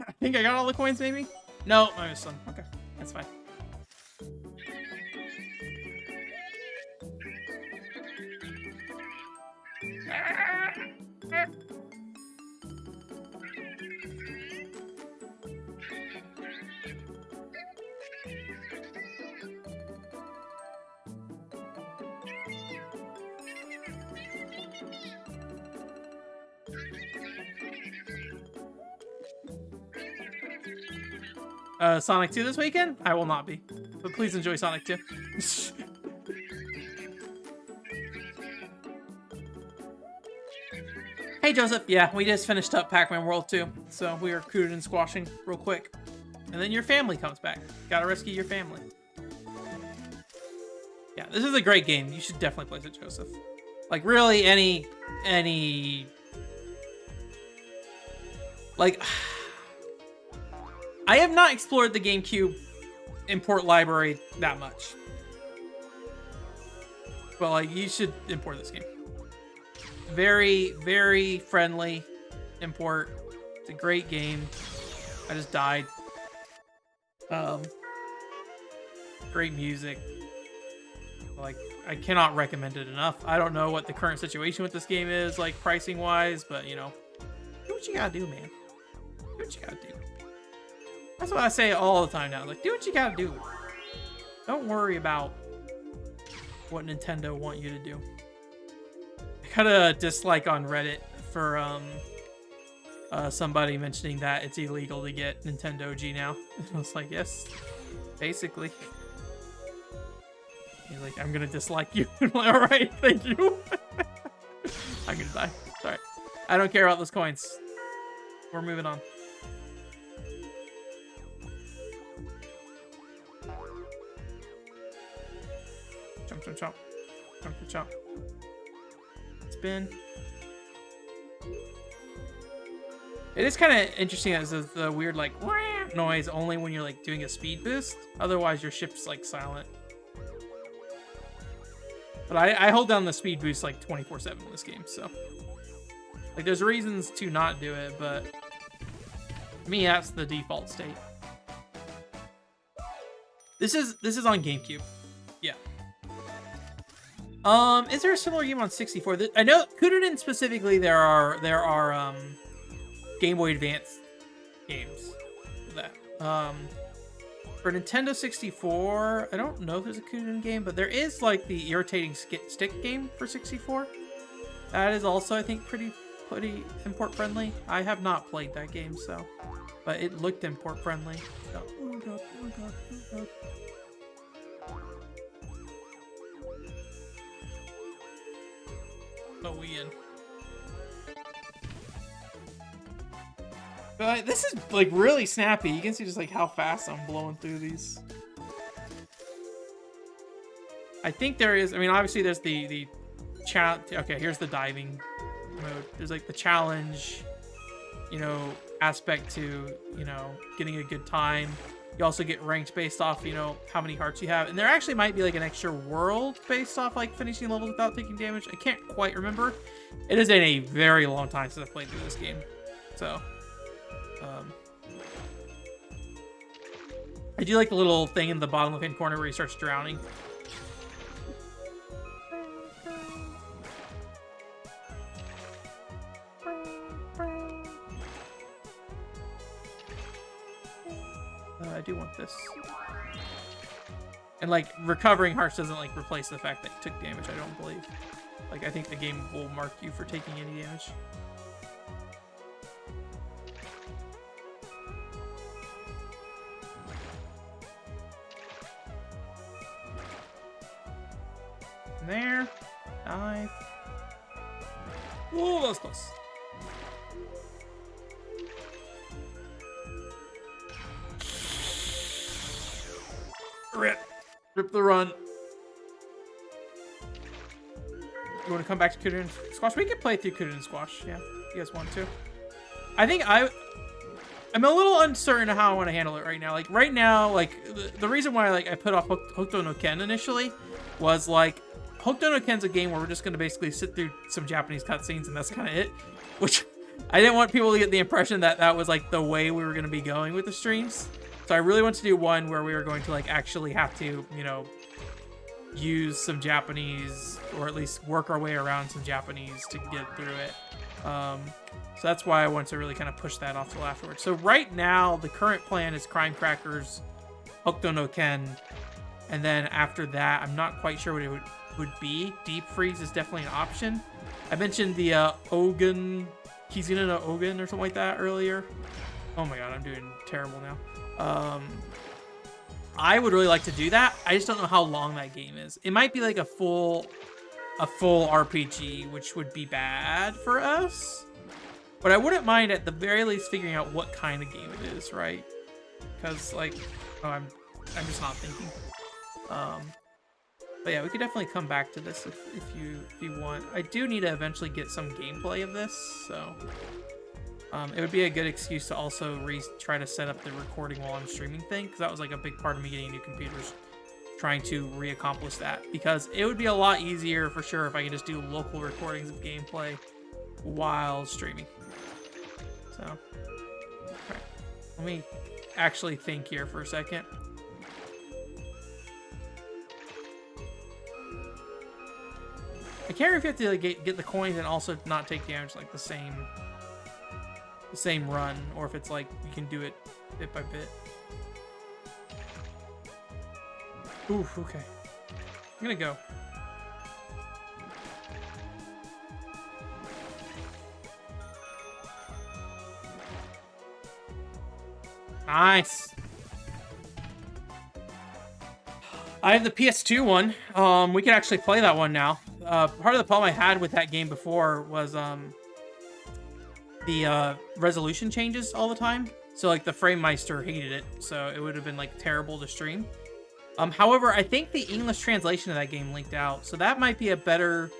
I think I got all the coins, maybe? No, I missed some. Okay, that's fine. Sonic 2 this weekend? I will not be. But please enjoy Sonic 2. Hey, Joseph. Yeah, we just finished up Pac-Man World 2. So we are Kururuin Squashing real quick. And then your family comes back. Gotta rescue your family. Yeah, this is a great game. You should definitely play it, Joseph. Like, really, any... Like... I have not explored the GameCube import library that much. But, like, you should import this game. Very, very friendly import. It's a great game. I just died. Great music. Like, I cannot recommend it enough. I don't know what the current situation with this game is, like, pricing-wise, but, you know, do what you gotta do, man. Do what you gotta do. That's what I say all the time now. Like, do what you gotta do. Don't worry about what Nintendo want you to do. I got a dislike on Reddit for somebody mentioning that it's illegal to get Nintendoji now. I was like, yes, basically. He's like, I'm gonna dislike you. I'm like, all right, thank you. I'm gonna die. Sorry. I don't care about those coins. We're moving on. Jump, jump, jump. Jump, jump, jump. Spin. It is kind of interesting as the weird, like, noise only when you're, like, doing a speed boost. Otherwise, your ship's, like, silent. But I hold down the speed boost, like, 24/7 in this game, so. Like, there's reasons to not do it, but to me, that's the default state. This is on GameCube. Yeah. Is there a similar game on 64? I know Kururuin specifically. There are Game Boy Advance games for that. For Nintendo 64, I don't know if there's a Kururuin game, but there is like the irritating stick game for 64. That is also, I think, pretty pretty import friendly. I have not played that game, so, but it looked import friendly. So, oh god, oh god, oh god. Oh, we in. But this is like really snappy. You can see just like how fast I'm blowing through these. I think there is. I mean, obviously there's the challenge. Okay, here's the diving mode. There's like the challenge, you know, aspect to, you know, getting a good time. You also get ranked based off, you know, how many hearts you have. And there actually might be like an extra world based off like finishing levels without taking damage. I can't quite remember. It has been a very long time since I've played through this game. So, I do like the little thing in the bottom left-hand corner where he starts drowning. I do want this. And like recovering hearts doesn't like replace the fact that you took damage, I don't believe. Like I think the game will mark you for taking any damage. There. Dive. Whoa, that was close. Rip. Rip the run. You want to come back to Kururuin Squash? We could play through Kururuin Squash. Yeah, if you guys want to. I think I'm a little uncertain of how I want to handle it right now. Like right now, like the reason why like I put off Hokuto no Ken initially was like Hokuto no Ken's a game where we're just gonna basically sit through some Japanese cutscenes and that's kind of it. Which I didn't want people to get the impression that that was like the way we were gonna be going with the streams. So I really want to do one where we were going to like actually have to, you know, use some Japanese or at least work our way around some Japanese to get through it. So that's why I want to really kind of push that off till afterwards. So right now, the current plan is Crime Crackers, Hokuto no Ken, and then after that, I'm not quite sure what it would be. Deep Freeze is definitely an option. I mentioned the Ogun, Kizuna no Ogun or something like that earlier. Oh my god, I'm doing terrible now. I would really like to do that. I just don't know how long that game is. It might be like a full RPG, which would be bad for us. But I wouldn't mind at the very least figuring out what kind of game it is, right? Because like, oh, I'm just not thinking. But yeah, we could definitely come back to this if you want. I do need to eventually get some gameplay of this, so it would be a good excuse to also try to set up the recording while I'm streaming thing, because that was like a big part of me getting new computers, trying to re-accomplish that. Because it would be a lot easier for sure if I could just do local recordings of gameplay while streaming. So, all right. Let me actually think here for a second. I can't remember if you have to like, get the coins and also not take damage like the same run, or if it's like you can do it bit by bit. Oof, okay. I'm gonna go. Nice. I have the PS2 one. We can actually play that one now. Part of the problem I had with that game before was the resolution changes all the time. So like the FrameMeister hated it, so it would have been like terrible to stream. However, I think the English translation of that game linked out, so that might be a better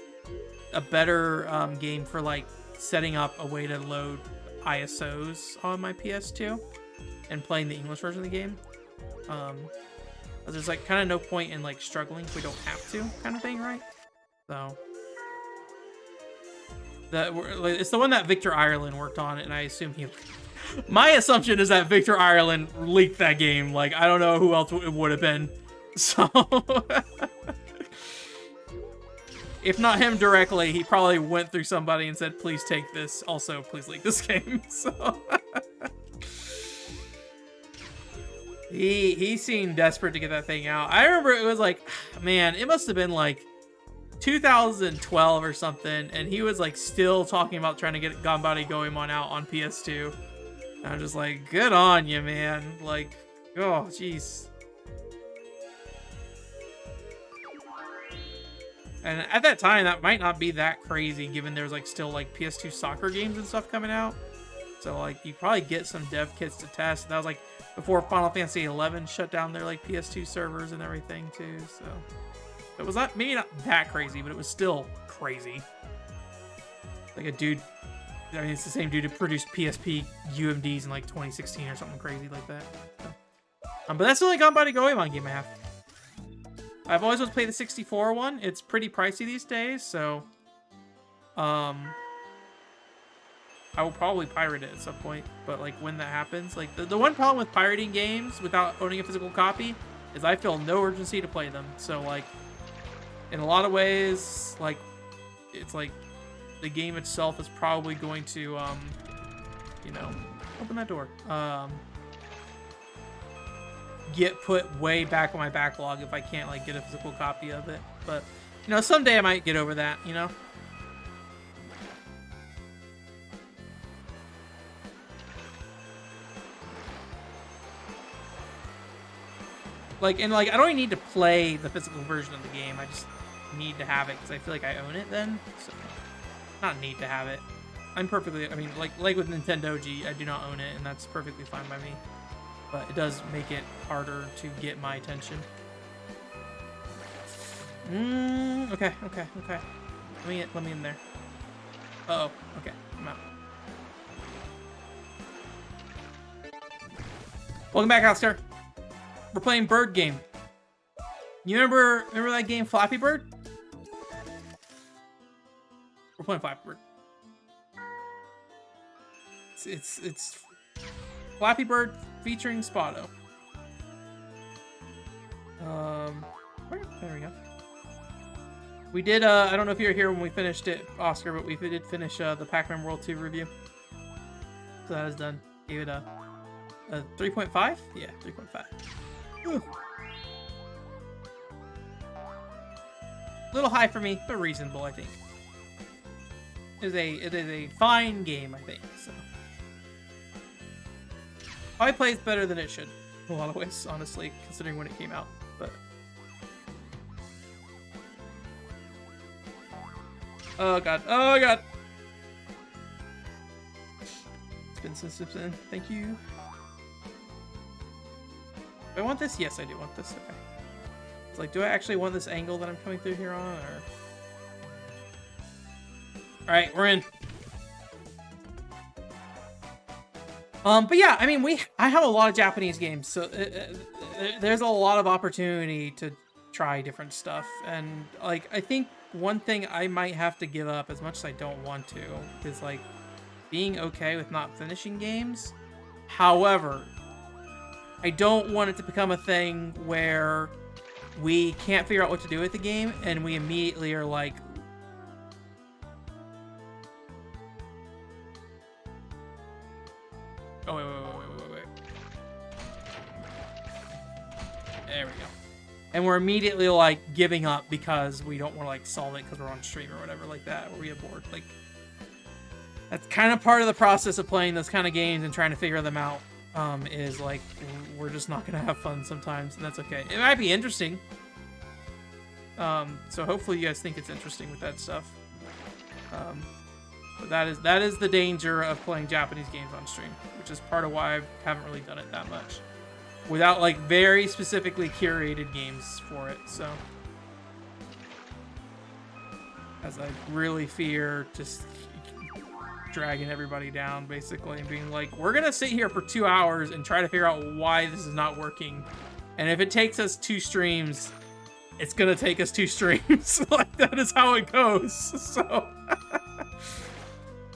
game for like setting up a way to load ISOs on my PS2 and playing the English version of the game. There's like kind of no point in like struggling if we don't have to, kind of thing, right? So it's the one that Victor Ireland worked on, and I assume he. My assumption is that Victor Ireland leaked that game. Like I don't know who else it would have been. So if not him directly, he probably went through somebody and said, "Please take this. Also, please leak this game." So. He seemed desperate to get that thing out. I remember it was like, man, it must have been like 2012 or something, and he was like still talking about trying to get Ganbare Goemon out on PS2. And I'm just like, good on you, man. Like, oh, jeez. And at that time, that might not be that crazy, given there's like still like PS2 soccer games and stuff coming out. So like you probably get some dev kits to test. That was like before Final Fantasy 11 shut down their like PS2 servers and everything too. So it was not, maybe not that crazy, but it was still crazy. Like a dude, I mean, it's the same dude who produced PSP UMDs in like 2016 or something crazy like that. So, but that's the only Ganbare Goemon game I have. I've always wanted to play the 64 one. It's pretty pricey these days, so I will probably pirate it at some point. But like when that happens, like the one problem with pirating games without owning a physical copy is I feel no urgency to play them. So like in a lot of ways, like it's like the game itself is probably going to you know, open that door. Get put way back on my backlog if I can't like get a physical copy of it. But you know, someday I might get over that, you know. Like, and like I don't even need to play the physical version of the game. I just need to have it because I feel like I own it then. So not need to have it. I'm perfectly, I mean, like with Nintendo G, I do not own it, and that's perfectly fine by me. But it does make it harder to get my attention. Okay. Let me in there. Uh-oh, okay, I'm out. Welcome back, Oscar. We're playing Bird Game. You remember that game, Flappy Bird? We're playing Flappy Bird. It's Flappy Bird featuring Spotto. There we go. We did, I don't know if you were here when we finished it, Oscar, but we did finish the Pac-Man World 2 review. So that is done. Gave it a 3.5? Yeah, 3.5. A little high for me, but reasonable, I think. It is a fine game, I think, so. Probably plays better than it should in a lot of ways, honestly, considering when it came out. But oh god, spin, thank you. Do I want this? Yes, I do want this. Okay. It's like, do I actually want this angle that I'm coming through here on, or? All right, we're in. But yeah, I mean, I have a lot of Japanese games, so there's a lot of opportunity to try different stuff. And like, I think one thing I might have to give up, as much as I don't want to, is like being okay with not finishing games. However, I don't want it to become a thing where we can't figure out what to do with the game and we immediately are like, oh, wait. There we go. And we're immediately, like, giving up because we don't want to, like, solve it because we're on stream or whatever like that, or we get bored. Like, that's kind of part of the process of playing those kind of games and trying to figure them out, is, like, we're just not going to have fun sometimes, and that's okay. It might be interesting. So hopefully you guys think it's interesting with that stuff. But that is the danger of playing Japanese games on stream, which is part of why I haven't really done it that much. Without, like, very specifically curated games for it, so. As I really fear just dragging everybody down, basically, and being like, we're gonna sit here for 2 hours and try to figure out why this is not working. And if it takes us 2 streams, it's gonna take us 2 streams. Like, that is how it goes, so.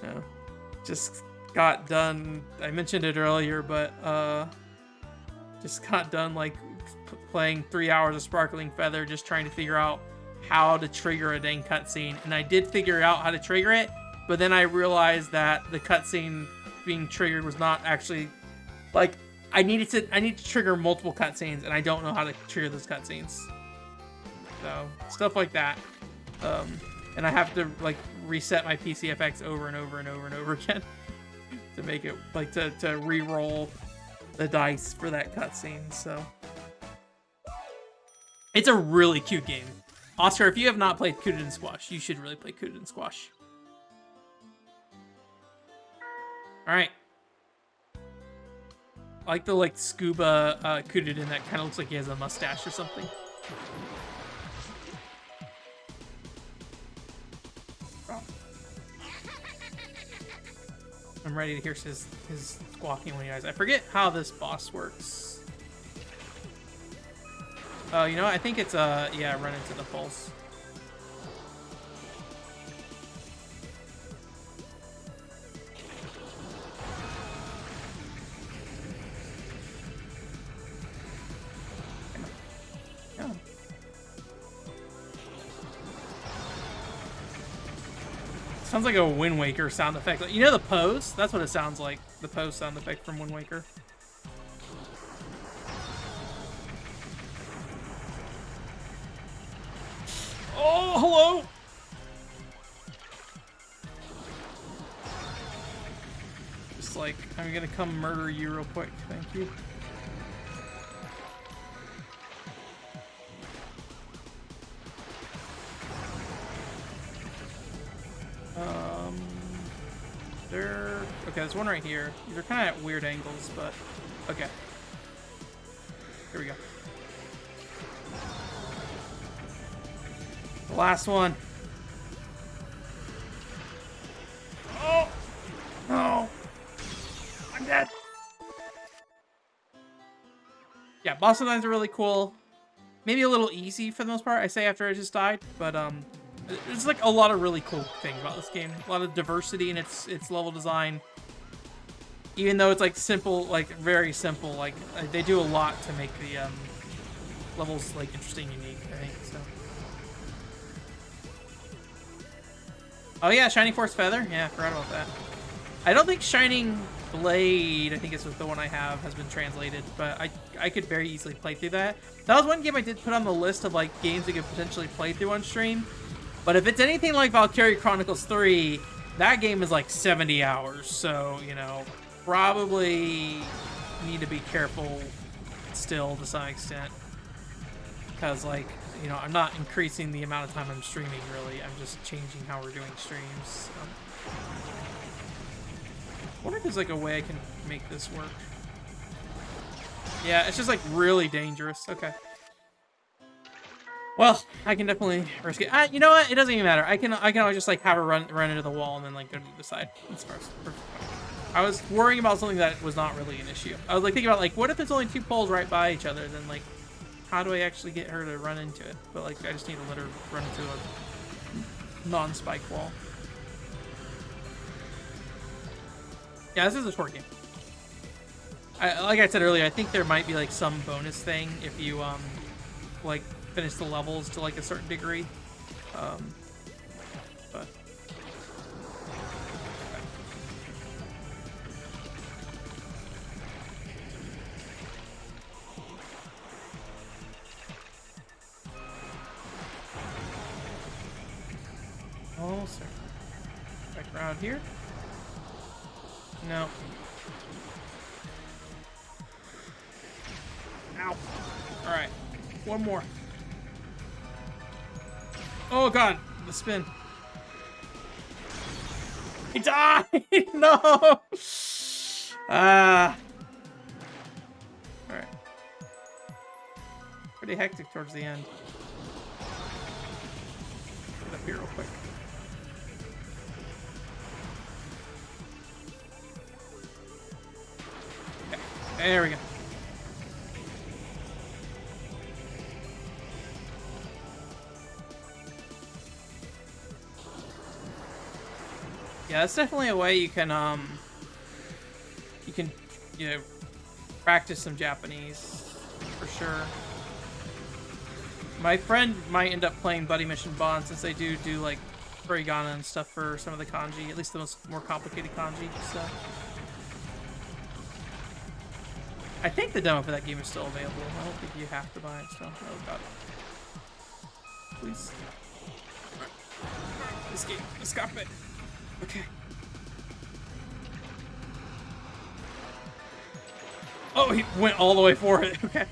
Yeah. Just got done, I mentioned it earlier, but just got done like playing 3 hours of Sparkling Feather, just trying to figure out how to trigger a dang cutscene. And I did figure out how to trigger it, but then I realized that the cutscene being triggered was not actually, like, I need to trigger multiple cutscenes, and I don't know how to trigger those cutscenes. So stuff like that. And I have to like reset my PCFX over and over and over and over again to make it like to re-roll the dice for that cutscene. So it's a really cute game. Oscar, if you have not played Kururuin Squash, you should really play Kururuin Squash. All right. I like the like scuba Kururuin that kind of looks like he has a mustache or something. I'm ready to hear his squawking when he dies. I forget how this boss works. Oh, you know what? I think it's yeah, run into the pulse. Yeah. Sounds like a Wind Waker sound effect. You know the pose? That's what it sounds like. The pose sound effect from Wind Waker. Oh, hello! Just like, I'm gonna come murder you real quick. Thank you. Okay, there's one right here. These are kind of at weird angles, but okay. Here we go. The last one. Oh! No! I'm dead! Yeah, boss designs are really cool. Maybe a little easy for the most part, I say after I just died, but there's like a lot of really cool things about this game. A lot of diversity in its level design. Even though it's like simple, like very simple, like they do a lot to make the levels like interesting, unique, I think. So. Oh yeah, Shining Force Feather. Yeah, I forgot about that. I don't think Shining Blade, I think it's the one I have, has been translated, but I could very easily play through that. That was one game I did put on the list of like games I could potentially play through on stream. But if it's anything like Valkyria Chronicles 3, that game is like 70 hours, so, you know, probably need to be careful still to some extent. Because, like, you know, I'm not increasing the amount of time I'm streaming, really. I'm just changing how we're doing streams. I wonder if there's, like, a way I can make this work. Yeah, it's just, like, really dangerous. Okay. Well, I can definitely risk it. You know what? It doesn't even matter. I can always just, like, have her run into the wall and then, like, go to the side. That's first. I was worrying about something that was not really an issue. I was, like, thinking about, like, what if there's only two poles right by each other? Then, like, how do I actually get her to run into it? But, like, I just need to let her run into a non-spike wall. Yeah, this is a short game. Like I said earlier, I think there might be, like, some bonus thing if you, like, finish the levels to, like, a certain degree. But... Oh, sir. Back around here. No. Ow. Alright. One more. Oh, God. The spin. He died! No! Alright. Pretty hectic towards the end. Get up here real quick. There we go. Yeah, that's definitely a way you can you know, practice some Japanese for sure. My friend might end up playing Buddy Mission Bond since they do like hiragana and stuff for some of the kanji, at least the more complicated kanji stuff. I think the demo for that game is still available. I don't think you have to buy it still. Oh, God. Please. escape. Escape. Okay. Oh, he went all the way for it. Okay.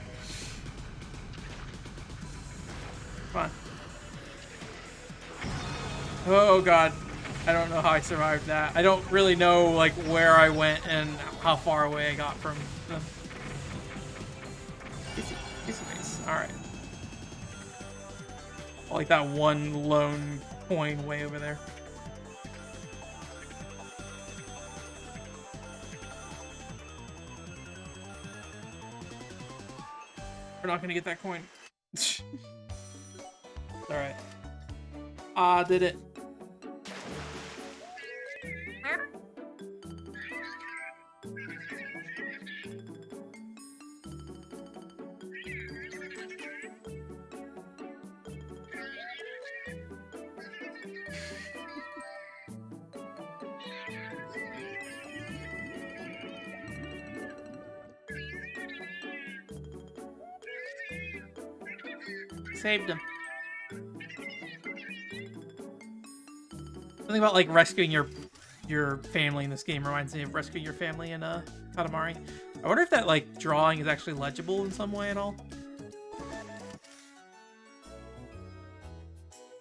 Come on. Oh, God. I don't know how I survived that. I don't really know, like, where I went and how far away I got from them. Kissy face. Alright. Like that one lone coin way over there. We're not gonna get that coin. Alright. Ah, did it. Saved him. Something about like rescuing your family in this game reminds me of rescuing your family in Katamari. I wonder if that like drawing is actually legible in some way at all.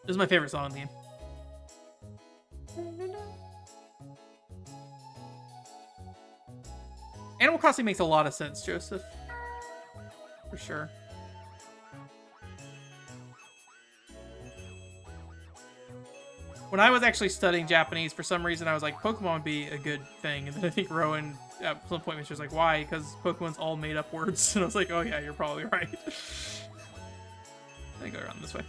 This is my favorite song in the game. Animal Crossing makes a lot of sense, Joseph. For sure. When I was actually studying Japanese, for some reason I was like, Pokemon would be a good thing. And then I think Rowan at some point was just like, why? Because Pokemon's all made up words. And I was like, oh yeah, you're probably right. Let me go around this way.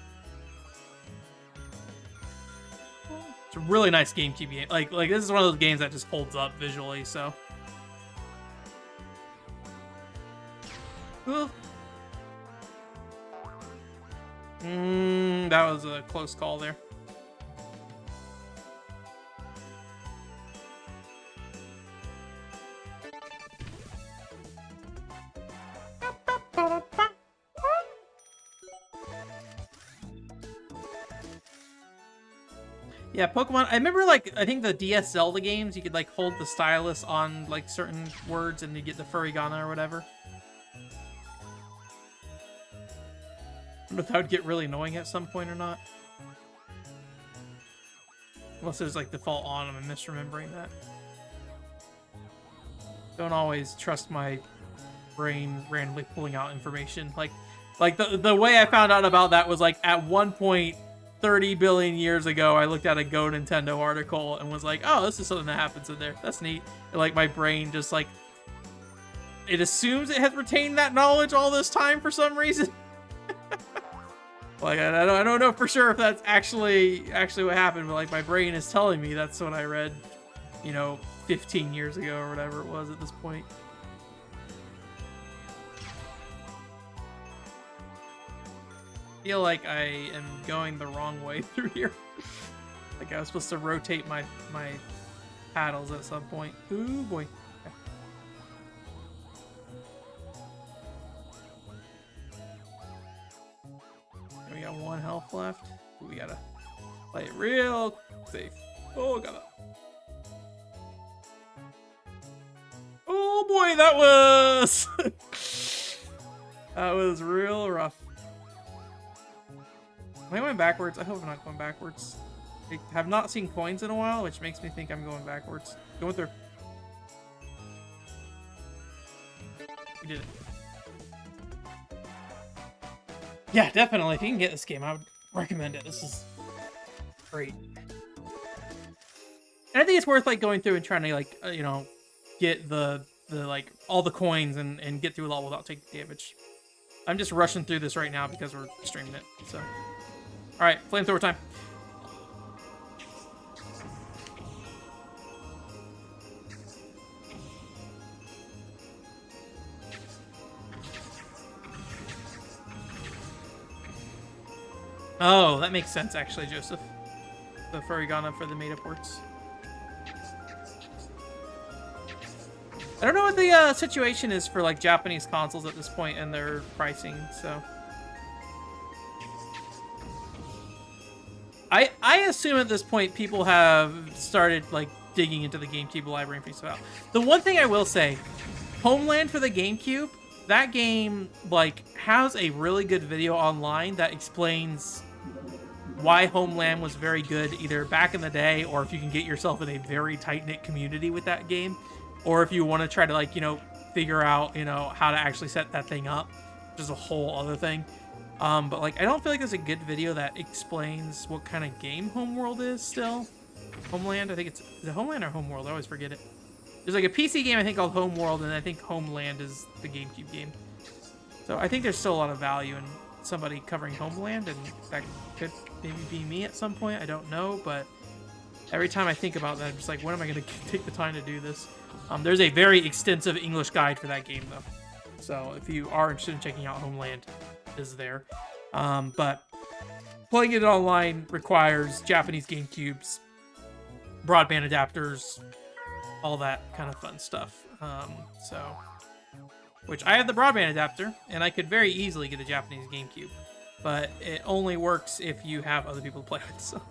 It's a really nice GameCube game. Like this is one of those games that just holds up visually, so. Ooh. That was a close call there. Yeah, Pokemon. I remember, like, I think the DS Zelda games, you could, like, hold the stylus on, like, certain words and you get the Furigana or whatever. I don't know if that would get really annoying at some point or not. Unless there's, like, default on them. I'm misremembering that. Don't always trust my brain randomly pulling out information. Like the way I found out about that was, like, at one point 30 billion years ago, I looked at a Go Nintendo article and was like, oh, this is something that happens in there. That's neat. And, like, my brain just, like, it assumes it has retained that knowledge all this time for some reason. Like, I don't know for sure if that's actually what happened, but, like, my brain is telling me that's what I read, you know, 15 years ago or whatever it was at this point. I feel like I am going the wrong way through here. Like I was supposed to rotate my paddles at some point. Ooh boy. Okay. We got 1 health left. Ooh, we gotta play it real safe. Oh, gotta. Oh boy, that was that was real rough. Am I going backwards? I hope I'm not going backwards. I have not seen coins in a while, which makes me think I'm going backwards. Going through. We did it. Yeah, definitely. If you can get this game, I would recommend it. This is great. And I think it's worth, like, going through and trying to, like, you know, get the like, all the coins and get through a lot without taking damage. I'm just rushing through this right now because we're streaming it, so. Alright, flamethrower time. Oh, that makes sense, actually, Joseph. The Furigana for the made-up words. I don't know what the situation is for, like, Japanese consoles at this point and their pricing, so. I assume at this point people have started like digging into the GameCube library and figuring stuff out. The one thing I will say, Homeland for the GameCube, that game like has a really good video online that explains why Homeland was very good either back in the day, or if you can get yourself in a very tight-knit community with that game, or if you want to try to like, you know, figure out, you know, how to actually set that thing up, which is a whole other thing. But like, I don't feel like there's a good video that explains what kind of game Homeworld is still. Homeland, I think is it Homeland or Homeworld? I always forget it. There's like a PC game I think called Homeworld, and I think Homeland is the GameCube game. So I think there's still a lot of value in somebody covering Homeland, and that could maybe be me at some point. I don't know, but every time I think about that, I'm just like, when am I going to take the time to do this? There's a very extensive English guide for that game, though. So if you are interested in checking out Homeland, it is there. But playing it online requires Japanese GameCubes, broadband adapters, all that kind of fun stuff. Which I have the broadband adapter, and I could very easily get a Japanese GameCube, but it only works if you have other people to play with. So,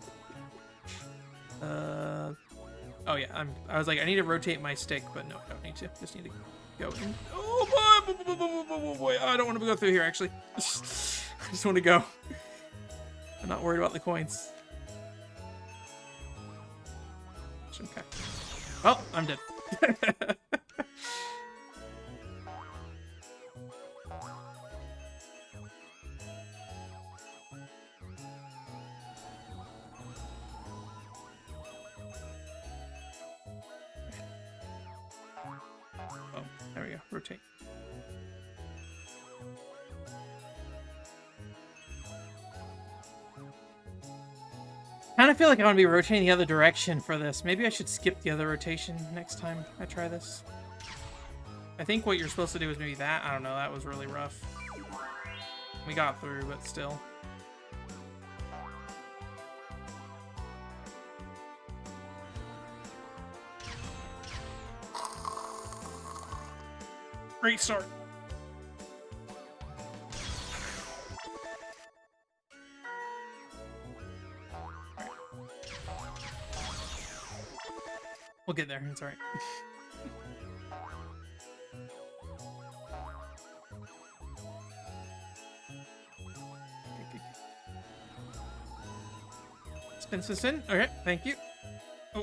oh yeah, I was like, I need to rotate my stick, but no, I don't need to. Just need to go in. Oh boy, I don't want to go through here actually. I just want to go. I'm not worried about the coins. Okay. Oh, I'm dead. Oh, there we go. Rotate. I kind of feel like I want to be rotating the other direction for this. Maybe I should skip the other rotation next time I try this. I think what you're supposed to do is maybe that. I don't know. That was really rough. We got through, but still. Great start. We'll get there. It's all right. Spin. Okay, thank you. Do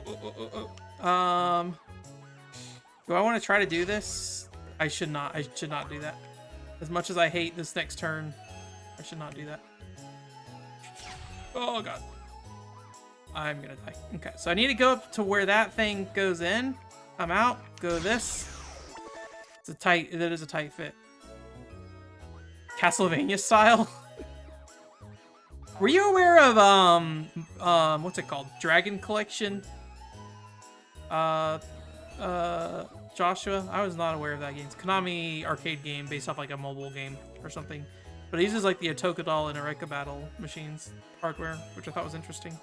I want to try to do this? I should not. I should not do that. As much as I hate this next turn, I should not do that. Oh god. I'm gonna die. Okay, so I need to go up to where that thing goes in. I'm out. Go this. It's a tight. That is a tight fit. Castlevania style. Were you aware of what's it called? Dragon Collection? Joshua? I was not aware of that game. It's a Konami arcade game based off like a mobile game or something. But it uses like the Otokadal and Eureka Battle machines hardware, which I thought was interesting.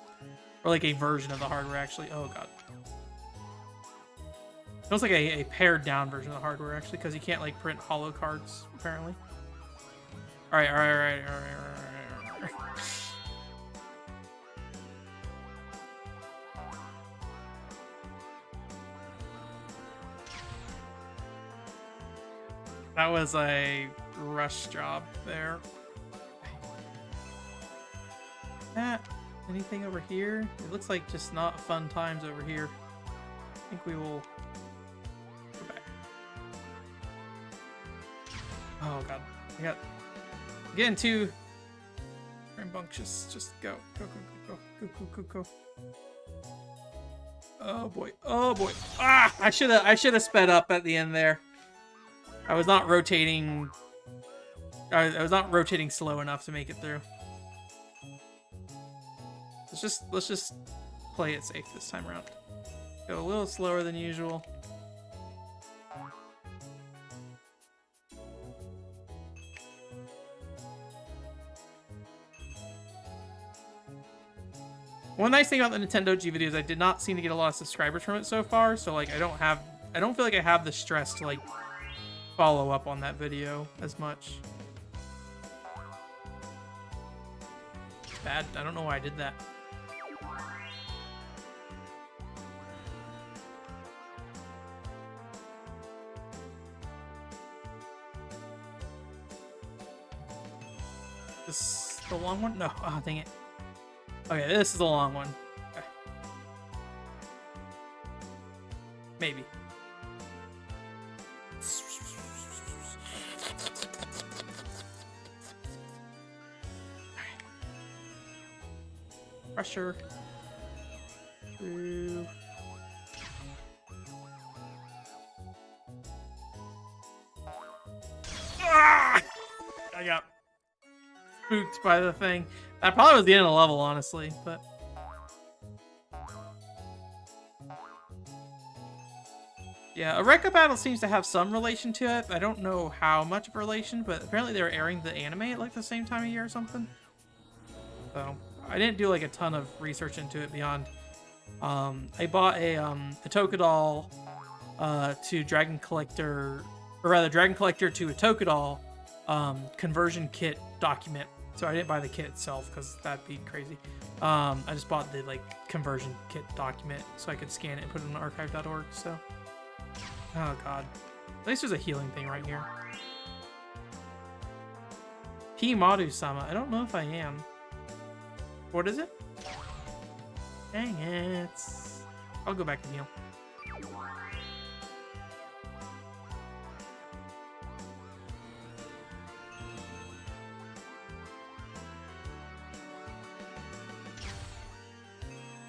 Or like a version of the hardware, actually. Oh, God. It was like a pared down version of the hardware, actually, because you can't like print hollow cards, apparently. All right. That was a rush job there. Anything over here? It looks like just not fun times over here. I think we will go back. Oh god. I got getting too rambunctious. Just go. Go. Oh boy. Ah! I should have sped up at the end there. I was not rotating. I was not rotating slow enough to make it through. Let's just play it safe this time around. Go a little slower than usual. One nice thing about the Nintendo G videos, I did not seem to get a lot of subscribers from it so far, so like I don't feel like I have the stress to like follow up on that video as much. Bad. I don't know why I did that. The long one? No. Oh, dang it. Okay, this is the long one. Okay. Maybe. Pressure. Through. Ah! I got spooked by the thing. That probably was the end of the level, honestly, but... Yeah, a Rekka battle seems to have some relation to it. I don't know how much of a relation, but apparently they were airing the anime at like the same time of year or something. So, I didn't do like a ton of research into it beyond... I bought a Tokadol to Dragon Collector... Or rather, Dragon Collector to a Tokadol conversion kit document. So I didn't buy the kit itself because that'd be crazy. I just bought the like conversion kit document so I could scan it and put it on archive.org. So, oh god, at least there's a healing thing right here. P Madu-sama. I don't know if I am. What is it? Dang it! I'll go back and heal.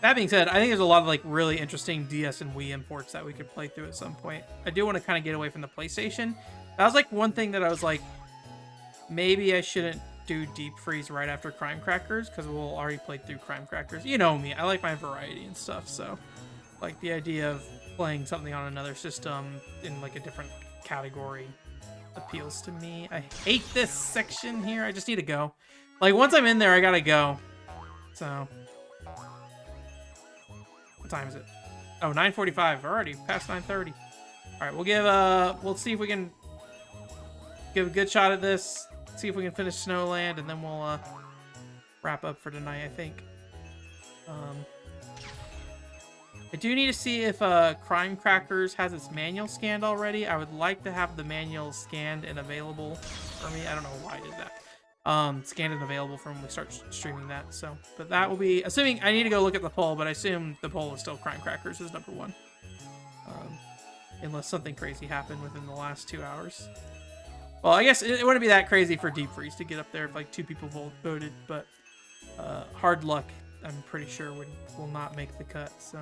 That being said, I think there's a lot of like really interesting DS and Wii imports that we could play through at some point. I do want to kind of get away from the PlayStation. That was like one thing that I was like, maybe I shouldn't do Deep Freeze right after Crime Crackers because we'll already play through Crime Crackers. You know me, I like my variety and stuff. So like the idea of playing something on another system in like a different category appeals to me. I hate this section here. I just need to go. Like once I'm in there, I gotta go. So... time is it? Oh, 9:45. Already past 9:30. All right, we'll give we'll see if we can give a good shot at this. See if we can finish Snowland, and then we'll wrap up for tonight. I think. I do need to see if Crime Crackers has its manual scanned already. I would like to have the manual scanned and available for me. I don't know why I did that. Scanned and available from when we start streaming that. So, but that will be assuming I need to go look at the poll, but I assume the poll is still Crime Crackers is number one, unless something crazy happened within the last 2 hours. Well, I guess it wouldn't be that crazy for Deep Freeze to get up there if like 2 people voted, but Hard Luck, I'm pretty sure will not make the cut. So,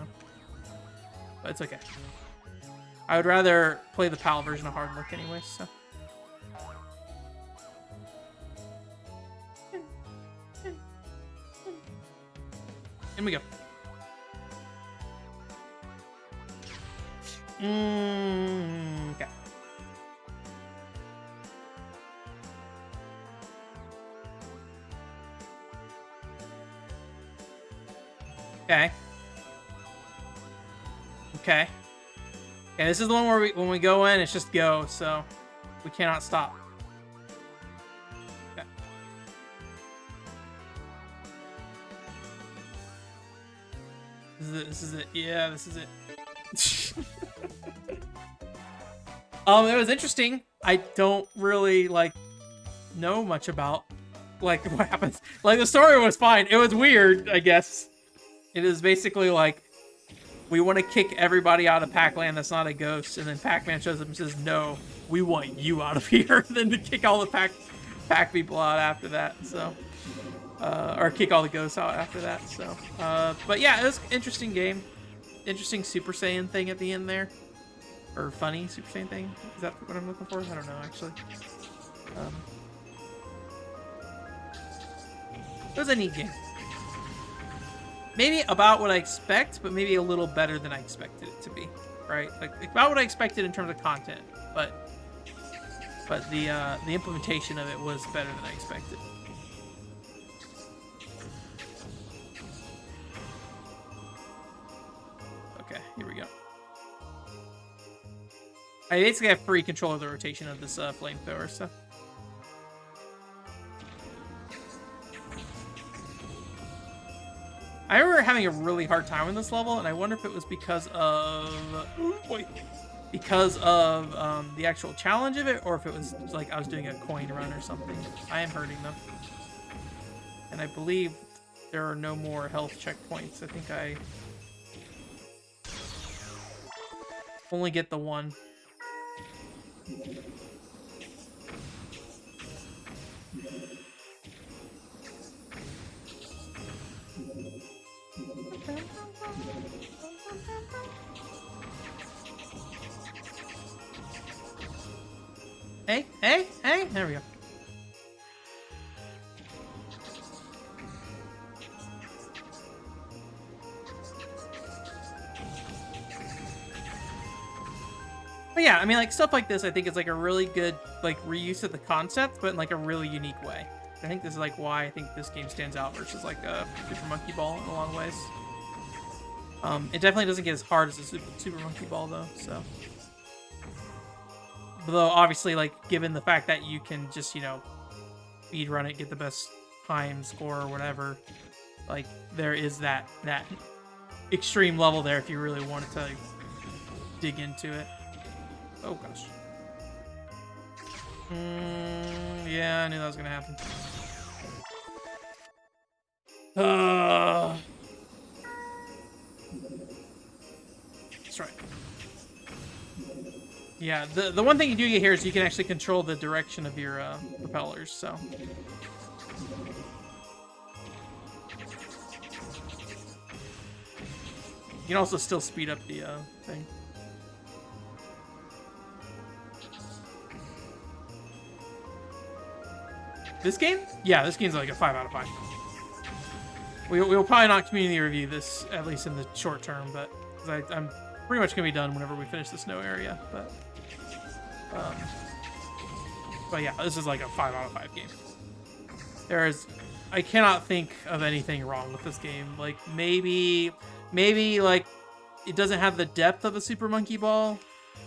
but it's okay. I would rather play the PAL version of Hard Luck anyway. So. In we go. Okay. Okay. Okay. Okay, this is the one where when we go in, it's just go, so we cannot stop. Okay. This is it. Yeah, this is it. It was interesting. I don't really like know much about like what happens. Like the story was fine. It was weird, I guess. It is basically like we want to kick everybody out of Pac-Land that's not a ghost, and then Pac-Man shows up and says, "No, we want you out of here." Then to kick all the Pac people out after that. So, or kick all the ghosts out after that. So, but yeah, it was an interesting game. Interesting Super Saiyan thing at the end there, or funny Super Saiyan thing. Is that what I'm looking for? I don't know actually. It was a neat game. Maybe about what I expect, but maybe a little better than I expected it to be, right? Like about what I expected in terms of content, but the implementation of it was better than I expected. Okay, here we go. I basically have free control of the rotation of this flamethrower, so. I remember having a really hard time with this level, and I wonder if it was because of the actual challenge of it, or if it was like I was doing a coin run or something. I am hurting though. And I believe there are no more health checkpoints. I think I only get the one. Hey, hey, hey! There we go. But yeah, I mean, like, stuff like this, I think is like a really good, like, reuse of the concept, but in like a really unique way. I think this is like why I think this game stands out versus like Super Monkey Ball in a lot of ways. It definitely doesn't get as hard as a Super Monkey Ball though, so. Although obviously, like, given the fact that you can just, you know, speed run it, get the best time score or whatever, like, there is that extreme level there if you really wanted to, like, dig into it. Oh gosh. Yeah, I knew that was gonna happen. That's right. Yeah, the one thing you do get here is you can actually control the direction of your propellers, so. You can also still speed up the thing. This game? Yeah, this game's like a 5 out of 5. We will probably not community review this, at least in the short term, but I'm pretty much gonna be done whenever we finish the snow area. But yeah, this is like a 5 out of 5 game. I cannot think of anything wrong with this game. Like maybe like it doesn't have the depth of a Super Monkey Ball.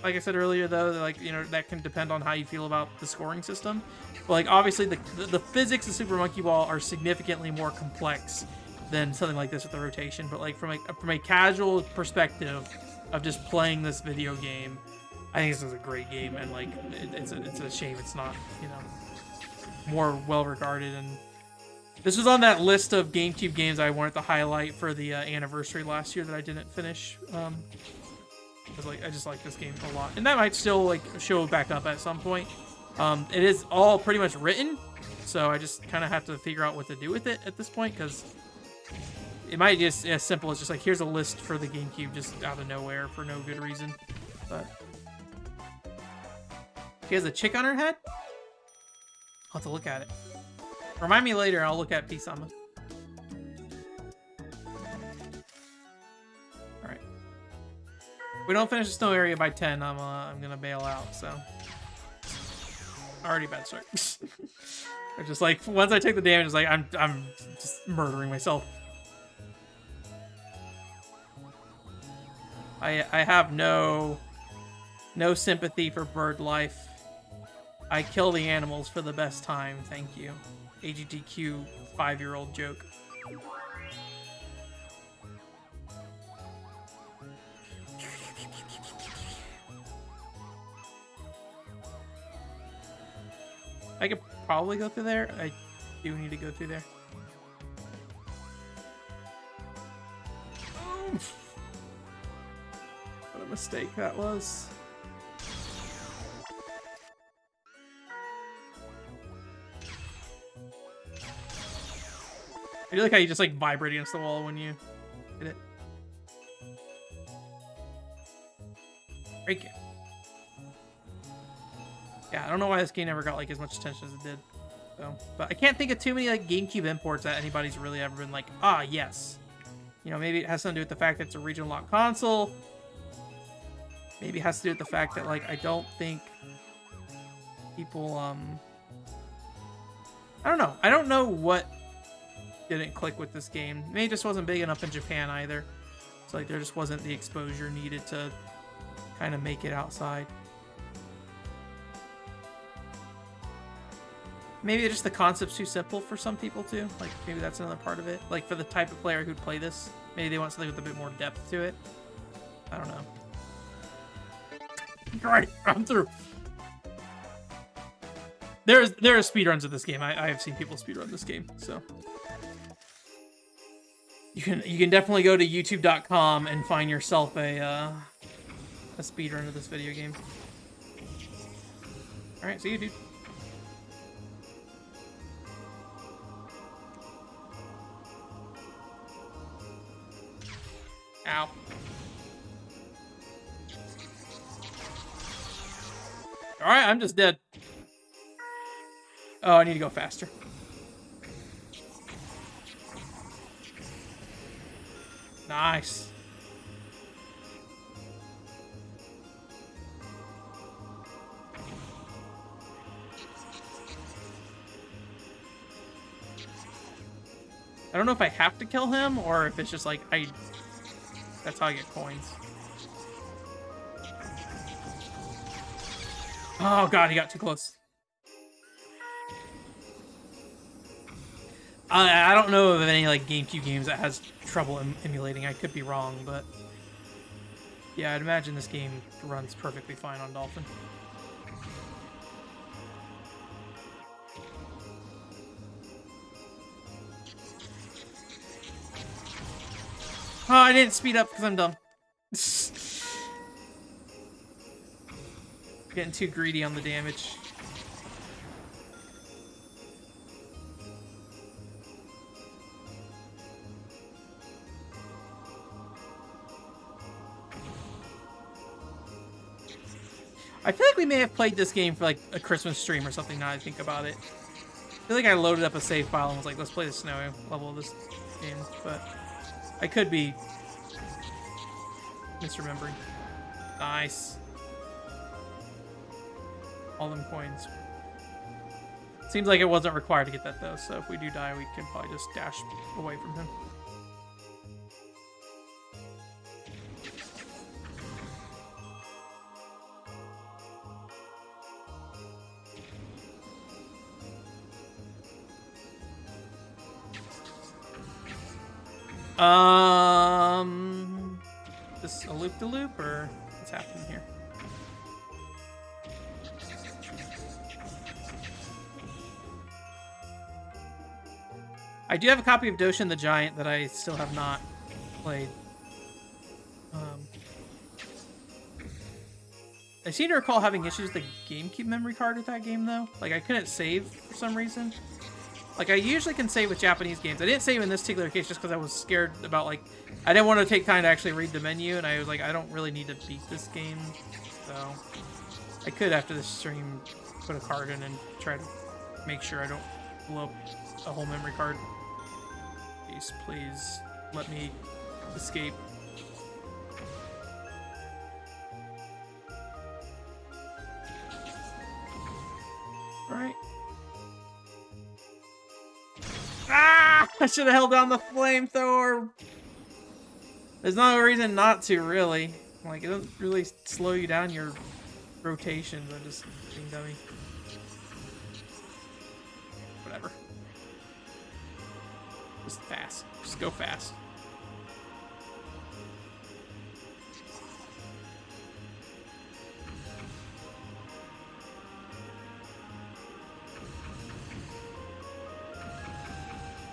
Like I said earlier, though, like, you know, that can depend on how you feel about the scoring system. But like obviously the physics of Super Monkey Ball are significantly more complex than something like this with the rotation. But like from a casual perspective of just playing this video game, I think this is a great game, and like it's a shame it's not, you know, more well regarded. And this was on that list of GameCube games I wanted to highlight for the anniversary last year that I didn't finish. I just like this game a lot, and that might still like show back up at some point. It is all pretty much written, so I just kind of have to figure out what to do with it at this point, because it might just as simple as just like, here's a list for the GameCube just out of nowhere for no good reason. But she has a chick on her head? I'll have to look at it. Remind me later, I'll look at Pisama. Alright. If we don't finish the snow area by 10, I'm gonna bail out, so. Already bad start. Or just like, once I take the damage, it's like, I'm just murdering myself. I have no sympathy for bird life. I kill the animals for the best time, thank you. AGDQ 5-year-old joke. I could probably go through there. I do need to go through there. What a mistake that was. I do like how you just like vibrate against the wall when you hit it. Break it. Yeah, I don't know why this game never got like as much attention as it did. So, but I can't think of too many like GameCube imports that anybody's really ever been like, ah, yes. You know, maybe it has something to do with the fact that it's a regional lock console. Maybe it has to do with the fact that like I don't think people I don't know. I don't know what didn't click with this game. Maybe it just wasn't big enough in Japan either. So like there just wasn't the exposure needed to kind of make it outside. Maybe just the concept's too simple for some people too. Like maybe that's another part of it. Like for the type of player who'd play this, maybe they want something with a bit more depth to it. I don't know. Right, I'm through. There are speedruns of this game. I have seen people speedrun this game, so You can definitely go to youtube.com and find yourself a speedrun of this video game. All right, see you, dude. Ow. All right, I'm just dead. Oh, I need to go faster. Nice. I don't know if I have to kill him or if it's just like that's how I get coins. Oh god, he got too close. I don't know of any like GameCube games that has trouble emulating. I could be wrong, but yeah, I'd imagine this game runs perfectly fine on Dolphin. Oh, I didn't speed up because I'm dumb. Getting too greedy on the damage. I feel like we may have played this game for like a Christmas stream or something now that I think about it. I feel like I loaded up a save file and was like, let's play the snow level of this game, but I could be misremembering. Nice. All them coins. Seems like it wasn't required to get that though, so if we do die, we can probably just dash away from him. This a loop-de-loop, or what's happening here? I do have a copy of Doshin the Giant that I still have not played. I seem to recall having issues with the GameCube memory card with that game, though. Like, I couldn't save for some reason. Like, I usually can save with Japanese games. I didn't save in this particular case just because I was scared about, like... I didn't want to take time to actually read the menu, and I was like, I don't really need to beat this game. So, I could, after this stream, put a card in and try to make sure I don't blow up a whole memory card. Please let me escape. Alright. Ah! I should have held down the flamethrower. There's no reason not to, really. Like, it doesn't really slow you down your rotations. I'm just being dummy. Whatever. Just fast. Just go fast.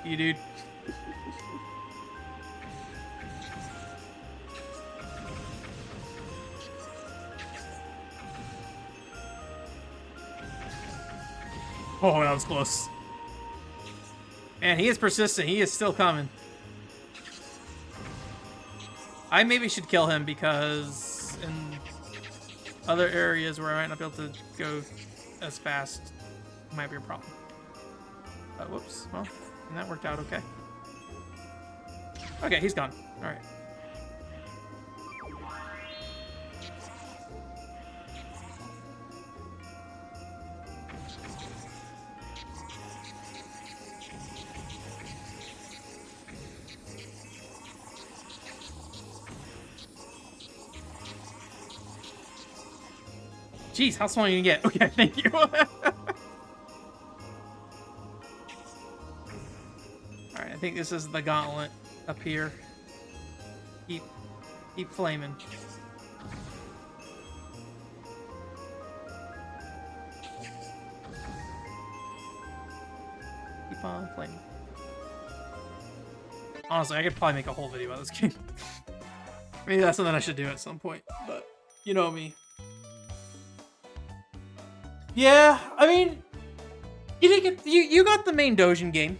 You dude. Oh, that was close. Man, he is persistent. He is still coming. I maybe should kill him because in other areas where I might not be able to go as fast, might be a problem. Whoops. Well, and that worked out okay. Okay, he's gone. All right. Jeez, how small are you gonna get? Okay, thank you. Alright, I think this is the gauntlet up here. Keep flaming. Keep on flaming. Honestly, I could probably make a whole video about this game. Maybe that's something I should do at some point, but you know me. Yeah, I mean, you didn't get you got the main Dojin game,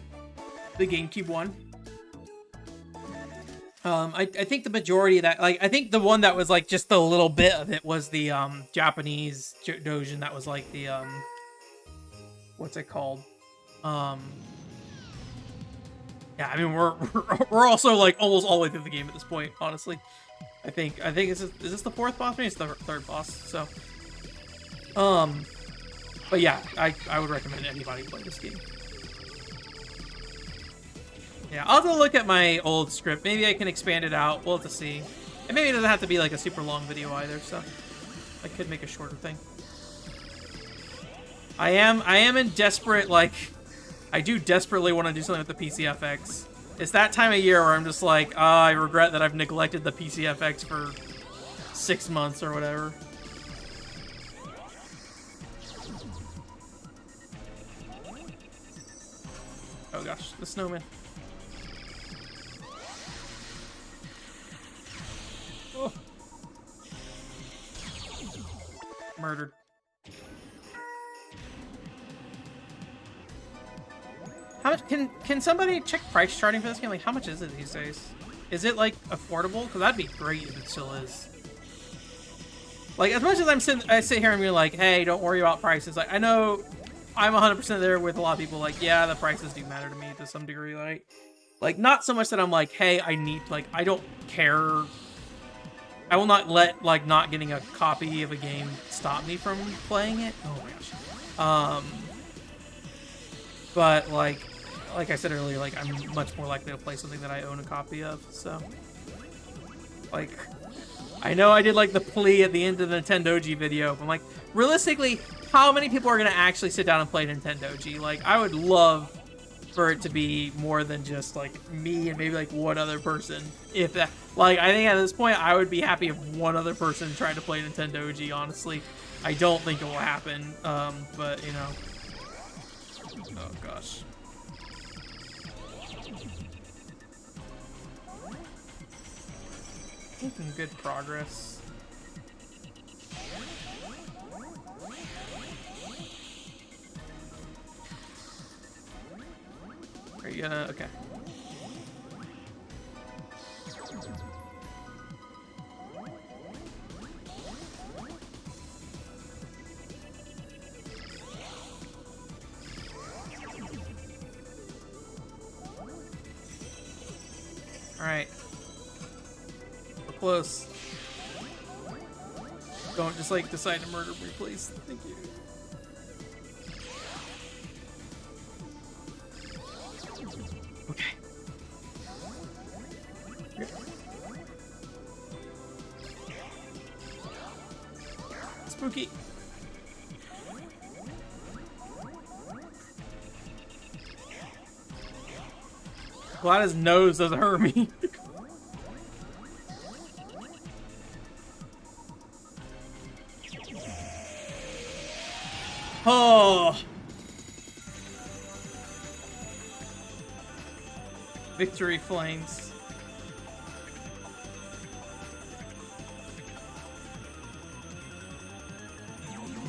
the GameCube one. I think the majority of that, like, I think the one that was like just a little bit of it was the Japanese Dojin. That was like the what's it called? Yeah, I mean we're also like almost all the way through the game at this point. Honestly, I think is this the fourth boss? Maybe it's the third boss. So, but yeah, I would recommend anybody play this game. Yeah, I'll have to look at my old script. Maybe I can expand it out. We'll have to see. And maybe it doesn't have to be like a super long video either, so I could make a shorter thing. I am in desperate, like, I do desperately want to do something with the PCFX. It's that time of year where I'm just like, I regret that I've neglected the PCFX for 6 months or whatever. Oh gosh, the snowman. Oh. Murdered. How much can somebody check price charting for this game? Like, how much is it these days? Is it like affordable? Because that'd be great if it still is. Like, as much as I sit here and be like, hey, don't worry about prices. Like, I know I'm 100% there with a lot of people. Like, yeah, the prices do matter to me to some degree. Like not so much that I'm like, hey, I don't care. I will not let, like, not getting a copy of a game stop me from playing it. Oh my gosh. But, like I said earlier, like, I'm much more likely to play something that I own a copy of, so. Like, I know I did, like, the plea at the end of the Nintendo G video, but I'm like, realistically, how many people are going to actually sit down and play Nintendo G? Like, I would love for it to be more than just, like, me and maybe, like, one other person. If that, like, I think at this point, I would be happy if one other person tried to play Nintendo G, honestly. I don't think it will happen, but, you know. Oh, gosh. Making good progress. Are you gonna... Okay. Alright. We're close. Don't just, like, decide to murder me, please. Thank you. Okay. Here. Spooky. Glad his nose doesn't hurt me. Oh. Victory flames.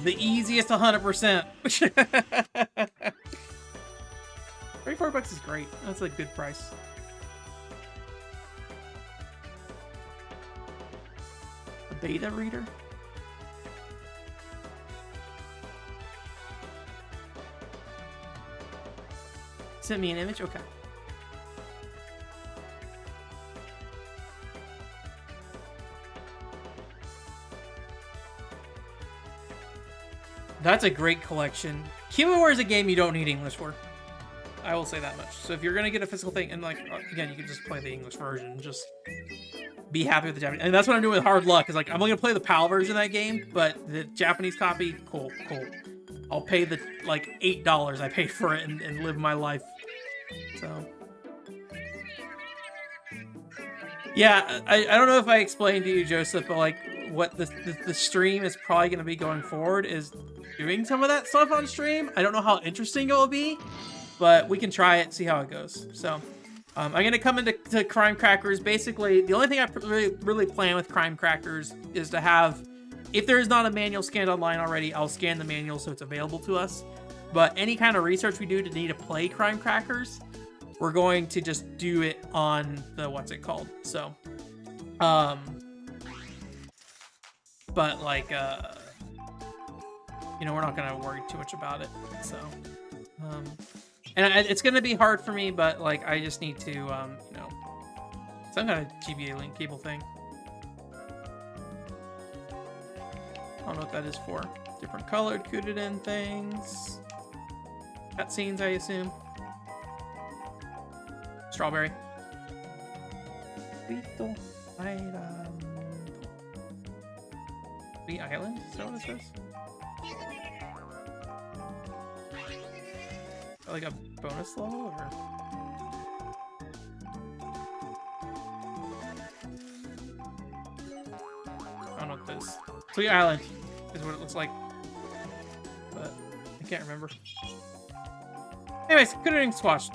The easiest 100%. 34 bucks is great. That's a good price. A beta reader? Sent me an image? Okay. That's a great collection. KimoWare is a game you don't need English for. I will say that much. So if you're gonna get a physical thing, and like again, you can just play the English version. Just be happy with the Japanese. And that's what I'm doing with Hard Luck. Is like I'm only gonna play the PAL version of that game, but the Japanese copy, cool. I'll pay the like $8 I paid for it and live my life. So yeah, I don't know if I explained to you, Joseph, but like what the stream is probably gonna be going forward is doing some of that stuff on stream. I don't know how interesting it will be, but we can try it, see how it goes. So I'm going to come into Crime Crackers. Basically, the only thing I really plan with Crime Crackers is to have, if there is not a manual scanned online already, I'll scan the manual so it's available to us. But any kind of research we do to need to play Crime Crackers, we're going to just do it on the, what's it called? So, but like, you know, we're not going to worry too much about it. So, and it's going to be hard for me, but like, I just need to, you know, some kind of GBA link cable thing. I don't know what that is for. Different colored Kururuin things. Cutscenes, I assume. Strawberry. Sweet Island? Is that what it says? Like a bonus level, or? I don't know what this. Sweet Island is what it looks like, but I can't remember. Anyways, Kururuin Squash.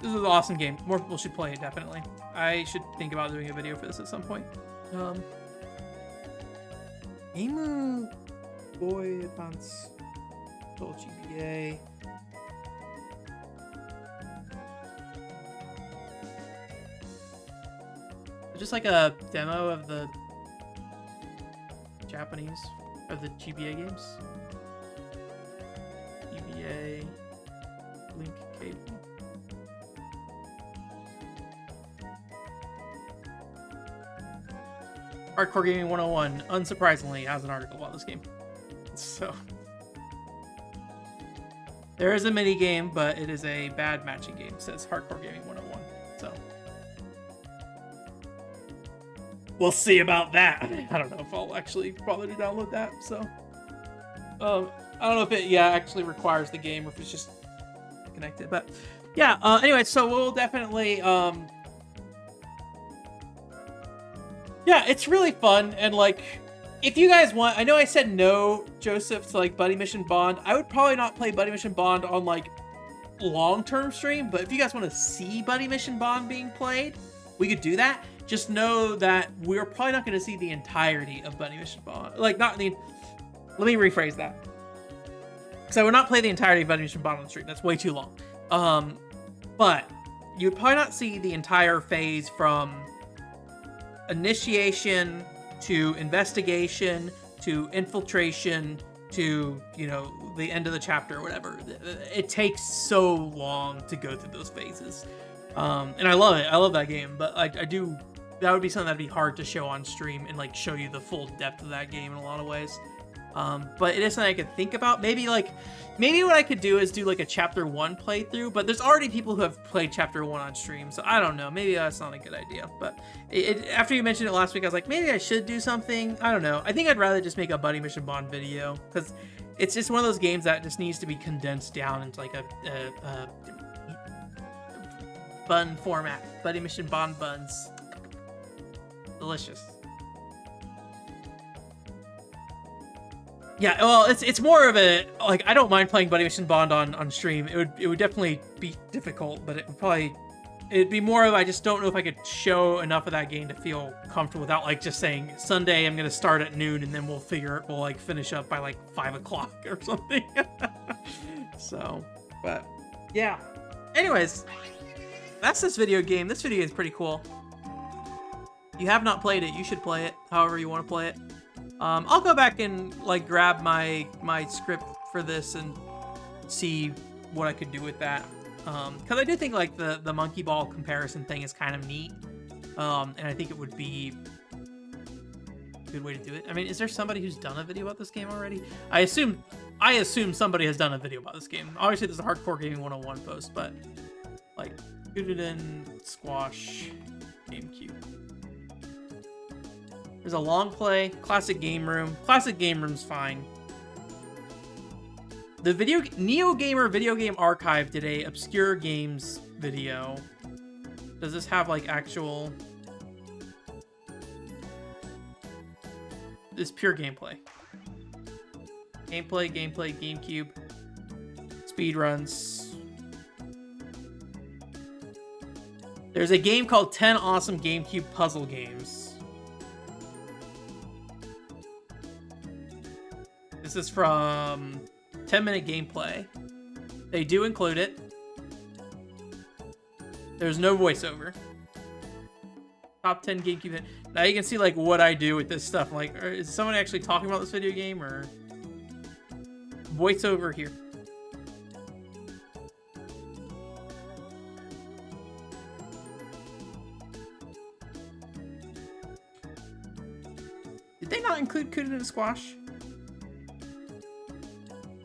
This is an awesome game. More people should play it, definitely. I should think about doing a video for this at some point. Game Boy Advance, GBA. Just like a demo of the Japanese, of the GBA games. GBA link cable. Hardcore Gaming 101, unsurprisingly, has an article about this game. So, there is a mini game, but it is a bad matching game, says Hardcore Gaming 101. So, we'll see about that. I don't know if I'll actually bother to download that. So, I don't know if it actually requires the game or if it's just connected. But yeah. Anyway, so we'll definitely yeah, it's really fun. And like, if you guys want, I know I said no, Joseph, to like Buddy Mission Bond. I would probably not play Buddy Mission Bond on like long-term stream, but if you guys want to see Buddy Mission Bond being played, we could do that. Just know that we're probably not going to see the entirety of Buddy Mission Bond. Like, not the... Let me rephrase that. Because I would not play the entirety of Buddy Mission Bond on the stream. That's way too long. But you'd probably not see the entire phase from initiation to investigation to infiltration to, you know, the end of the chapter or whatever. It takes so long to go through those phases. And I love it. I love that game. But I do... That would be something that'd be hard to show on stream and like show you the full depth of that game in a lot of ways. But it is something I could think about. Maybe what I could do is do like a chapter 1 playthrough, but there's already people who have played chapter 1 on stream, so I don't know. Maybe that's not a good idea. But after you mentioned it last week, I was like, maybe I should do something. I don't know. I think I'd rather just make a Buddy Mission Bond video, because it's just one of those games that just needs to be condensed down into like a bun format. Buddy Mission Bond buns. Delicious. Yeah, well, it's more of a, like, I don't mind playing Buddy Mission Bond on stream. It would definitely be difficult, but it'd be more of, I just don't know if I could show enough of that game to feel comfortable without like just saying Sunday I'm gonna start at noon and then we'll like finish up by like 5 o'clock or something. So, but yeah. Anyways, that's this video game. This video is pretty cool. If you have not played it, you should play it however you want to play it. I'll go back and like grab my script for this and see what I could do with that. Because I do think like the monkey ball comparison thing is kind of neat. And I think it would be a good way to do it. I mean, is there somebody who's done a video about this game already? I assume somebody has done a video about this game. Obviously, there's a Hardcore Gaming 101 post, but like Kururuin Squash GameCube. There's a long play, classic game room. Classic game room's fine. The Neo Gamer Video Game Archive did a obscure games video. Does this have like actual? This pure gameplay. Gameplay, GameCube. Speedruns. There's a game called 10 Awesome GameCube Puzzle Games. This is from 10-minute gameplay. They do include it. There's no voiceover. Top 10 GameCube hit. Now you can see like what I do with this stuff. Like, is someone actually talking about this video game or voiceover here? Did they not include Kururuin Squash?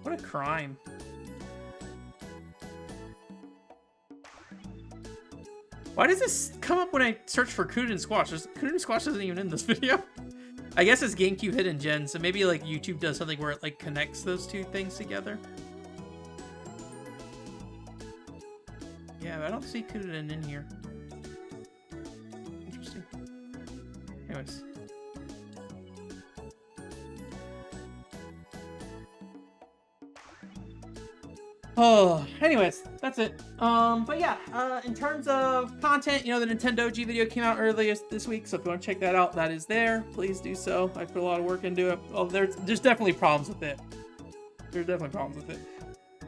What a crime. Why does this come up when I search for Kururuin Squash? Kururuin Squash isn't even in this video. I guess it's GameCube Hidden Gen, so maybe like YouTube does something where it like connects those two things together. Yeah, but I don't see Kururuin in here. Interesting. Anyways. Oh, anyways, that's it. But yeah, in terms of content, you know, the Nintendo G video came out earlier this week, so if you want to check that out, that is there. Please do so. I put a lot of work into it. Oh, there's definitely problems with it. There's definitely problems with it.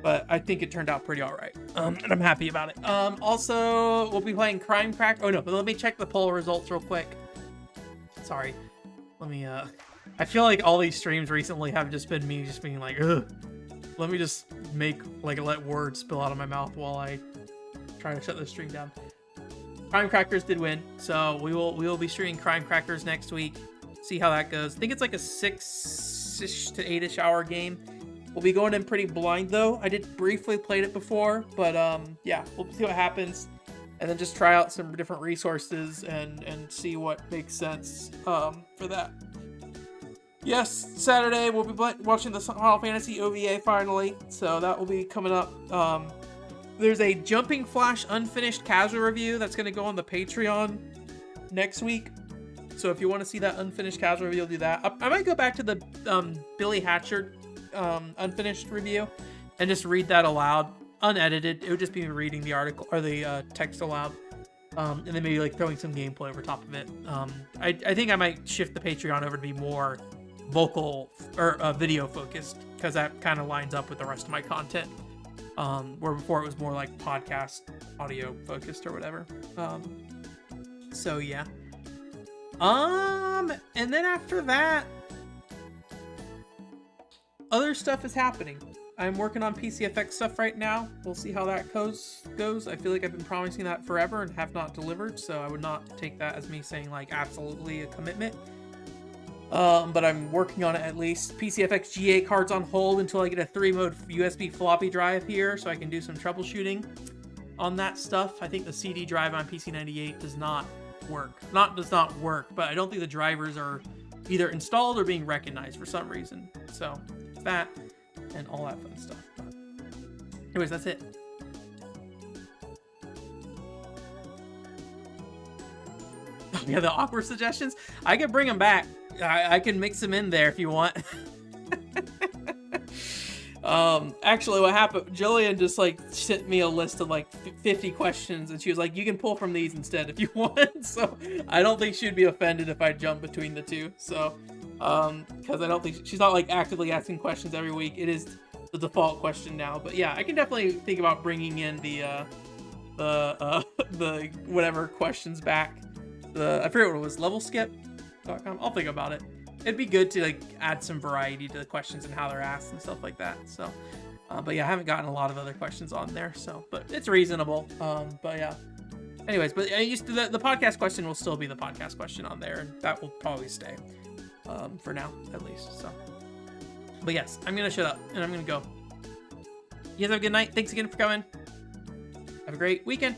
But I think it turned out pretty alright. And I'm happy about it. Also, we'll be playing Crime Crack. Oh no, but let me check the poll results real quick. Sorry. Let me, I feel like all these streams recently have just been me just being like, ugh. Let me just let words spill out of my mouth while I try to shut this stream down. Crime Crackers did win, so we will be streaming Crime Crackers next week. See how that goes. I think it's like a 6-ish to 8-ish hour game. We'll be going in pretty blind though. I did briefly played it before, but yeah, we'll see what happens, and then just try out some different resources and see what makes sense for that. Yes, Saturday we'll be watching the Final Fantasy OVA finally, so that will be coming up. There's a Jumping Flash unfinished casual review that's going to go on the Patreon next week. So if you want to see that unfinished casual review, I'll do that. I might go back to the Billy Hatcher unfinished review and just read that aloud, unedited. It would just be me reading the article or the text aloud. And then maybe like throwing some gameplay over top of it. I think I might shift the Patreon over to be more vocal or video focused, because that kind of lines up with the rest of my content, where before it was more like podcast audio focused or whatever. So yeah, and then after that, other stuff is happening. I'm working on PCFX stuff right now. We'll see how that goes. I feel like I've been promising that forever and have not delivered, so I would not take that as me saying like absolutely a commitment. But I'm working on it at least. PCFX GA card's on hold until I get a 3-mode USB floppy drive here, so I can do some troubleshooting on that stuff. I think the CD drive on PC98 does not work. Does not work, but I don't think the drivers are either installed or being recognized for some reason. So that and all that fun stuff. But anyways, that's it. Yeah, the awkward suggestions. I could bring them back. I can mix them in there if you want. Actually, what happened? Jillian just like sent me a list of like 50 questions, and she was like, "You can pull from these instead if you want." So I don't think she'd be offended if I jump between the two. So, because I don't think she's not like actively asking questions every week. It is the default question now. But yeah, I can definitely think about bringing in the whatever questions back. I forget what it was, levelskip.com. I'll think about it. It'd be good to like add some variety to the questions and how they're asked and stuff like that. So, but yeah, I haven't gotten a lot of other questions on there. So, but it's reasonable. But yeah. Anyways, but the podcast question will still be the podcast question on there, and that will probably stay for now at least. So, but yes, I'm gonna shut up and I'm gonna go. You guys have a good night. Thanks again for coming. Have a great weekend.